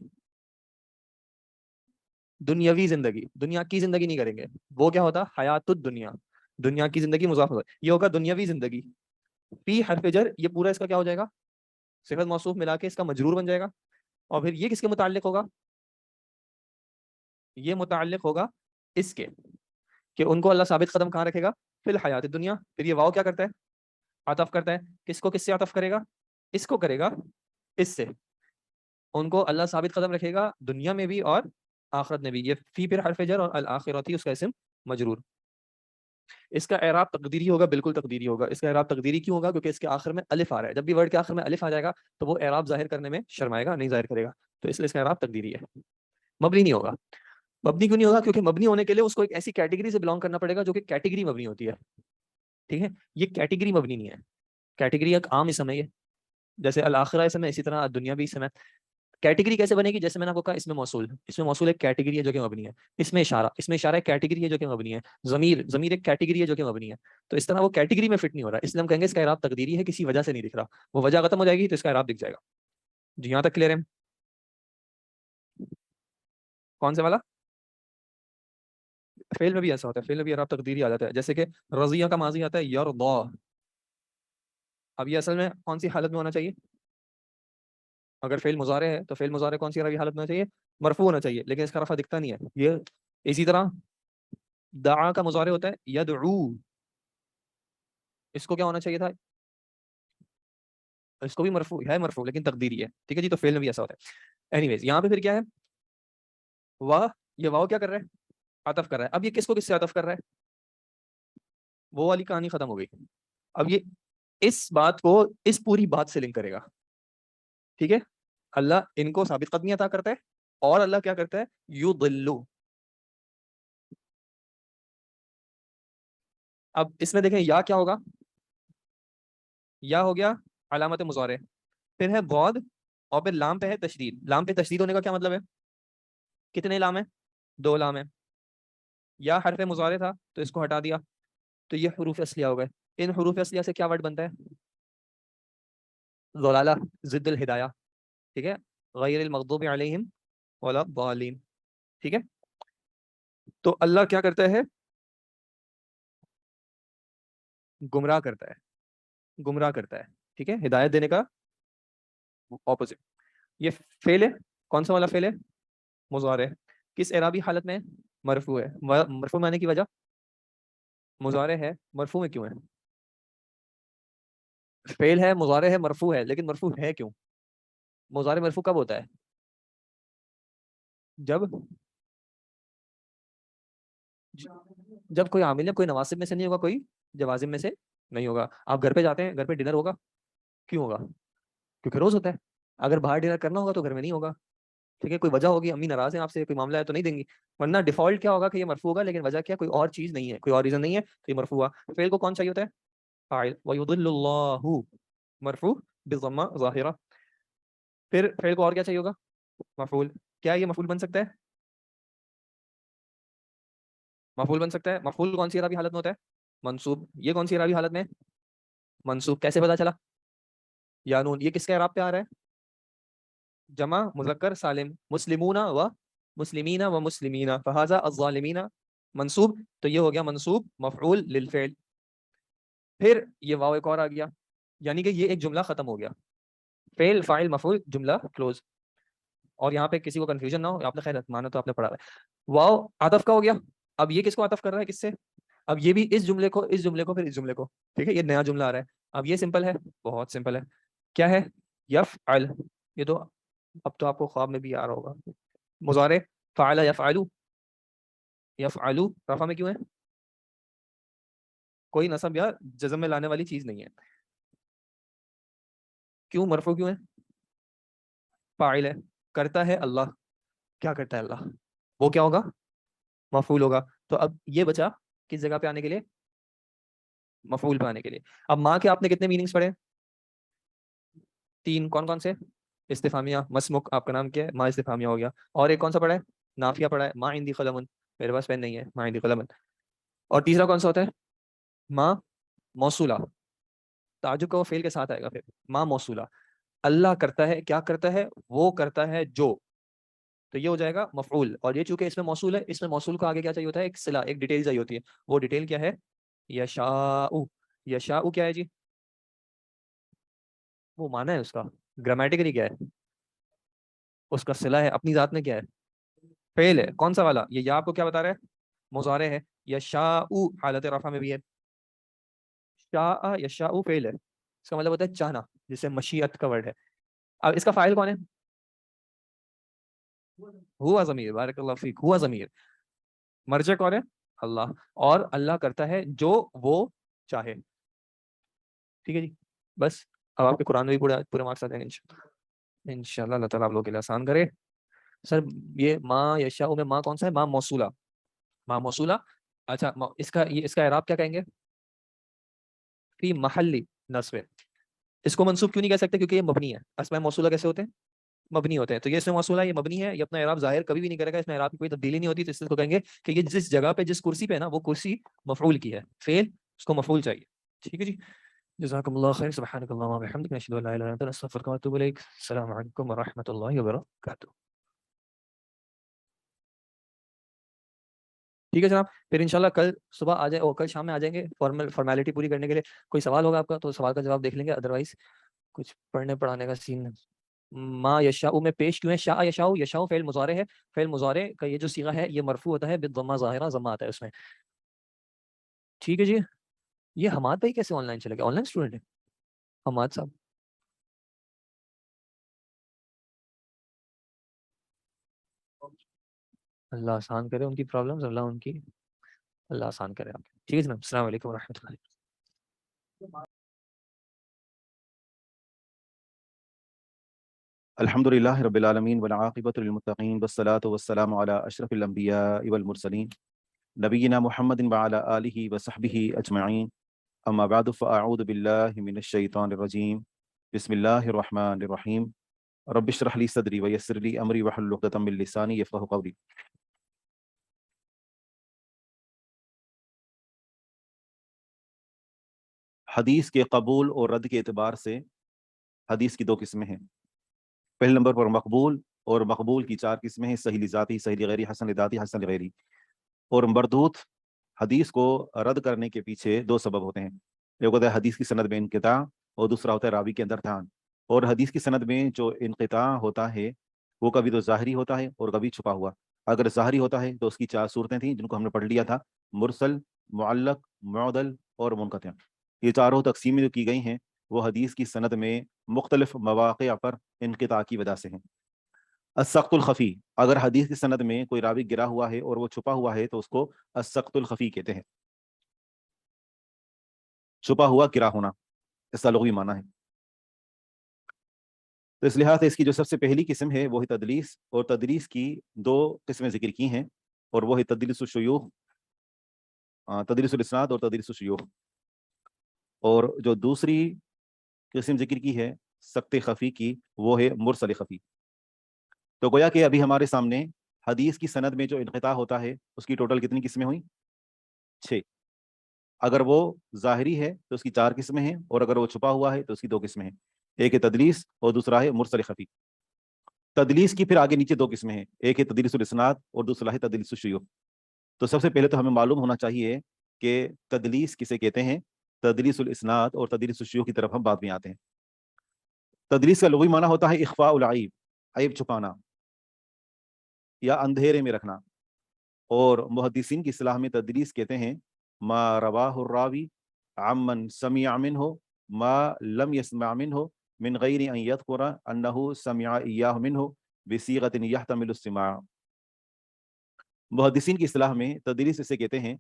دنیاوی زندگی، دنیا کی زندگی نہیں کریں گے. وہ کیا ہوتا؟ حیات الدنیا، دنیا کی زندگی مضاف ہوگا، یہ ہوگا دنیاوی زندگی. فی حرف جر، یہ پورا اس کا کیا ہو جائے گا؟ صفت موصوف ملا کے اس کا مجرور بن جائے گا. اور پھر یہ کس کے متعلق ہوگا؟ یہ متعلق ہوگا اس کے کہ ان کو اللہ ثابت قدم کہاں رکھے گا؟ فی الحیات الدنیا. پھر یہ واو کیا کرتا ہے؟ عطف کرتا ہے. کس کو کس سے عطف کرے گا؟ اس کو کرے گا اس سے. ان کو اللہ ثابت قدم رکھے گا دنیا میں بھی اور آخرت میں بھی. یہ فی پھر حرف جر اور الآخرتی اس کا اسم مجرور. اس کا اعراب تقدیری ہوگا، بالکل تقدیری ہوگا. اس کا اعراب تقدیری کیوں ہوگا؟ کیونکہ اس کے آخر میں الف آ رہا ہے. جب بھی ورڈ کے آخر میں الف آ جائے گا تو وہ اعراب ظاہر کرنے میں شرمائے گا، نہیں ظاہر کرے گا. تو اس لیے اس کا اعراب تقدیری ہے، مبنی نہیں ہوگا. مبنی کیوں نہیں ہوگا؟ کیونکہ مبنی ہونے کے لیے اس کو ایک ایسی کیٹیگری سے بلانگ کرنا پڑے گا جو کہ کیٹیگری مبنی ہوتی ہے. ٹھیک ہے، یہ کیٹیگری مبنی نہیں ہے. کیٹیگری ایک عام اسم ہے، یہ جیسے الآخرہ اسم ہے، اسی طرح دنیا بھی اسم ہے. کیٹیگری کیسے بنے گی؟ جیسے میں نے آپ کو کہا اس میں موصول، اس میں موصول ایک کیٹیگری ہے جو کہ مبنی ہے. اس میں اشارہ ایک کیٹیگری ہے جو کہ مبنی ہے. ضمیر ایک کیٹیگری ہے جو کہ مبنی ہے. تو اس طرح وہ کیٹیگری میں فٹ نہیں ہو رہا، اس لیے ہم کہیں گے اس کا اعراب تقدیری ہے، کسی وجہ سے نہیں دکھ رہا. وہ وجہ ختم ہو جائے گی تو اس کا اعراب دکھ جائے گا. جی یہاں تک کلیئر ہے؟ کون سے والا؟ فعل میں بھی ایسا ہوتا ہے، فعل میں بھی اعراب تقدیری آ جاتا ہے. جیسے کہ رضیہ کا ماضی آتا ہے یرضا. اب یہ اصل میں کون سی حالت میں ہونا چاہیے؟ اگر فعل مضارع ہے تو فعل مضارع کون سی عربی حالت میں ہونا چاہیے؟ مرفوع ہونا چاہیے، لیکن اس کا رفع دکھتا نہیں ہے. یہ اسی طرح دعا کا مضارع ہوتا ہے یدعو، اس کو کیا ہونا چاہیے تھا؟ اس کو بھی مرفوع ہے، مرفوع لیکن تقدیری ہے. ٹھیک ہے جی، تو فعل میں بھی ایسا ہوتا ہے. اینی ویز یہاں پہ پھر کیا ہے؟ واہ، یہ واو کیا کر رہا ہے؟ عطف کر رہا ہے. اب یہ کس کو کس سے عطف کر رہا ہے؟ وہ والی کہانی ختم ہو گئی. اب یہ اس بات کو اس پوری بات سے لنک کرے گا. ٹھیک ہے، اللہ ان کو ثابت قدمی عطا کرتا ہے اور اللہ کیا کرتا ہے؟ یضلو. اب اس میں دیکھیں یا کیا ہوگا؟ یا ہو گیا علامت مضارع، پھر ہے بعد، اور پھر لام پہ ہے تشدید. لام پہ تشدید ہونے کا کیا مطلب ہے؟ کتنے لام ہیں؟ 2 لام ہیں. یا حرف مضارع تھا تو اس کو ہٹا دیا تو یہ حروف اصلیہ ہو گئے. ان حروف اصلیہ سے کیا ورڈ بنتا ہے؟ ضلالہ، ضد الہدایہ. ٹھیک ہے، غیر المغضوب علیہم ولا الضالین. ٹھیک ہے، تو اللہ کیا کرتا ہے؟ گمراہ کرتا ہے، گمراہ کرتا ہے. ٹھیک ہے، ہدایت دینے کا اپوزٹ. یہ فعل ہے، کون سا والا فعل ہے؟ مضارع. کس اعرابی حالت میں؟ مرفوع ہے. مرفوع معنی کی وجہ؟ مضارع ہے، مرفوع میں کیوں ہے؟ فعل ہے، مضارع ہے، مرفوع ہے، لیکن مرفوع ہے کیوں؟ مضارع مرفوع کب ہوتا ہے؟ جب کوئی عامل ہے، کوئی نواسب میں سے نہیں ہوگا، کوئی جوازم میں سے نہیں ہوگا. آپ گھر پہ جاتے ہیں، گھر پہ ڈنر ہوگا، کیوں ہوگا؟ کیونکہ روز ہوتا ہے. اگر باہر ڈنر کرنا ہوگا تو گھر میں نہیں ہوگا. ٹھیک ہے, کوئی وجہ ہوگی, امی ناراض ہیں آپ سے, کوئی معاملہ ہے تو نہیں دیں گی, ورنہ ڈیفالٹ کیا ہوگا کہ یہ مرفوع ہوگا, لیکن وجہ کیا, کوئی اور چیز نہیں ہے, کوئی اور ریزن نہیں ہے, تو یہ مرفوع ہوا. فعل کو کون چاہیے ہوتا ہے؟ فاعل. وَيُضِلُّ اللَّهُ مرفوع بالضمہ ظاہرہ. پھر فعل کو اور کیا چاہیے ہوگا؟ مفعول. کیا یہ مفعول بن سکتا ہے؟ مفعول بن سکتا ہے. مفعول کون سی اعرابی حالت میں ہوتا ہے؟ منصوب. یہ کون سی اعرابی حالت میں؟ منصوب. کیسے پتا چلا؟ یا نون, یہ کس کے اعراب پہ آ رہا ہے؟ جمع مذکر سالم. مسلمون و مسلمین و مسلمین, فہذا الظالمین منصوب. تو یہ ہو گیا منصوب مفعول للفعل. پھر یہ واو ایک اور آ گیا, یعنی کہ یہ ایک جملہ ختم ہو گیا. فعل فاعل مفعول جملہ کلوز. اور یہاں پہ کسی کو کنفیوژن نہ ہو, آپ نے خیر مانا تو آپ نے پڑھا ہے. واو عطف کا ہو گیا. اب یہ کس کو عطف کر رہا ہے, کس سے؟ اب یہ بھی اس جملے کو, اس جملے کو, پھر اس جملے کو. ٹھیک ہے, یہ نیا جملہ آ رہا ہے. اب یہ سمپل ہے, بہت سمپل ہے. کیا ہے؟ یفعل. یہ تو اب تو آپ کو خواب میں بھی آ رہا ہوگا. مضارع فعل یفعل. یفعل رفع میں کیوں ہے؟ کوئی نصب یا جزم میں لانے والی چیز نہیں ہے. کیوں مرفوع کیوں ہے؟ فاعل ہے, کرتا ہے اللہ. کیا کرتا ہے اللہ؟ وہ کیا ہوگا؟ مفعول ہوگا. تو اب یہ بچا کس جگہ پہ آنے کے لیے؟ مفعول پہ آنے کے لیے. اب ماں کے آپ نے کتنے میننگز پڑھے؟ 3. کون کون سے؟ استفہامیہ. مسمک, آپ کا نام کیا ہے؟ ماں استفہامیہ ہو گیا. اور ایک کون سا پڑھا ہے؟ نافیہ پڑھا ہے. ماں عندی قلم, میرے پاس پین نہیں ہے, ماں عندی قلم. اور تیسرا کون سا ہوتا ہے؟ ماں موصولہ. تعجب کا وہ فعل کے ساتھ آئے گا پھر, ماں موصولہ. اللہ کرتا ہے, کیا کرتا ہے؟ وہ کرتا ہے جو. تو یہ ہو جائے گا مفعول. اور یہ چونکہ اس میں موصول ہے, اس میں موصول کو آگے کیا چاہیے ہوتا ہے؟ ایک صلہ, ایک ڈیٹیل چاہیے ہوتی ہے. وہ ڈیٹیل کیا ہے؟ یشاء. یشاء کیا ہے جی؟ وہ معنی ہے اس کا, گرامیٹیکلی کیا ہے اس کا؟ صلہ ہے. اپنی ذات میں کیا ہے؟ فعل ہے. کون سا والا؟ یہ یا آپ کو کیا بتا رہا ہے؟ مضارع ہے. یشاء حالت رفع میں بھی ہے. شاء یشاء فعل ہے, اس کا مطلب ہوتا ہے چاہنا, جسے مشیت کا ورڈ ہے. اب اس کا فاعل کون ہے؟ ہوا ضمیر. بارک اللہ فیک. ہوا ضمیر. مرجع کون ہے؟ اللہ. اور اللہ کرتا ہے جو وہ چاہے. ٹھیک ہے جی, بس. اب آپ کے قرآن میں بھی پورے مارکس آ جائیں گے انشاءاللہ. اللہ تعالیٰ آپ لوگوں کے لیے آسان کرے. سر یہ ماں یشاء میں ماں کون سا ہے؟ ماں موصولہ. ماں موصولہ. اچھا, اس کا اعراب کیا کہیں گے؟ فی محلی نصب. اس کو منصوب کیوں نہیں کہہ سکتے؟ کیونکہ یہ مبنی ہے. اسماء موصولہ کیسے ہوتے ہیں؟ مبنی ہوتے ہیں. تو یہ اسم موصولہ, یہ مبنی ہے, یہ اپنا اعراب ظاہر کبھی بھی نہیں کرے گا, اس میں اعراب کی کوئی تبدیلی نہیں ہوتی. تو اس کو کہیں گے کہ یہ جس جگہ پہ, جس کرسی پہ ہے نا, وہ کرسی مفعول کی ہے. فعل اس کو مفعول چاہیے. ٹھیک ہے جی, جزاکم اللہ خیر. سبحانک اللہم و بحمدک, نشہد ان لا الہ الا انت, نستغفرک و نتوب الیک. السلام علیکم و رحمۃ اللہ وبرکاتہ. ٹھیک ہے جناب, پھر انشاءاللہ کل صبح آ جائیں, اور کل شام میں آ جائیں گے فارمیلٹی پوری کرنے کے لیے. کوئی سوال ہوگا آپ کا تو سوال کا جواب دیکھ لیں گے, ادروائز کچھ پڑھنے پڑھانے کا سین. ما یشاء میں پیش کیوں ہے شاء یشاء؟ یشاء فعل مضارع ہے. فعل مضارع کا یہ جو صیغہ ہے یہ مرفوع ہوتا ہے بالضمہ ظاہرہ, ضمہ آتا ہے اس میں. ٹھیک ہے جی. یہ حماد بھائی کیسے آن لائن چلے گئے؟ آن لائن اسٹوڈنٹ ہے حماد صاحب. اللہ آسان کرے ان کی پرابلمز, اللہ آسان کرے آپ. ٹھیک ہے جناب, السلام علیکم و رحمۃ اللہ. الحمد للہ رب العالمین والعاقبۃ للمتقین والصلاۃ والسلام علی اشرف الانبیاء والمرسلین نبینا محمد وعلی آلہ وصحبہ اجمعین. اما بعد فاعوذ باللہ من الشیطان الرجیم. بسم اللہ الرحمن الرحیم. رب اشرح لی صدری ویسر لی امری واحلل عقدۃ من لسانی یفقہوا قولی. حدیث کے قبول اور رد کے اعتبار سے حدیث کی 2 قسمیں ہیں. پہلے نمبر پر مقبول, اور مقبول کی 4 قسمیں ہیں: صحیح لذاتی, صحیح لغیری, حسن لذاتی, حسن لغیری. اور مردود, حدیث کو رد کرنے کے پیچھے 2 سبب ہوتے ہیں. ایک ہوتا ہے حدیث کی سند میں انقطاع, اور دوسرا ہوتا ہے راوی کے اندر دھان. اور حدیث کی سند میں جو انقطاع ہوتا ہے وہ کبھی تو ظاہری ہوتا ہے اور کبھی چھپا ہوا. اگر ظاہری ہوتا ہے تو اس کی 4 صورتیں تھیں جن کو ہم نے پڑھ لیا تھا: مرسل, معلق, معضل اور منقطع. یہ چاروں تقسیمیں جو کی گئی ہیں وہ حدیث کی سند میں مختلف مواقع پر انقطاع کی وجہ سے ہیں. السقط الخفی, اگر حدیث کی سند میں کوئی راوی گرا ہوا ہے اور وہ چھپا ہوا ہے تو اس کو السقط الخفی کہتے ہیں. چھپا ہوا گرا ہونا, اس کا لغوی معنی ہے. تو اس لحاظ سے اس کی جو سب سے پہلی قسم ہے وہ ہے تدلیس، اور تدلیس کی 2 قسمیں ذکر کی ہیں، اور وہ ہے تدلیس الشیوخ، تدلیس الاسناد اور تدلیس الشیوخ، اور جو دوسری قسم ذکر کی ہے سقط خفی کی وہ ہے مرسل خفی۔ تو گویا کہ ابھی ہمارے سامنے حدیث کی سند میں جو انقطاع ہوتا ہے اس کی ٹوٹل کتنی قسمیں ہوئیں؟ 6۔ اگر وہ ظاہری ہے تو اس کی 4 قسمیں ہیں، اور اگر وہ چھپا ہوا ہے تو اس کی 2 قسمیں ہیں، ایک ہے تدلیس اور دوسرا ہے مرسل خفی۔ تدلیس کی پھر آگے نیچے 2 قسمیں ہیں، ایک ہے تدلیس الاسناد اور دوسرا ہے تدلیس الشیوخ۔ تو سب سے پہلے تو ہمیں معلوم ہونا چاہیے کہ تدلیس کسے کہتے ہیں۔ تدلیس الاسناد اور تدلیس الشیوخ کی طرف ہم بعد میں آتے ہیں۔ تدلیس کا لغوی معنی ہوتا ہے اخفاء العیب، عیب چھپانا یا اندھیرے میں رکھنا، اور محدثین کی اصطلاح میں تدلیس کہتے ہیں ما رواہ الراوی عمن سمع منہ ما لم يسمع منہ من غیر ان یذکر انہ سمع ایاہ منہ بصیغۃ یحتمل السماع۔ محدثین کی اصطلاح میں تدلیس اسے کہتے ہیں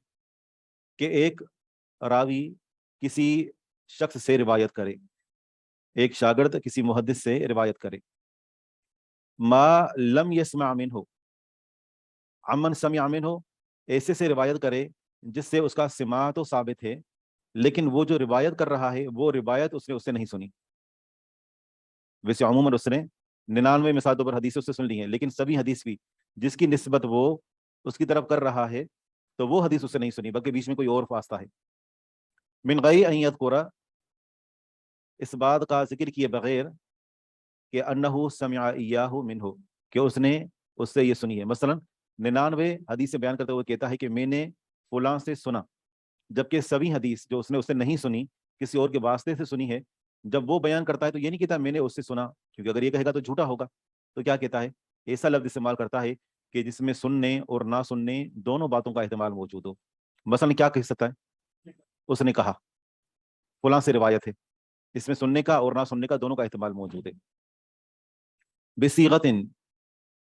کہ ایک راوی کسی شخص سے روایت کرے، ایک شاگرد کسی محدث سے روایت کرے، ما لم یسمع منہ، عمن سمع منہ، ایسے سے روایت کرے جس سے اس کا سماع تو ثابت ہے لیکن وہ جو روایت کر رہا ہے وہ روایت اس نے اس سے نہیں سنی۔ ویسے عموماً اس نے 99 مثالوں پر حدیثیں اس سے سن لی ہیں، لیکن سبھی حدیث بھی جس کی نسبت وہ اس کی طرف کر رہا ہے تو وہ حدیث اس سے نہیں سنی، بلکہ بیچ میں کوئی اور واسطہ ہے۔ من غیر ان یذکر، اس بات کا ذکر کیے بغیر کہ انہ سمع ایاہ منہ، کہ اس نے اس سے یہ سنی ہے۔ مثلا 99 حدیث بیان کرتے ہوئے کہتا ہے کہ میں نے فلاں سے سنا، جبکہ سبھی حدیث جو اس نے نہیں سنی، کسی اور کے واسطے سے سنی ہے، جب وہ بیان کرتا ہے تو یہ نہیں کہتا میں نے اس سے سنا، کیونکہ اگر یہ کہے گا تو جھوٹا ہوگا۔ تو کیا کہتا ہے؟ ایسا لفظ استعمال کرتا ہے کہ جس میں سننے اور نہ سننے دونوں باتوں کا احتمال موجود ہو۔ مثلا کیا کہہ سکتا ہے؟ اس نے کہا فلاں سے روایت ہے، اس میں سننے کا اور نہ سننے کا دونوں کا احتمال موجود ہے۔ بصیغۃ،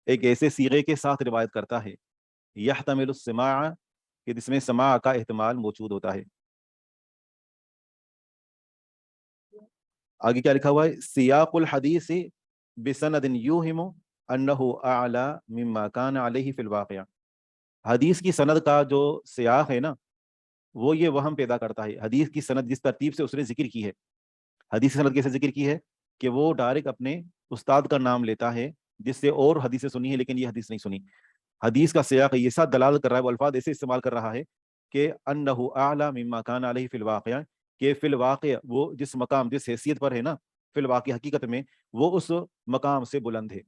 ایک ایسے صیغے کے ساتھ روایت کرتا ہے، یحتمل السماع، کہ جس میں سماع کا احتمال موجود ہوتا ہے۔ آگے کیا لکھا ہوا ہے؟ سیاق الحدیث بسند یوہم انہ اعلی مما کان علیہ فی الواقع۔ حدیث کی سند کا جو سیاق ہے نا وہ یہ وہم پیدا کرتا ہے۔ حدیث کی سند جس ترتیب سے اس نے ذکر کی ہے، حدیث کی سند کیسے ذکر کی ہے کہ وہ ڈائریکٹ اپنے استاد کا نام لیتا ہے جس سے اور حدیثیں سنی ہے لیکن یہ حدیث نہیں سنی۔ حدیث کا سیاق یہ ساتھ دلالت کر رہا ہے، وہ الفاظ ایسے استعمال کر رہا ہے کہ انہ اعلی مما کان علیہ فی الواقع، کہ فی الواقع وہ جس مقام جس حیثیت پر ہے نا، فی الواقع حقیقت میں وہ اس مقام سے بلند ہے۔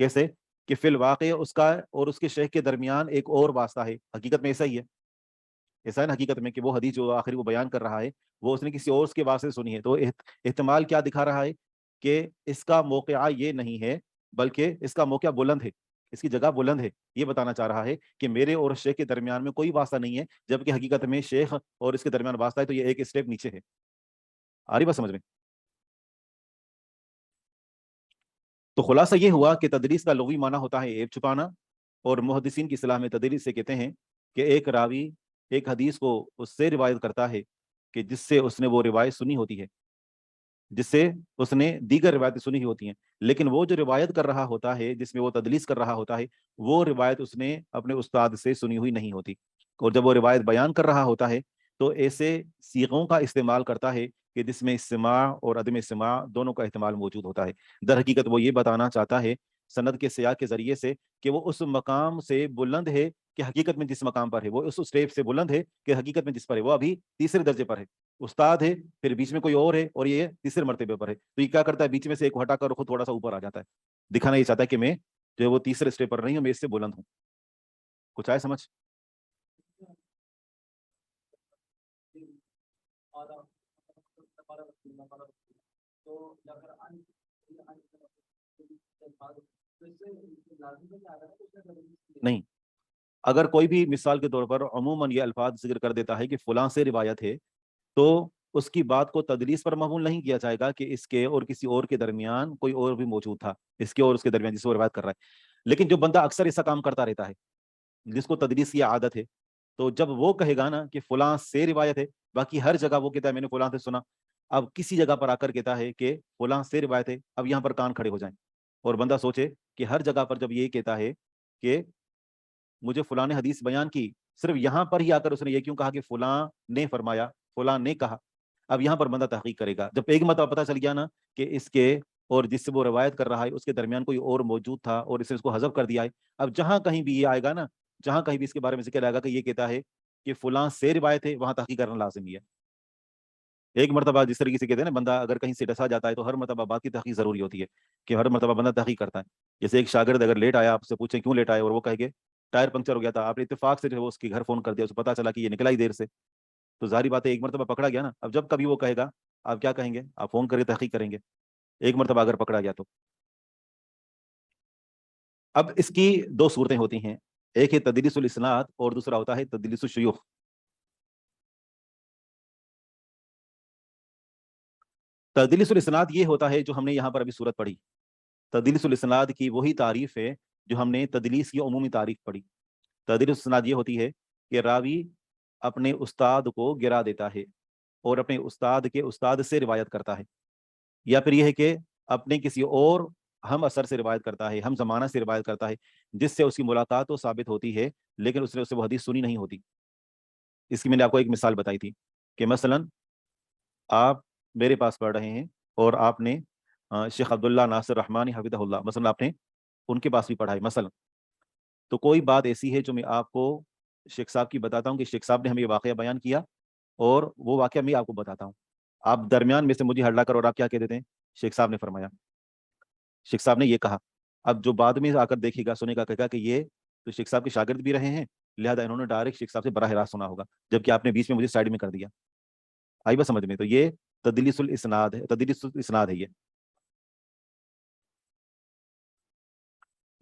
کیسے کہ فی الواقع اس کا اور اس کے شیخ کے درمیان ایک اور واسطہ ہے، حقیقت میں ایسا ہی ہے، ایسا ہے نا حقیقت میں کہ وہ حدیث جو آخری وہ بیان کر رہا ہے وہ اس نے کسی اور کے واسطے سنی ہے۔ تو احتمال کیا دکھا رہا ہے کہ اس کا موقع یہ نہیں ہے بلکہ اس کا موقع بلند ہے، اس کی جگہ بلند ہے۔ یہ بتانا چاہ رہا ہے کہ میرے اور شیخ کے درمیان میں کوئی واسطہ نہیں ہے، جبکہ حقیقت میں شیخ اور اس کے درمیان واسطہ ہے، تو یہ ایک اسٹیپ نیچے ہے۔ آ رہی بات سمجھ میں؟ تو خلاصہ یہ ہوا کہ تدلیس کا لغوی معنی ہوتا ہے عیب چھپانا، اور محدثین کی اصطلاح میں تدلیس سے کہتے ہیں کہ ایک راوی ایک حدیث کو اس سے روایت کرتا ہے کہ جس سے اس نے وہ روایت سنی ہوتی ہے، جس سے اس نے دیگر روایتیں سنی ہی ہوتی ہیں، لیکن وہ جو روایت کر رہا ہوتا ہے جس میں وہ تدلیس کر رہا ہوتا ہے وہ روایت اس نے اپنے استاد سے سنی ہوئی نہیں ہوتی، اور جب وہ روایت بیان کر رہا ہوتا ہے تو ایسے صیغوں کا استعمال کرتا ہے کہ جس میں سماع اور عدم سماع دونوں کا احتمال موجود ہوتا ہے۔ در حقیقت وہ یہ بتانا چاہتا ہے سند کے سیاق کے ذریعے سے کہ وہ اس مقام سے بلند ہے کہ حقیقت میں جس مقام پر ہے، وہ اس اسٹیپ سے بلند ہے کہ حقیقت میں جس پر ہے وہ ابھی تیسرے درجے پر ہے، استاد ہے، پھر بیچ میں کوئی اور ہے، اور یہ تیسرے مرتبے پر ہے۔ تو یہ کیا کرتا ہے؟ بیچ میں سے ایک ہٹا کر خود تھوڑا سا اوپر آ جاتا ہے، دکھانا یہ چاہتا ہے کہ میں جو ہے وہ تیسرے اسٹیپ پر نہیں ہوں، میں اس سے بلند ہوں۔ کچھ آئے سمجھ؟ نہیں، اگر کوئی بھی مثال کے طور پر عموماً یہ الفاظ ذکر کر دیتا ہے کہ فلاں سے روایت ہے، تو اس کی بات کو تدلیس پر محمول نہیں کیا جائے گا کہ اس کے اور کسی اور کے درمیان کوئی اور بھی موجود تھا، اس کے اور اس کے درمیان جس کو روایت کر رہا ہے۔ لیکن جو بندہ اکثر ایسا کام کرتا رہتا ہے جس کو تدلیس کی عادت ہے، تو جب وہ کہے گا نا کہ فلاں سے روایت ہے، باقی ہر جگہ وہ کہتا ہے میں نے فلاں سے سنا، اب کسی جگہ پر آ کر کہتا ہے کہ فلاں سے روایت ہے، اب یہاں پر کان کھڑے ہو جائیں اور بندہ سوچے کہ ہر جگہ پر جب یہ کہتا ہے کہ مجھے فلاں نے حدیث بیان کی، صرف یہاں پر ہی آ کر اس نے یہ کیوں کہا کہ فلاں نے فرمایا، فلاں نے کہا؟ اب یہاں پر بندہ تحقیق کرے گا. جب ایک مرتبہ پتہ چل گیا نا کہ اس کے اور جس سے وہ روایت کر رہا ہے اس کے درمیان کوئی اور موجود تھا اور اس نے اس کو حذف کر دیا ہے، اب جہاں کہیں بھی یہ آئے گا نا، جہاں کہیں بھی اس کے بارے میں ذکر آئے گا کہ یہ کہتا ہے کہ فلاں سے روایت ہے، وہاں تحقیق کرنا لازمی ہے. ایک مرتبہ جس طریقے سے کہتے ہیں نا، بندہ اگر کہیں سے ڈسا جاتا ہے تو ہر مرتبہ بات کی تحقیق ضروری ہوتی ہے کہ ہر مرتبہ بندہ تحقیق کرتا ہے. جیسے ایک شاگرد اگر لیٹ آیا، آپ سے پوچھیں کیوں لیٹ آئے اور وہ کہے کہ ٹائر پنکچر ہو گیا تھا، آپ نے اتفاق سے جو ہے وہ اس کے گھر فون کر دیا، اسے پتا چلا کہ یہ نکلا ہی دیر سے، تو ظاہری بات ہے ایک مرتبہ پکڑا گیا نا. اب جب کبھی وہ کہے گا آپ کیا کہیں گے؟ آپ فون کرے تحقیق کریں گے، ایک مرتبہ اگر پکڑا گیا تو. اب اس کی دو صورتیں ہوتی ہیں، ایک ہے تدلیس الاسناد اور دوسرا ہوتا ہے تدلیس الشیوخ. تدلیس الاسناد یہ ہوتا ہے جو ہم نے یہاں پر ابھی صورت پڑھی. تدلیس الاسناد کی وہی تعریف ہے جو ہم نے تدلیس کی عمومی تعریف پڑھی. تدلیس الاسناد یہ ہوتی ہے کہ راوی اپنے استاد کو گرا دیتا ہے اور اپنے استاد کے استاد سے روایت کرتا ہے، یا پھر یہ ہے کہ اپنے کسی اور ہم اثر سے روایت کرتا ہے، ہم زمانہ سے روایت کرتا ہے جس سے اس کی ملاقات تو ثابت ہوتی ہے لیکن اس نے اس سے وہ حدیث سنی نہیں ہوتی. اس کی میں نے آپ کو ایک مثال بتائی تھی کہ مثلا آپ میرے پاس پڑھ رہے ہیں اور آپ نے شیخ عبداللہ ناصر رحمانی حفظہ اللہ مثلا آپ نے ان کے پاس بھی پڑھا ہے مثلا، تو کوئی بات ایسی ہے جو میں آپ کو شیخ صاحب کی بتاتا ہوں کہ شیخ صاحب نے ہمیں یہ واقعہ بیان کیا اور وہ واقعہ میں آپ کو بتاتا ہوں، آپ درمیان میں سے مجھے ہٹلا کر اور آپ کیا کہہ دیتے ہیں؟ شیخ صاحب نے فرمایا، شیخ صاحب نے یہ کہا. اب جو بعد میں آ کر دیکھے گا سنے گا، کہے گا کہ یہ تو شیخ صاحب کے شاگرد بھی رہے ہیں، لہذا انہوں نے ڈائریکٹ شیخ صاحب سے براہ راست سنا ہوگا، جبکہ آپ نے بیچ میں مجھے سائڈ میں کر دیا. آئی بس سمجھ میں؟ تو یہ تدلیس الاسناد ہے، تدلیس الاسناد ہے.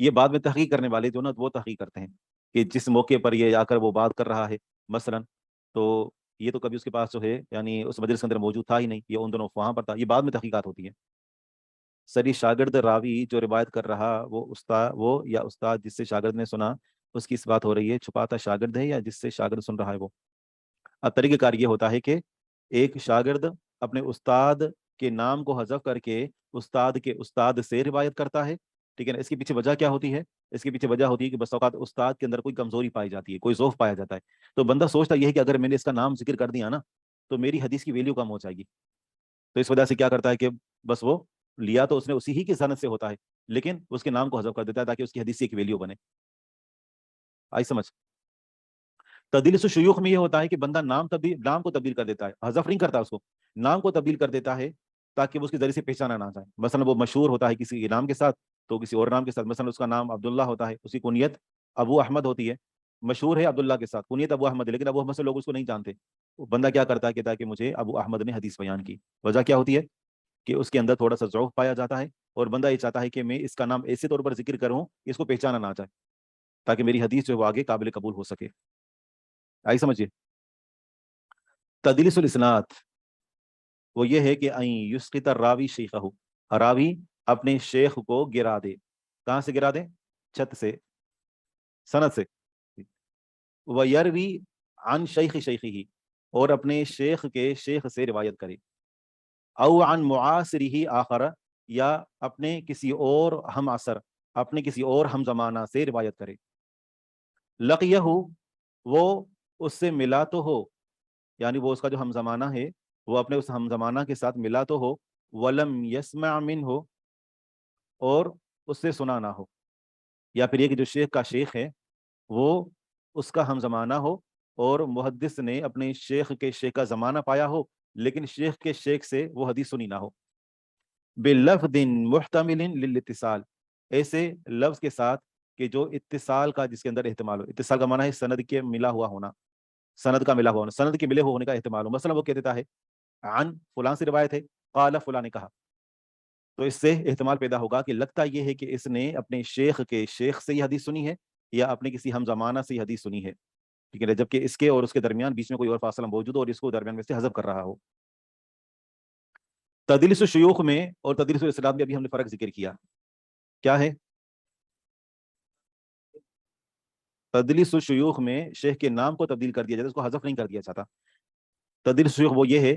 یہ بعد میں تحقیق کرنے والے جو نا وہ تحقیق کرتے ہیں کہ جس موقع پر یہ آ کر وہ بات کر رہا ہے مثلا، تو یہ تو کبھی اس کے پاس جو ہے یعنی اس مجلس کے اندر موجود تھا ہی نہیں، یہ ان دونوں وہاں پر تھا. یہ بعد میں تحقیقات ہوتی ہیں. سری شاگرد راوی جو روایت کر رہا وہ استاد، وہ یا استاد جس سے شاگرد نے سنا، اس کی اس بات ہو رہی ہے چھپاتا شاگرد ہے یا جس سے شاگرد سن رہا ہے وہ. اب طریقہ کار یہ ہوتا ہے کہ ایک شاگرد اپنے استاد کے نام کو حذف کر کے استاد کے استاد سے روایت کرتا ہے، ٹھیک ہے نا. اس کے پیچھے وجہ کیا ہوتی ہے؟ اس کے پیچھے وجہ ہوتی ہے کہ بس اوقات استاد کے اندر کوئی کمزوری پائی جاتی ہے، کوئی ضعف پایا جاتا ہے، تو بندہ سوچتا یہ ہے کہ اگر میں نے اس کا نام ذکر کر دیا نا تو میری حدیث کی ویلیو کم ہو جائے گی، تو اس وجہ سے کیا کرتا ہے کہ بس وہ لیا تو اس نے اسی ہی کی سند سے ہوتا ہے لیکن اس کے نام کو حذف کر دیتا ہے تاکہ اس کی حدیث کی ویلیو بنے. آئی سمجھ؟ تدلیس الشیوخ میں یہ ہوتا ہے کہ بندہ نام کو تبدیل کر دیتا ہے، حذف نہیں کرتا، اس کو نام کو تبدیل کر دیتا ہے تاکہ وہ اس کے ذریعے سے پہچانا نہ جائے. مثلا وہ مشہور ہوتا ہے کسی نام کے ساتھ تو کسی اور نام کے ساتھ، مثلا اس کا نام عبداللہ ہوتا ہے، اس کی کنیت ابو احمد ہوتی ہے، مشہور ہے عبداللہ کے ساتھ، کنیت ابو احمد ہے، لیکن ابو احمد سے لوگ اس کو نہیں جانتے. بندہ کیا کرتا ہے؟ کہتا ہے کہ مجھے ابو احمد نے حدیث بیان کی. وجہ کیا ہوتی ہے کہ اس کے اندر تھوڑا سا ضعف پایا جاتا ہے اور بندہ یہ چاہتا ہے کہ میں اس کا نام ایسے طور پر ذکر کروں کہ اس کو پہچانا نہ جائے تاکہ میری حدیث جو ہے وہ آگے قابل قبول ہو سکے. آئی سمجھیے؟ تدلیس الاسناد وہ یہ ہے کہ یسقط الراوی شیخہ، راوی اپنے شیخ کو گرا دے. کہاں سے گرا دے؟ چھت سے، سند سے. ویروی عن شیخ شیخہ، اور اپنے شیخ کے شیخ سے روایت کرے. او عن معاصرہ آخر، یا اپنے کسی اور ہم عصر، اپنے کسی اور ہم زمانہ سے روایت کرے. لقیہ، وہ اس سے ملا تو ہو، یعنی وہ اس کا جو ہم زمانہ ہے وہ اپنے اس ہم زمانہ کے ساتھ ملا تو ہو، ولم یسمع منہ، اور اس سے سنا نہ ہو. یا پھر یہ کہ جو شیخ کا شیخ ہے وہ اس کا ہم زمانہ ہو اور محدث نے اپنے شیخ کے شیخ کا زمانہ پایا ہو لیکن شیخ کے شیخ سے وہ حدیث سنی نہ ہو. بلفظ محتمل للاتصال، ایسے لفظ کے ساتھ کہ جو اتصال کا جس کے اندر احتمال ہو. اتصال کا معنی ہے سند کے ملا ہوا ہونا، سند کا ملا ہوا ہونا، سند کے ملے ہونے کا احتمال ہو. مثلا وہ کہہ دیتا ہے عن فلاں سے روایت ہے، قال فلاں نے کہا، تو اس سے احتمال پیدا ہوگا کہ لگتا یہ ہے کہ اس نے اپنے شیخ کے شیخ سے یہ حدیث سنی ہے یا اپنے کسی ہم زمانہ سے یہ حدیث سنی ہے، ٹھیک ہے، جبکہ اس کے اور اس کے درمیان بیچ میں کوئی اور فاصلہ موجود ہو اور اس کو درمیان میں سے حذف کر رہا ہو. تدلیس الشیوخ میں اور تدلیس الاسناد میں ابھی ہم نے فرق ذکر کیا، کیا ہے؟ تدلیس الشیوخ میں شیخ کے نام کو تبدیل کر دیا جاتا ہے، اس کو حذف نہیں کر دیا جاتا. تدلیس الشیوخ وہ یہ ہے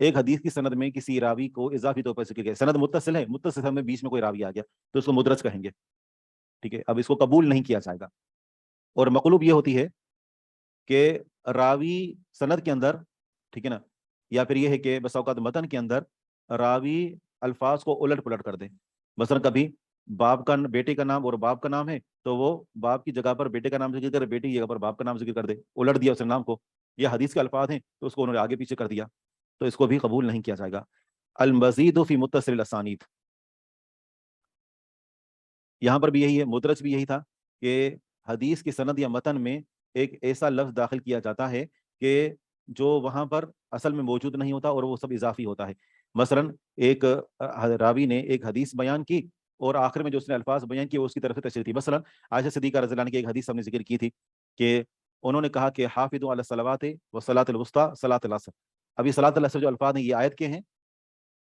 ایک حدیث کی سند میں کسی راوی کو اضافی طور پر ذکر کیا، سند متصل ہے، متصل سند میں بیچ میں کوئی راوی آ گیا تو اس کو مدرج کہیں گے، ٹھیک ہے. اب اس کو قبول نہیں کیا جائے گا. اور مقلوب یہ ہوتی ہے کہ راوی سند کے اندر، ٹھیک ہے نا، یا پھر یہ ہے کہ بس اوقات متن کے اندر راوی الفاظ کو الٹ پلٹ کر دے. مثلا کبھی باپ کا بیٹے کا نام اور باپ کا نام ہے تو وہ باپ کی جگہ پر بیٹے کا نام ذکر کرے، بیٹے کی جگہ پر باپ کا نام ذکر کر دے، الٹ دیا اس نے نام کو. یہ حدیث کے الفاظ ہیں تو اس کو انہوں نے آگے پیچھے کر دیا، تو اس کو بھی قبول نہیں کیا جائے گا. المزید فی متصل الاسانید، یہاں پر بھی یہی ہے، مدرج بھی یہی تھا کہ حدیث کی سند یا متن میں ایک ایسا لفظ داخل کیا جاتا ہے کہ جو وہاں پر اصل میں موجود نہیں ہوتا اور وہ سب اضافی ہوتا ہے. مثلا ایک راوی نے ایک حدیث بیان کی اور آخر میں جو اس نے الفاظ بیان کیے وہ اس کی طرف سے تشریح تھی. مثلا عائشہ صدیقہ رضی اللہ عنہا کی ایک حدیث ہم نے ذکر کی تھی کہ انہوں نے کہا کہ حافظوا علی الصلوات والصلاۃ الوسطی صلاۃ العصر. ابھی صلاۃ العصر جو الفاظ ہیں یہ آیت کے ہیں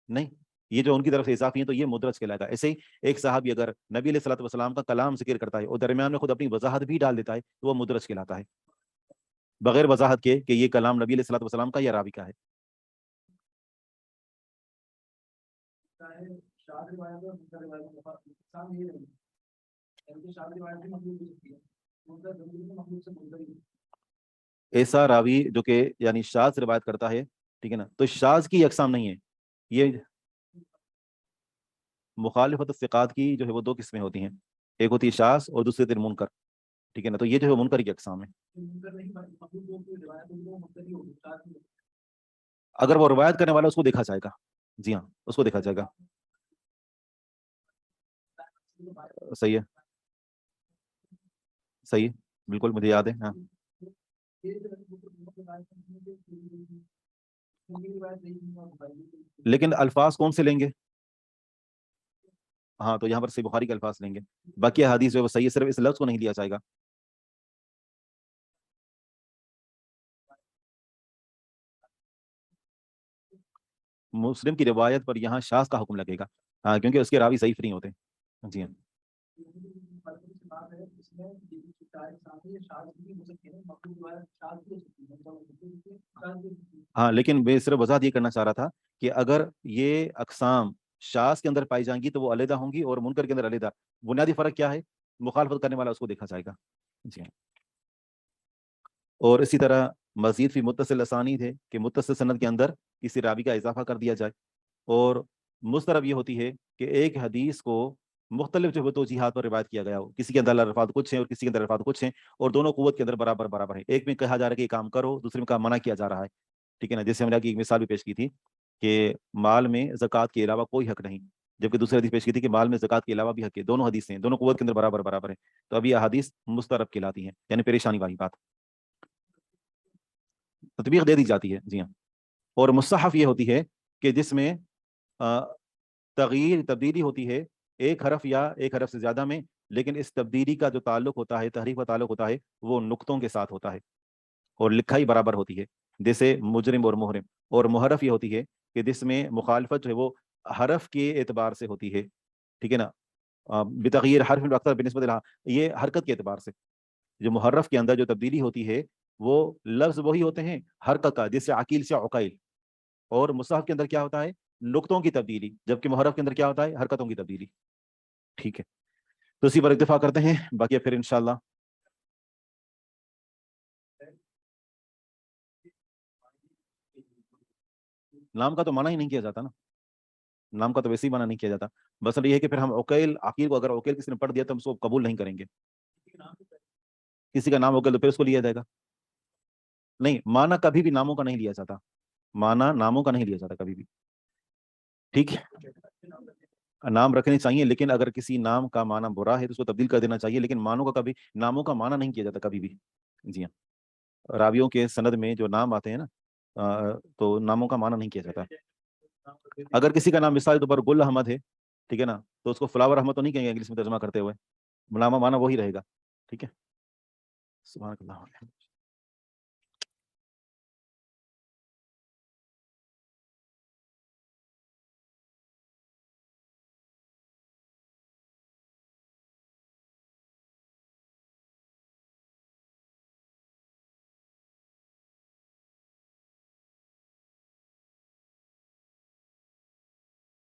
نہیں، یہ جو ان کی طرف سے اضافی ہیں تو یہ مدرج کہلائے گا. ایسے ہی ایک صحابی اگر نبی علیہ الصلوۃ والسلام کا کلام ذکر کرتا ہے اور درمیان میں خود اپنی وضاحت بھی ڈال دیتا ہے تو وہ مدرج کہلاتا ہے، بغیر وضاحت کے کہ یہ کلام نبی علیہ الصلوۃ والسلام کا یا راوی کا ہے. ایسا راوی جو کہ یعنی شاذ روایت کرتا ہے، ٹھیک ہے نا، تو شاذ کی اقسام نہیں ہے. یہ مخالفت الثقات کی جو ہے وہ دو قسمیں ہوتی ہیں، ایک ہوتی ہے شاذ اور دوسری ہوتی ہے منکر، ٹھیک ہے نا. تو یہ جو ہے منکر کی اقسام ہے. اگر وہ روایت کرنے والا اس کو دیکھا جائے گا، جی ہاں اس کو دیکھا جائے گا. صحیح ہے، صحیح ہے، بالکل مجھے یاد ہے. ہاں لیکن الفاظ کون سے لیں گے؟ ہاں تو یہاں پر صحیح بخاری کے الفاظ لیں گے، باقی حدیث جو ہے وہ صحیح ہے، صرف اس لفظ کو نہیں لیا جائے گا. مسلم کی روایت پر یہاں شاذ کا حکم لگے گا، ہاں کیونکہ اس کے راوی ضعیف نہیں ہوتے. جی ہاں ہاں لیکن میں صرف وضاحت یہ کرنا چاہ رہا تھا کہ اگر یہ اقسام شاذ کے اندر پائی جائیں گی تو وہ علیحدہ ہوں گی اور منکر کے اندر علیحدہ. بنیادی فرق کیا ہے؟ مخالفت کرنے والا اس کو دیکھا جائے گا. جی ہاں. اور اسی طرح مزید فی متصل اسانید ہے کہ متصل سند کے اندر کسی راوی کا اضافہ کر دیا جائے. اور مسترب یہ ہوتی ہے کہ ایک حدیث کو مختلف جو توجیحات پر روایت کیا گیا ہو، کسی کے اندر الفاظ کچھ ہیں اور کسی کے اندر الفاظ کچھ ہیں اور دونوں قوت کے اندر برابر برابر ہیں. ایک میں کہا جا رہا ہے کہ یہ کام کرو، دوسرے میں کام منع کیا جا رہا ہے، ٹھیک ہے نا. جیسے ہم نے ایک مثال بھی پیش کی تھی کہ مال میں زکوٰۃ کے علاوہ کوئی حق نہیں، جبکہ دوسری حدیث پیش کی تھی کہ مال میں زکوٰۃ کے علاوہ بھی حق ہے. دونوں حدیثیں ہیں، دونوں قوت کے اندر برابر برابر ہیں. تو اب یہ احادیث مسترب کہلاتی ہیں، یعنی پریشانی والی بات، تطبیق دے دی جاتی ہے. جی ہاں. اور مصحف یہ ہوتی ہے کہ جس میں تبدیلی ہوتی ہے ایک حرف یا ایک حرف سے زیادہ میں، لیکن اس تبدیلی کا جو تعلق ہوتا ہے، تحریف کا تعلق ہوتا ہے، وہ نقطوں کے ساتھ ہوتا ہے اور لکھائی برابر ہوتی ہے، جیسے مجرم اور محرم. اور محرف یہ ہوتی ہے کہ جس میں مخالفت جو ہے وہ حرف کے اعتبار سے ہوتی ہے، ٹھیک ہے نا، بتغیر حرف اکثر بنسبت الہا، یہ حرکت کے اعتبار سے. جو محرف کے اندر جو تبدیلی ہوتی ہے وہ لفظ وہی ہوتے ہیں حرکت کا، جیسے عقیل سے عقائل. اور مصحف کے اندر کیا ہوتا ہے؟ نقطوں کی تبدیلی، جبکہ محرف کے اندر کیا ہوتا ہے؟ حرکتوں کی تبدیلی. ٹھیک ہے، تو اسی پر اتفاق کرتے ہیں، باقی پھر انشاءاللہ. نام کا تو معنی ہی نہیں کیا جاتا نا، نام کا تو ویسے ہی معنی نہیں کیا جاتا. بس یہ ہے کہ پھر ہم عقیل عقیل کو اگر عقیل کسی نے پڑھ دیا تو ہم اس کو قبول نہیں کریں گے. کسی کا نام عقیل تو پھر اس کو لیا جائے گا نہیں. معنی کبھی بھی ناموں کا نہیں لیا جاتا، معنی ناموں کا نہیں لیا جاتا کبھی بھی. ٹھیک ہے، نام رکھنے چاہیے لیکن اگر کسی نام کا معنی برا ہے تو اس کو تبدیل کر دینا چاہیے، لیکن معنوں کا کبھی ناموں کا معنی نہیں کیا جاتا کبھی بھی. جی ہاں. راویوں کے سند میں جو نام آتے ہیں نا تو ناموں کا معنی نہیں کیا جاتا. اگر کسی کا نام مثال کے طور پر گل احمد ہے، ٹھیک ہے نا، تو اس کو فلاور احمد تو نہیں کہیں گے انگلش میں ترجمہ کرتے ہوئے، نامہ معنی وہی رہے گا. ٹھیک ہے. سبحان اللہ.